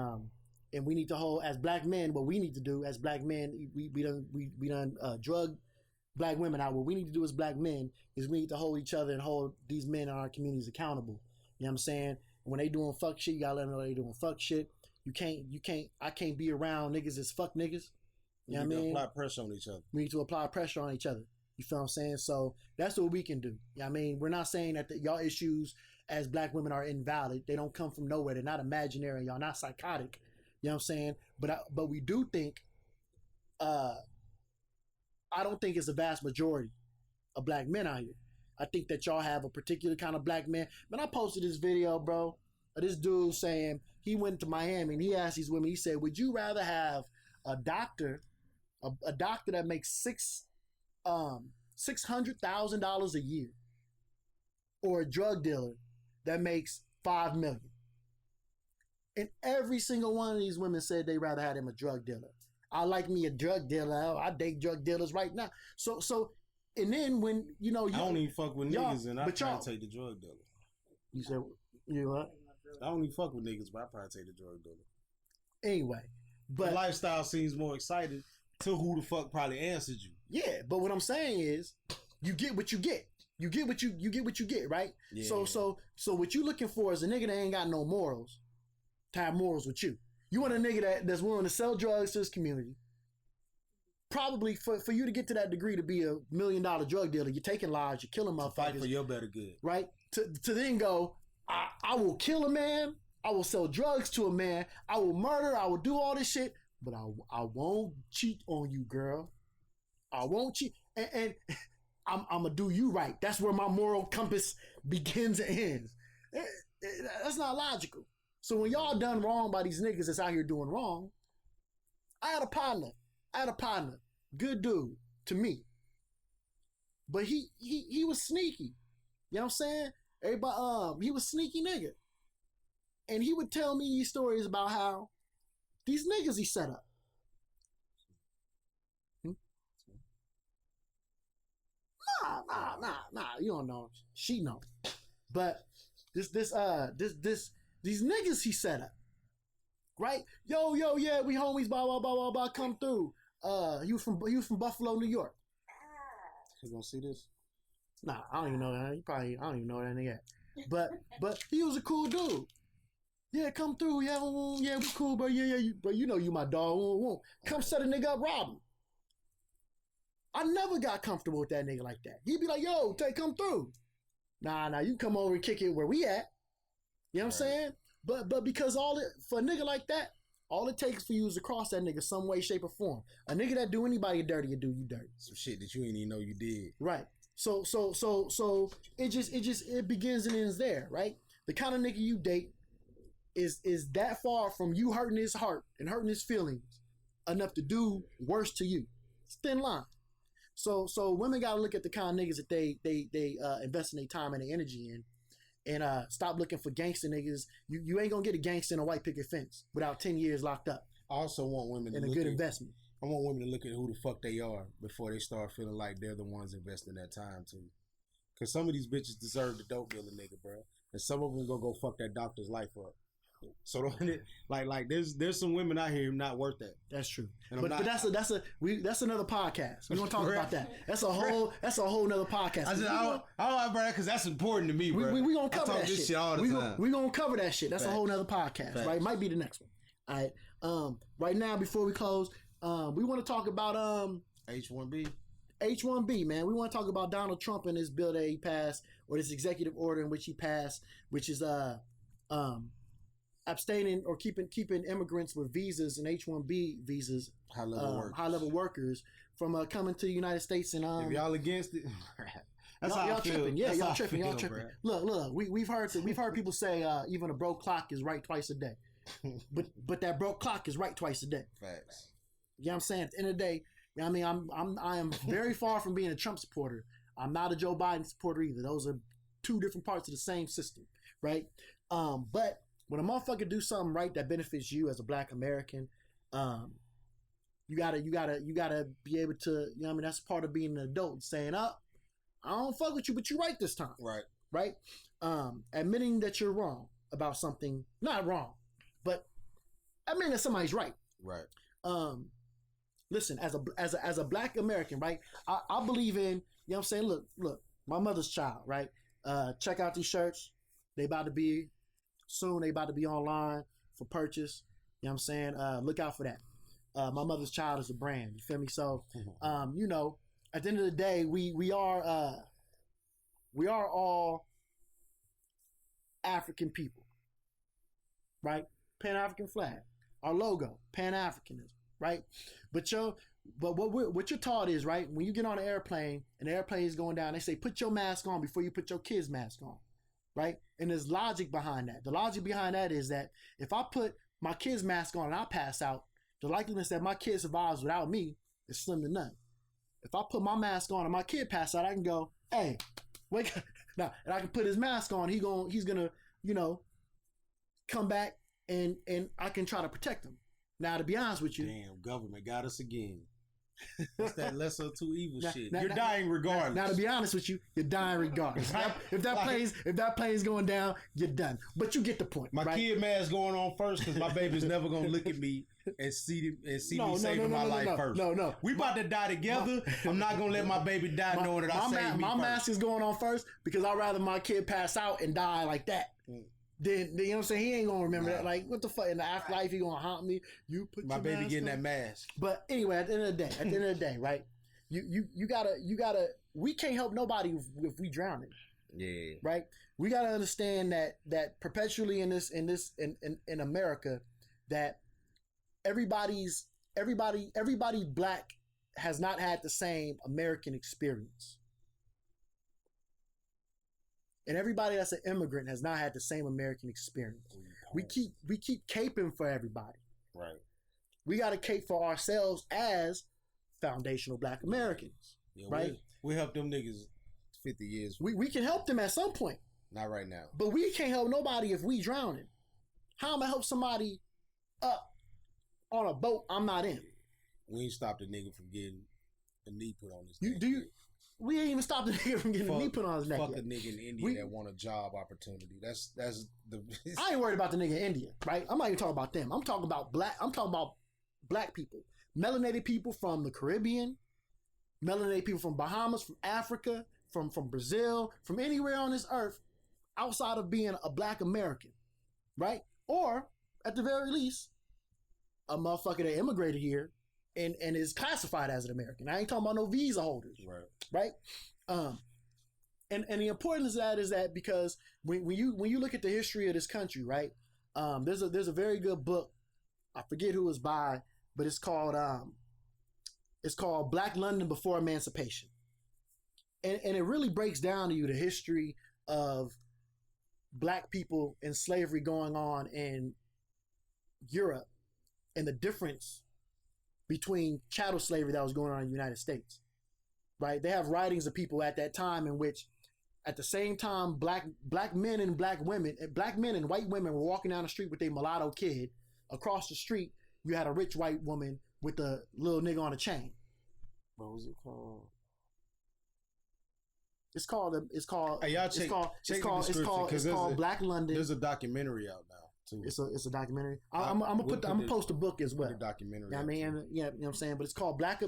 S2: we need to hold as black men. What we need to do as black men, we done drug black women out. What we need to do as black men is we need to hold each other and hold these men in our communities accountable. You know what I'm saying? When they doing fuck shit, you gotta let them know they doing fuck shit. I can't be around niggas as fuck niggas. You know what I mean?
S3: Apply pressure on each other.
S2: We need to apply pressure on each other. You feel what I'm saying? So that's what we can do. You know what I mean? We're not saying that y'all issues as black women are invalid. They don't come from nowhere. They're not imaginary. Y'all not psychotic. You know what I'm saying? But we do think, I don't think it's a vast majority of black men out here. I think that y'all have a particular kind of black man. Man, I posted this video, bro, of this dude saying he went to Miami and he asked these women, he said, would you rather have a doctor that makes $600,000 a year, or a drug dealer that makes $5 million? And every single one of these women said they rather have him a drug dealer. I like me a drug dealer. I date drug dealers right now. So, and then when I
S3: don't even fuck with niggas, and I probably take the drug dealer.
S2: You said you what?
S3: I don't even fuck with niggas, but I probably take the drug dealer.
S2: Anyway, but
S3: the lifestyle seems more exciting to who the fuck probably answered you.
S2: Yeah, but what I'm saying is, you get what you get. You get what you get, right?
S3: Yeah.
S2: So what you looking for is a nigga that ain't got no morals to have morals with you. You want a nigga that's willing to sell drugs to his community. Probably for you to get to that degree to be $1 million drug dealer, you're taking lives, you're killing motherfuckers.
S3: Fight for your better good.
S2: Right? To then go, I will kill a man, I will sell drugs to a man, I will murder, I will do all this shit, but I won't cheat on you, girl. I won't cheat. And I'm going to do you right. That's where my moral compass begins and ends. That's not logical. So when y'all done wrong by these niggas that's out here doing wrong, I had a partner, good dude to me, but he was sneaky. You know what I'm saying? Everybody, he was sneaky nigga, and he would tell me these stories about how these niggas he set up. Nah. You don't know. She know, but these niggas he set up, right? Yo, yeah, we homies, blah, come through. He was from Buffalo, New York.
S3: You gonna see this?
S2: Nah, I don't even know that. I don't even know where that nigga at. But he was a cool dude. Yeah, come through. Yeah, we cool, bro. Yeah, but you know you my dog. Come set a nigga up, rob him. I never got comfortable with that nigga like that. He'd be like, yo, come through. Nah, you come over and kick it where we at. You know what I'm saying? But because for a nigga like that, all it takes for you is to cross that nigga some way, shape, or form. A nigga that do anybody dirty, you do you dirty.
S3: Some shit that you ain't even know you did.
S2: Right. So it begins and ends there, right? The kind of nigga you date is that far from you hurting his heart and hurting his feelings enough to do worse to you. It's thin line. So women gotta look at the kind of niggas that they invest in their time and their energy in, and stop looking for gangster niggas. You ain't gonna get a gangster in a white picket fence without 10 years locked up.
S3: I also want women
S2: and a good investment.
S3: I want women to look at who the fuck they are before they start feeling like they're the ones investing that time too. Cause some of these bitches deserve the dope dealer nigga, bro, and some of them gonna go fuck that doctor's life up. So like there's some women out here not worth that.
S2: That's true. But that's another podcast. We're gonna talk about that. That's a whole nother podcast.
S3: I don't bro, because that's important to me, bro.
S2: We gonna cover that shit
S3: all the time.
S2: We gonna cover that shit. That's
S3: Facts.
S2: A whole nother podcast,
S3: Facts.
S2: right? Might be the next one. All right. Right now, before we close, We want to talk about
S3: H-1B.
S2: H-1B, man. We want to talk about Donald Trump and this bill that he passed, or this executive order in which he passed, which is abstaining or keeping immigrants with visas and H-1B visas, high level workers from coming to the United States. And
S3: if y'all against it, that's how
S2: y'all
S3: I feel.
S2: tripping. Yeah,
S3: That's
S2: y'all
S3: how I
S2: tripping.
S3: feel,
S2: Y'all tripping.
S3: bro.
S2: Look. We've heard people say even a broke clock is right twice a day, but that broke clock is right twice a day.
S3: Facts.
S2: You know what I'm saying? At the end of the day, you know what I mean, I am very far from being a Trump supporter. I'm not a Joe Biden supporter either. Those are two different parts of the same system, right? But when a motherfucker do something right that benefits you as a Black American, you gotta be able to, you know what I mean, that's part of being an adult, saying, I don't fuck with you, but you're right this time. Right? Admitting that you're wrong about something, not wrong, but admitting that somebody's right.
S3: Right.
S2: Listen, as a Black American, right? I believe in, you know what I'm saying? Look, my mother's child, right? Check out these shirts. They about to be online for purchase. You know what I'm saying? Look out for that. My mother's child is a brand. You feel me? So, you know, at the end of the day, we are all African people, right? Pan-African flag, our logo, Pan-Africanism, right? But what you're taught is, right, when you get on an airplane and the airplane is going down, they say put your mask on before you put your kid's mask on, right? And there's logic behind that. The logic behind that is that if I put my kid's mask on and I pass out, the likeliness that my kid survives without me is slim to none. If I put my mask on and my kid pass out, I can go, hey, wake up. Now, and I can put his mask on. He's gonna, you know, come back and I can try to protect him. Now, to be honest with you,
S3: damn, government got us again. That's that lesser of two evil shit.
S2: You're
S3: dying regardless.
S2: Now, to be honest with you, you're dying regardless. If that plane's going down, you're done. But you get the point.
S3: My kid mask going on first because my baby's never gonna look at me and see me saving my life first.
S2: No.
S3: We about to die together. I'm not gonna let my baby die knowing that I saved me
S2: my
S3: first.
S2: mask is going on first because I'd rather my kid pass out and die like that. Then you know what I'm saying? He ain't gonna remember that. Like, what the fuck? In the afterlife, he gonna haunt me. You put
S3: my
S2: your
S3: baby
S2: mask
S3: getting
S2: on.
S3: that mask.
S2: But anyway, at the end of the day, right? You gotta. We can't help nobody if we drown it.
S3: Yeah. Right.
S2: We gotta understand that perpetually in America, that everybody Black has not had the same American experience. And everybody that's an immigrant has not had the same American experience. We keep caping for everybody.
S3: Right.
S2: We got to cape for ourselves as foundational Black Americans.
S3: Yeah,
S2: right.
S3: We help them niggas 50 years.
S2: We can help them at some point.
S3: Not right now.
S2: But we can't help nobody if we drowning. How am I help somebody up on a boat I'm not in?
S3: We ain't stopped a nigga from getting a knee put on his neck.
S2: We ain't even stopped a nigga from getting a knee put on his neck.
S3: Fuck a nigga in India that want a job opportunity. That's the.
S2: I ain't worried about the nigga in India, right? I'm not even talking about them. I'm talking about Black people, melanated people from the Caribbean, melanated people from Bahamas, from Africa, from Brazil, from anywhere on this earth, outside of being a Black American, right? Or at the very least, a motherfucker that immigrated here and is classified as an American. I ain't talking about no visa holders. Right? And the importance of that is that because when you look at the history of this country, right? There's a very good book. I forget who it's by, but it's called Black London Before Emancipation. And it really breaks down to you the history of Black people and slavery going on in Europe and the difference between chattel slavery that was going on in the United States, right? They have writings of people at that time in which, at the same time, black men and black men and white women were walking down the street with a mulatto kid. Across the street, you had a rich white woman with a little nigga on a chain. What was it called? It's called Black London.
S3: There's a documentary out now. Too.
S2: It's a documentary. I'm gonna post a book as well.
S3: A documentary.
S2: I mean, you know what I'm saying, but it's called Black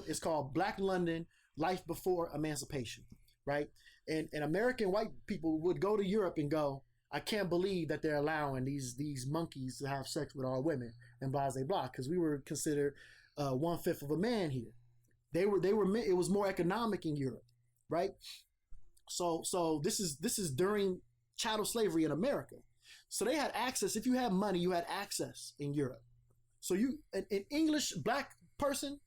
S2: London: Life Before Emancipation, right? And American white people would go to Europe and go, I can't believe that they're allowing these monkeys to have sex with our women and blah blah blah, because we were considered 1/5 of a man here. They were. It was more economic in Europe, right? So this is during chattel slavery in America. So they had access. If you had money, you had access in Europe. So an English black person,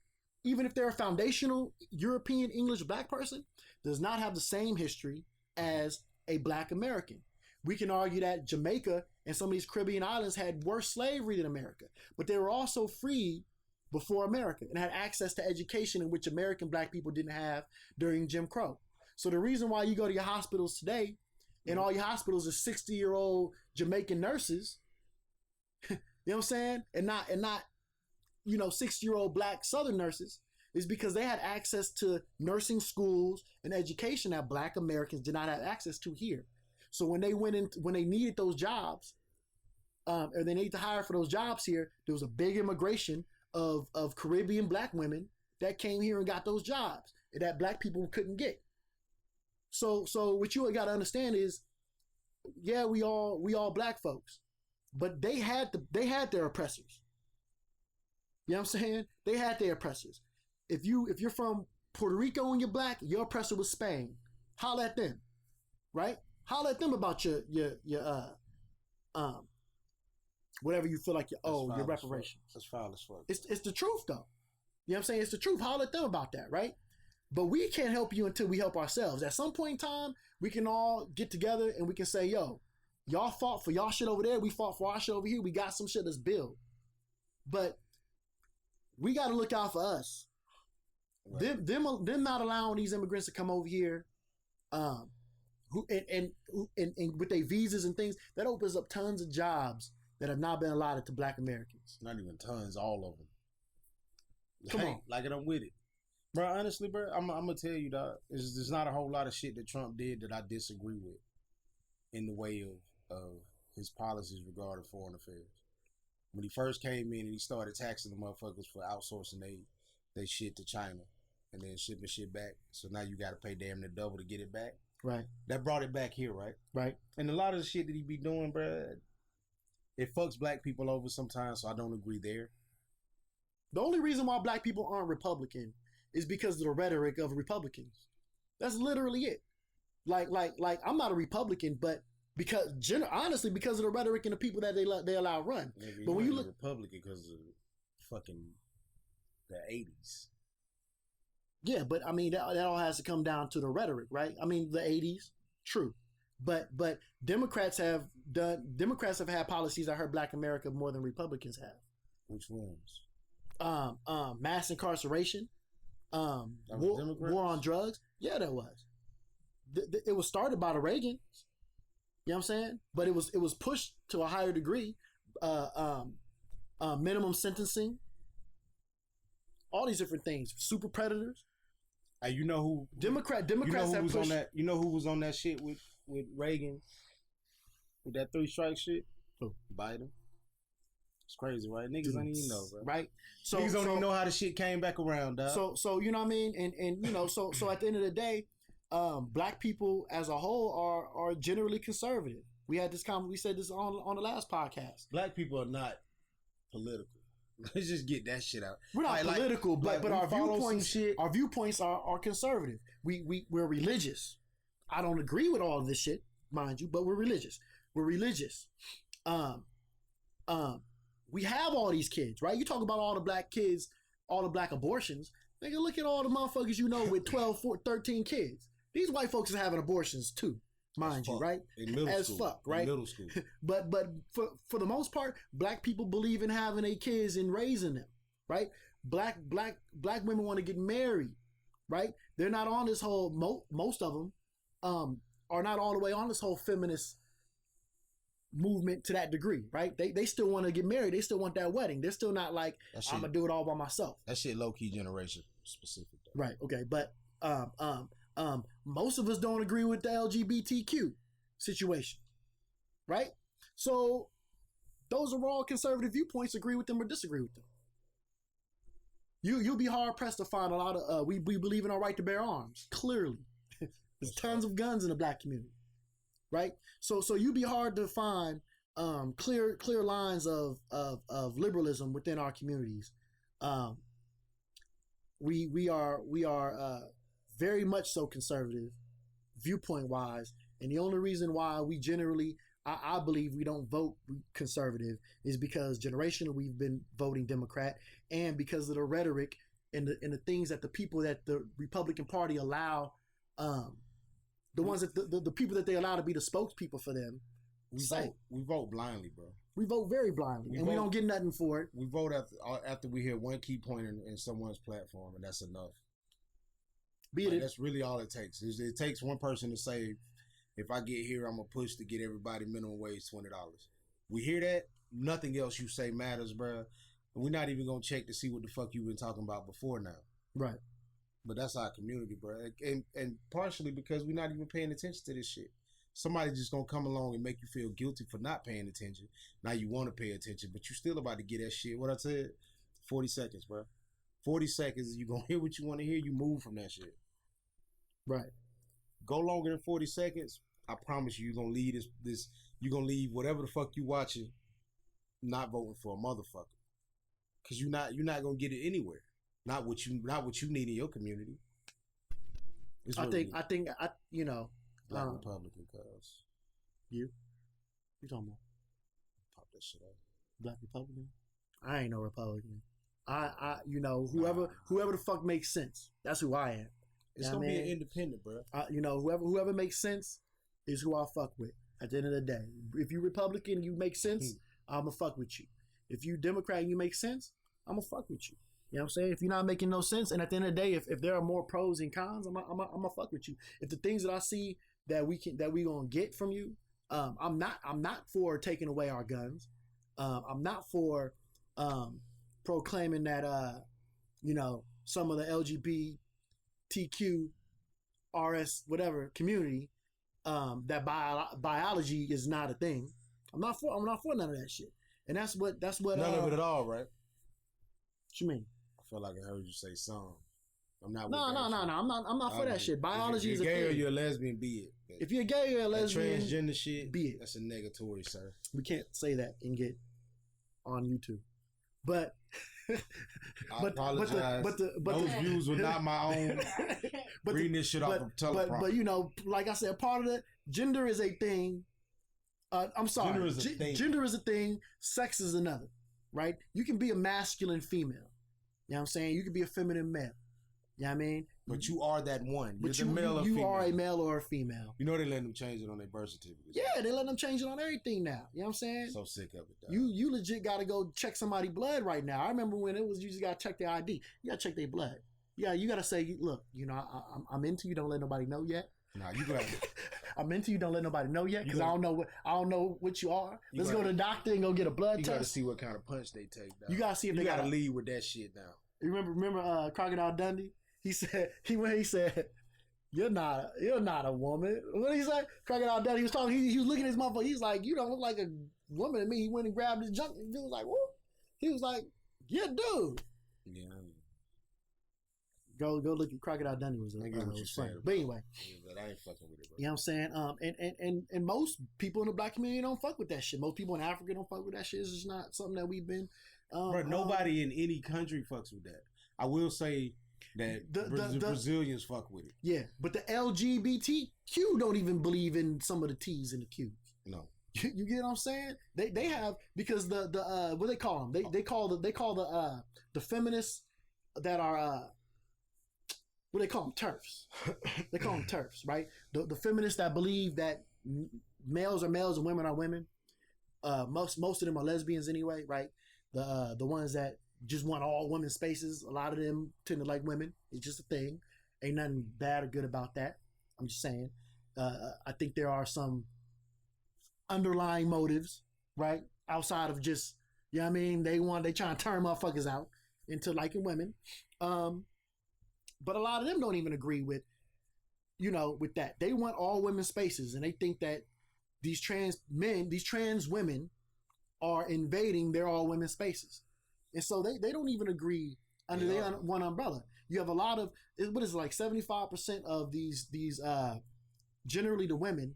S2: even if they're a foundational European English black person, does not have the same history as a black American. We can argue that Jamaica and some of these Caribbean islands had worse slavery than America, but they were also free before America and had access to education in which American black people didn't have during Jim Crow. So the reason why you go to your hospitals today and all your hospitals are 60-year-old Jamaican nurses, you know what I'm saying? And not 60-year-old black Southern nurses, is because they had access to nursing schools and education that black Americans did not have access to here. So when they needed those jobs, or they needed to hire for those jobs here, there was a big immigration of Caribbean black women that came here and got those jobs that black people couldn't get. So what you got to understand is, yeah, we all black folks, but they had their oppressors. You know what I'm saying? They had their oppressors. If you're from Puerto Rico and you're black, your oppressor was Spain. Holler at them, right? Holler at them about your whatever you feel like you owe, your reparations.
S3: That's foul as fuck.
S2: It's the truth though. You know what I'm saying? It's the truth. Holler at them about that, right? But we can't help you until we help ourselves. At some point in time, we can all get together and we can say, yo, y'all fought for y'all shit over there. We fought for our shit over here. We got some shit that's built. But we got to look out for us. Right. Them not allowing these immigrants to come over here, who with their visas and things, that opens up tons of jobs that have not been allotted to black Americans.
S3: Not even tons, all of them.
S2: Come on.
S3: Like it, I'm with it. Bro, honestly, bro, I'm going to tell you, dog, there's not a whole lot of shit that Trump did that I disagree with in the way of his policies regarding foreign affairs. When he first came in and he started taxing the motherfuckers for outsourcing they shit to China and then shipping shit back. So now you got to pay damn near double to get it back.
S2: Right.
S3: That brought it back here, right?
S2: Right.
S3: And a lot of the shit that he be doing, bro, it fucks black people over sometimes, so I don't agree there.
S2: The only reason why black people aren't Republican is because of the rhetoric of Republicans. That's literally it. Like I'm not a Republican, but honestly, because of the rhetoric and the people that they allow run.
S3: Yeah,
S2: but when you look
S3: Republican because of fucking the 80s.
S2: Yeah, but I mean that all has to come down to the rhetoric, right? I mean the 80s, true. But Democrats have had policies that hurt black America more than Republicans have.
S3: Which ones?
S2: Mass incarceration, war on drugs. Yeah, that was. It was started by the Reagans. You know what I'm saying? But it was pushed to a higher degree. Minimum sentencing. All these different things. Super predators.
S3: Hey, you know who
S2: Democrats
S3: you know who
S2: have
S3: was
S2: pushed,
S3: on that? You know who was on that shit with Reagan? With that 3 strike shit?
S2: Who?
S3: Biden. It's crazy, right? Niggas don't even know, bro.
S2: Right?
S3: So niggas don't even know how the shit came back around, dog.
S2: So you know what I mean? And you know, so at the end of the day, black people as a whole are generally conservative. We had this comment. We said this on the last podcast.
S3: Black people are not political. Let's just get that shit out.
S2: We're not political, but our viewpoints are conservative. We're religious. I don't agree with all of this shit, mind you, but we're religious. We're religious. We have all these kids, right? You talk about all the black kids, all the black abortions. Nigga, look at all the motherfuckers you know with 12, 14, 13 kids. These white folks are having abortions too, mind you, right?
S3: In middle school.
S2: Fuck, right?
S3: In middle school.
S2: But for the most part, black people believe in having their kids and raising them, right? Black women want to get married, right? They're not on this whole, most of them are not all the way on this whole feminist movement to that degree, right? They still want to get married. They still want that wedding. They're still not like, I'm gonna do it all by myself.
S3: That shit low key generation specific though.
S2: Right. Okay. But most of us don't agree with the LGBTQ situation, right? So those are all conservative viewpoints. Agree with them or disagree with them. You'll be hard pressed to find a lot of we believe in our right to bear arms. Clearly, there's tons of guns in the black community, right? So you'd be hard to find clear lines of liberalism within our communities. we are very much so conservative viewpoint wise, and the only reason why we generally I believe we don't vote conservative is because generationally we've been voting Democrat, and because of the rhetoric and the things that the people that the Republican Party allow, the ones that the people that they allow to be the spokespeople for them.
S3: We vote blindly, bro.
S2: We vote very blindly, and we don't get nothing for it.
S3: We vote after we hear one key point in someone's platform, and that's enough. That's really all it takes. It takes one person to say, if I get here, I'm going to push to get everybody minimum wage $20. We hear that, nothing else you say matters, bro. And we're not even going to check to see what the fuck you've been talking about before now.
S2: Right.
S3: But that's our community, bro. And partially because we're not even paying attention to this shit. Somebody just going to come along and make you feel guilty for not paying attention. Now you want to pay attention, but you still about to get that shit. What I said? 40 seconds, bro. 40 seconds, you going to hear what you want to hear, you move from that shit.
S2: Right.
S3: Go longer than 40 seconds, I promise you're going to leave this you're going to leave whatever the fuck you watching not voting for a motherfucker. Because you're not going to get it anywhere. Not what you need in your community.
S2: I think you know,
S3: Black Republican, cuz.
S2: You talking about?
S3: Pop that shit up.
S2: Black Republican? I ain't no Republican. I you know, whoever the fuck makes sense. That's who I am.
S3: It's gonna be an independent, bro.
S2: You know, whoever makes sense is who I fuck with. At the end of the day, if you Republican and you make sense, I'ma fuck with you. If you Democrat and you make sense, I'ma fuck with you. You know what I'm saying? If you're not making no sense, and at the end of the day, if there are more pros and cons, I'ma fuck with you. If the things that I see that we gonna get from you, I'm not for taking away our guns. I'm not for proclaiming that you know, some of the LGBTQ RS whatever community that biology is not a thing. I'm not for none of that shit. And that's what
S3: none of it at all, right?
S2: What you mean?
S3: I feel like I heard you say some. I'm not.
S2: No. I'm not for that shit. Biology is a thing.
S3: If you're gay or you're a lesbian, be it.
S2: If you're gay or a lesbian,
S3: transgender shit,
S2: be it.
S3: That's a negatory, sir.
S2: We can't say that and get on YouTube. But
S3: I apologize. But those views were not my own. Reading this shit off of teleprompter.
S2: But you know, like I said, part of it, gender is a thing. I'm sorry. Gender is a thing. Sex is another. Right? You can be a masculine female. You know what I'm saying? You can be a feminine male. You know what I mean?
S3: But you are that one. You're the male or female.
S2: You are a male or a female.
S3: You know they letting them change it on their birth certificate.
S2: Yeah, they letting them change it on everything now. You know what I'm saying?
S3: So sick of it, dog.
S2: You legit got to go check somebody's blood right now. I remember when it was you just got to check their ID. You got to check their blood. Yeah, you got to say, look, you know, I'm into you. Don't let nobody know yet.
S3: Nah, you got
S2: I'm into you. Don't let nobody know yet because I don't know what you are. Let's go to the doctor and go get a blood test.
S3: You got to see what kind of punch they take. Dog.
S2: You got to see if they got
S3: to lead with that shit now.
S2: You remember Crocodile Dundee? He said he said, You're not a woman. What did he say? Crocodile Dundee, he was talking, he was looking at his motherfucker. He's like, you don't look like a woman to me. He went and grabbed his junk. He was like, what? He was like, yeah, dude. Yeah. Go look at Crocodile Dundee was funny. But anyway.
S3: But I ain't fucking with it, bro.
S2: You know what I'm saying? And most people in the black community don't fuck with that shit. Most people in Africa don't fuck with that shit. It's just not something that we've been
S3: bro, nobody in any country fucks with that. I will say that the Brazilians fuck with it.
S2: Yeah, but the LGBTQ don't even believe in some of the T's and the Q's.
S3: No.
S2: You get what I'm saying? They have, because the what they call them? They call the feminists that are what they call them, TERFs. They call them TERFs, right? The feminists that believe that males are males and women are women. Most of them are lesbians anyway, right? The ones that just want all women spaces. A lot of them tend to like women. It's just a thing. Ain't nothing bad or good about that. I'm just saying. I think there are some underlying motives, right? Outside of just, you know what I mean? They trying to turn motherfuckers out into liking women. But a lot of them don't even agree with, you know, with that. They want all women spaces, and they think that these trans women are invading their all women spaces. And so they don't even agree under their one umbrella. You have a lot of, what is it, like 75% of these generally the women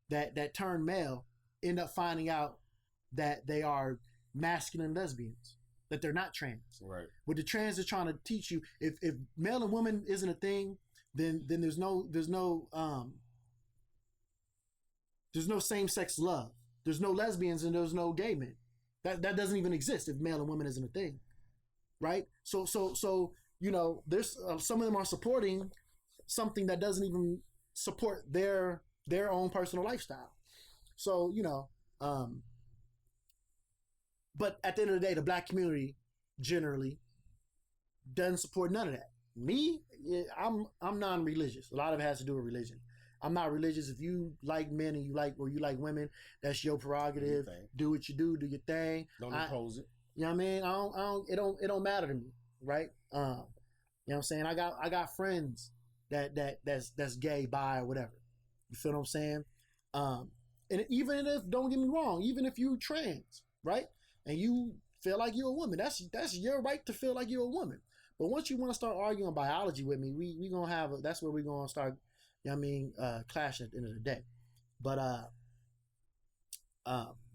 S2: that turn male end up finding out that they are masculine lesbians. that they're not trans.
S3: Right.
S2: What the trans is trying to teach you, if male and woman isn't a thing, then there's no same sex love. There's no lesbians and there's no gay men. That doesn't even exist if male and woman isn't a thing, right? So there's some of them are supporting something that doesn't even support their own personal lifestyle. So but at the end of the day, the black community generally doesn't support none of that. Me, I'm non-religious. A lot of it has to do with religion. I'm not religious. If you like men and you like women, that's your prerogative. Do what you do your thing.
S3: Don't impose it.
S2: You know what I mean? It don't matter to me, right? You know what I'm saying? I got friends that's gay, bi, or whatever. You feel what I'm saying? And even if, don't get me wrong, even if you trans, right? And you feel like you're a woman, that's your right to feel like you're a woman. But once you want to start arguing biology with me, we gonna have that's where we're gonna start, you know what I mean, clash at the end of the day. But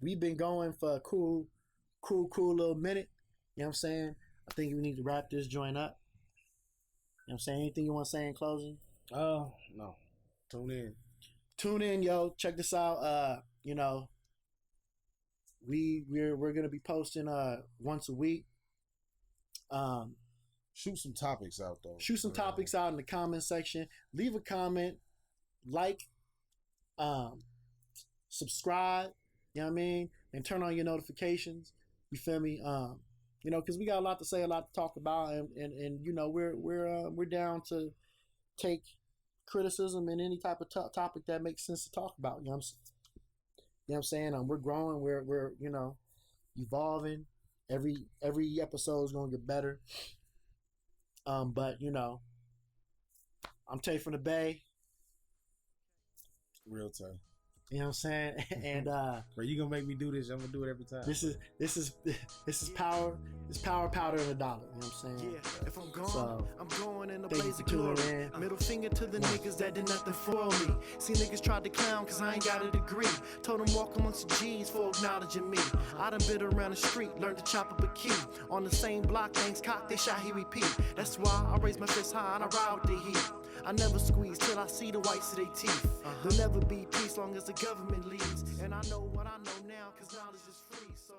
S2: we've been going for a cool little minute. You know what I'm saying? I think we need to wrap this joint up. You know what I'm saying? Anything you want to say in closing?
S3: No. Tune in,
S2: yo. Check this out. We're gonna be posting once a week.
S3: Shoot some topics out though.
S2: Shoot some topics out in the comment section. Leave a comment, like, subscribe. You know what I mean? And turn on your notifications. You feel me? Because we got a lot to say, a lot to talk about, and we're down to take criticism and any type of topic that makes sense to talk about. You know what I'm saying? We're growing. We're evolving. Every episode is gonna get better. But I'm Tay from the Bay.
S3: Real time.
S2: You know what I'm saying? And
S3: bro, you gonna make me do this? I'm gonna do it every time.
S2: This is power. It's power, powder, and $1. You know what I'm saying?
S1: Yeah, if I'm gone,
S2: so,
S1: I'm going in a
S2: thank you
S1: blaze
S2: for
S1: of glory.
S2: tuning in.
S1: Middle finger to the niggas that did nothing for me. See niggas tried to clown cause I ain't got a degree. Told them walk amongst the G's for acknowledging me. I done been around the street, learned to chop up a key. On the same block, things cocked, they shot, he repeat. That's why I raise my fist high and I ride with the heat. I never squeeze till I see the whites of their teeth. There'll never be peace long as the government leads. And I know what I know now cause knowledge is free. So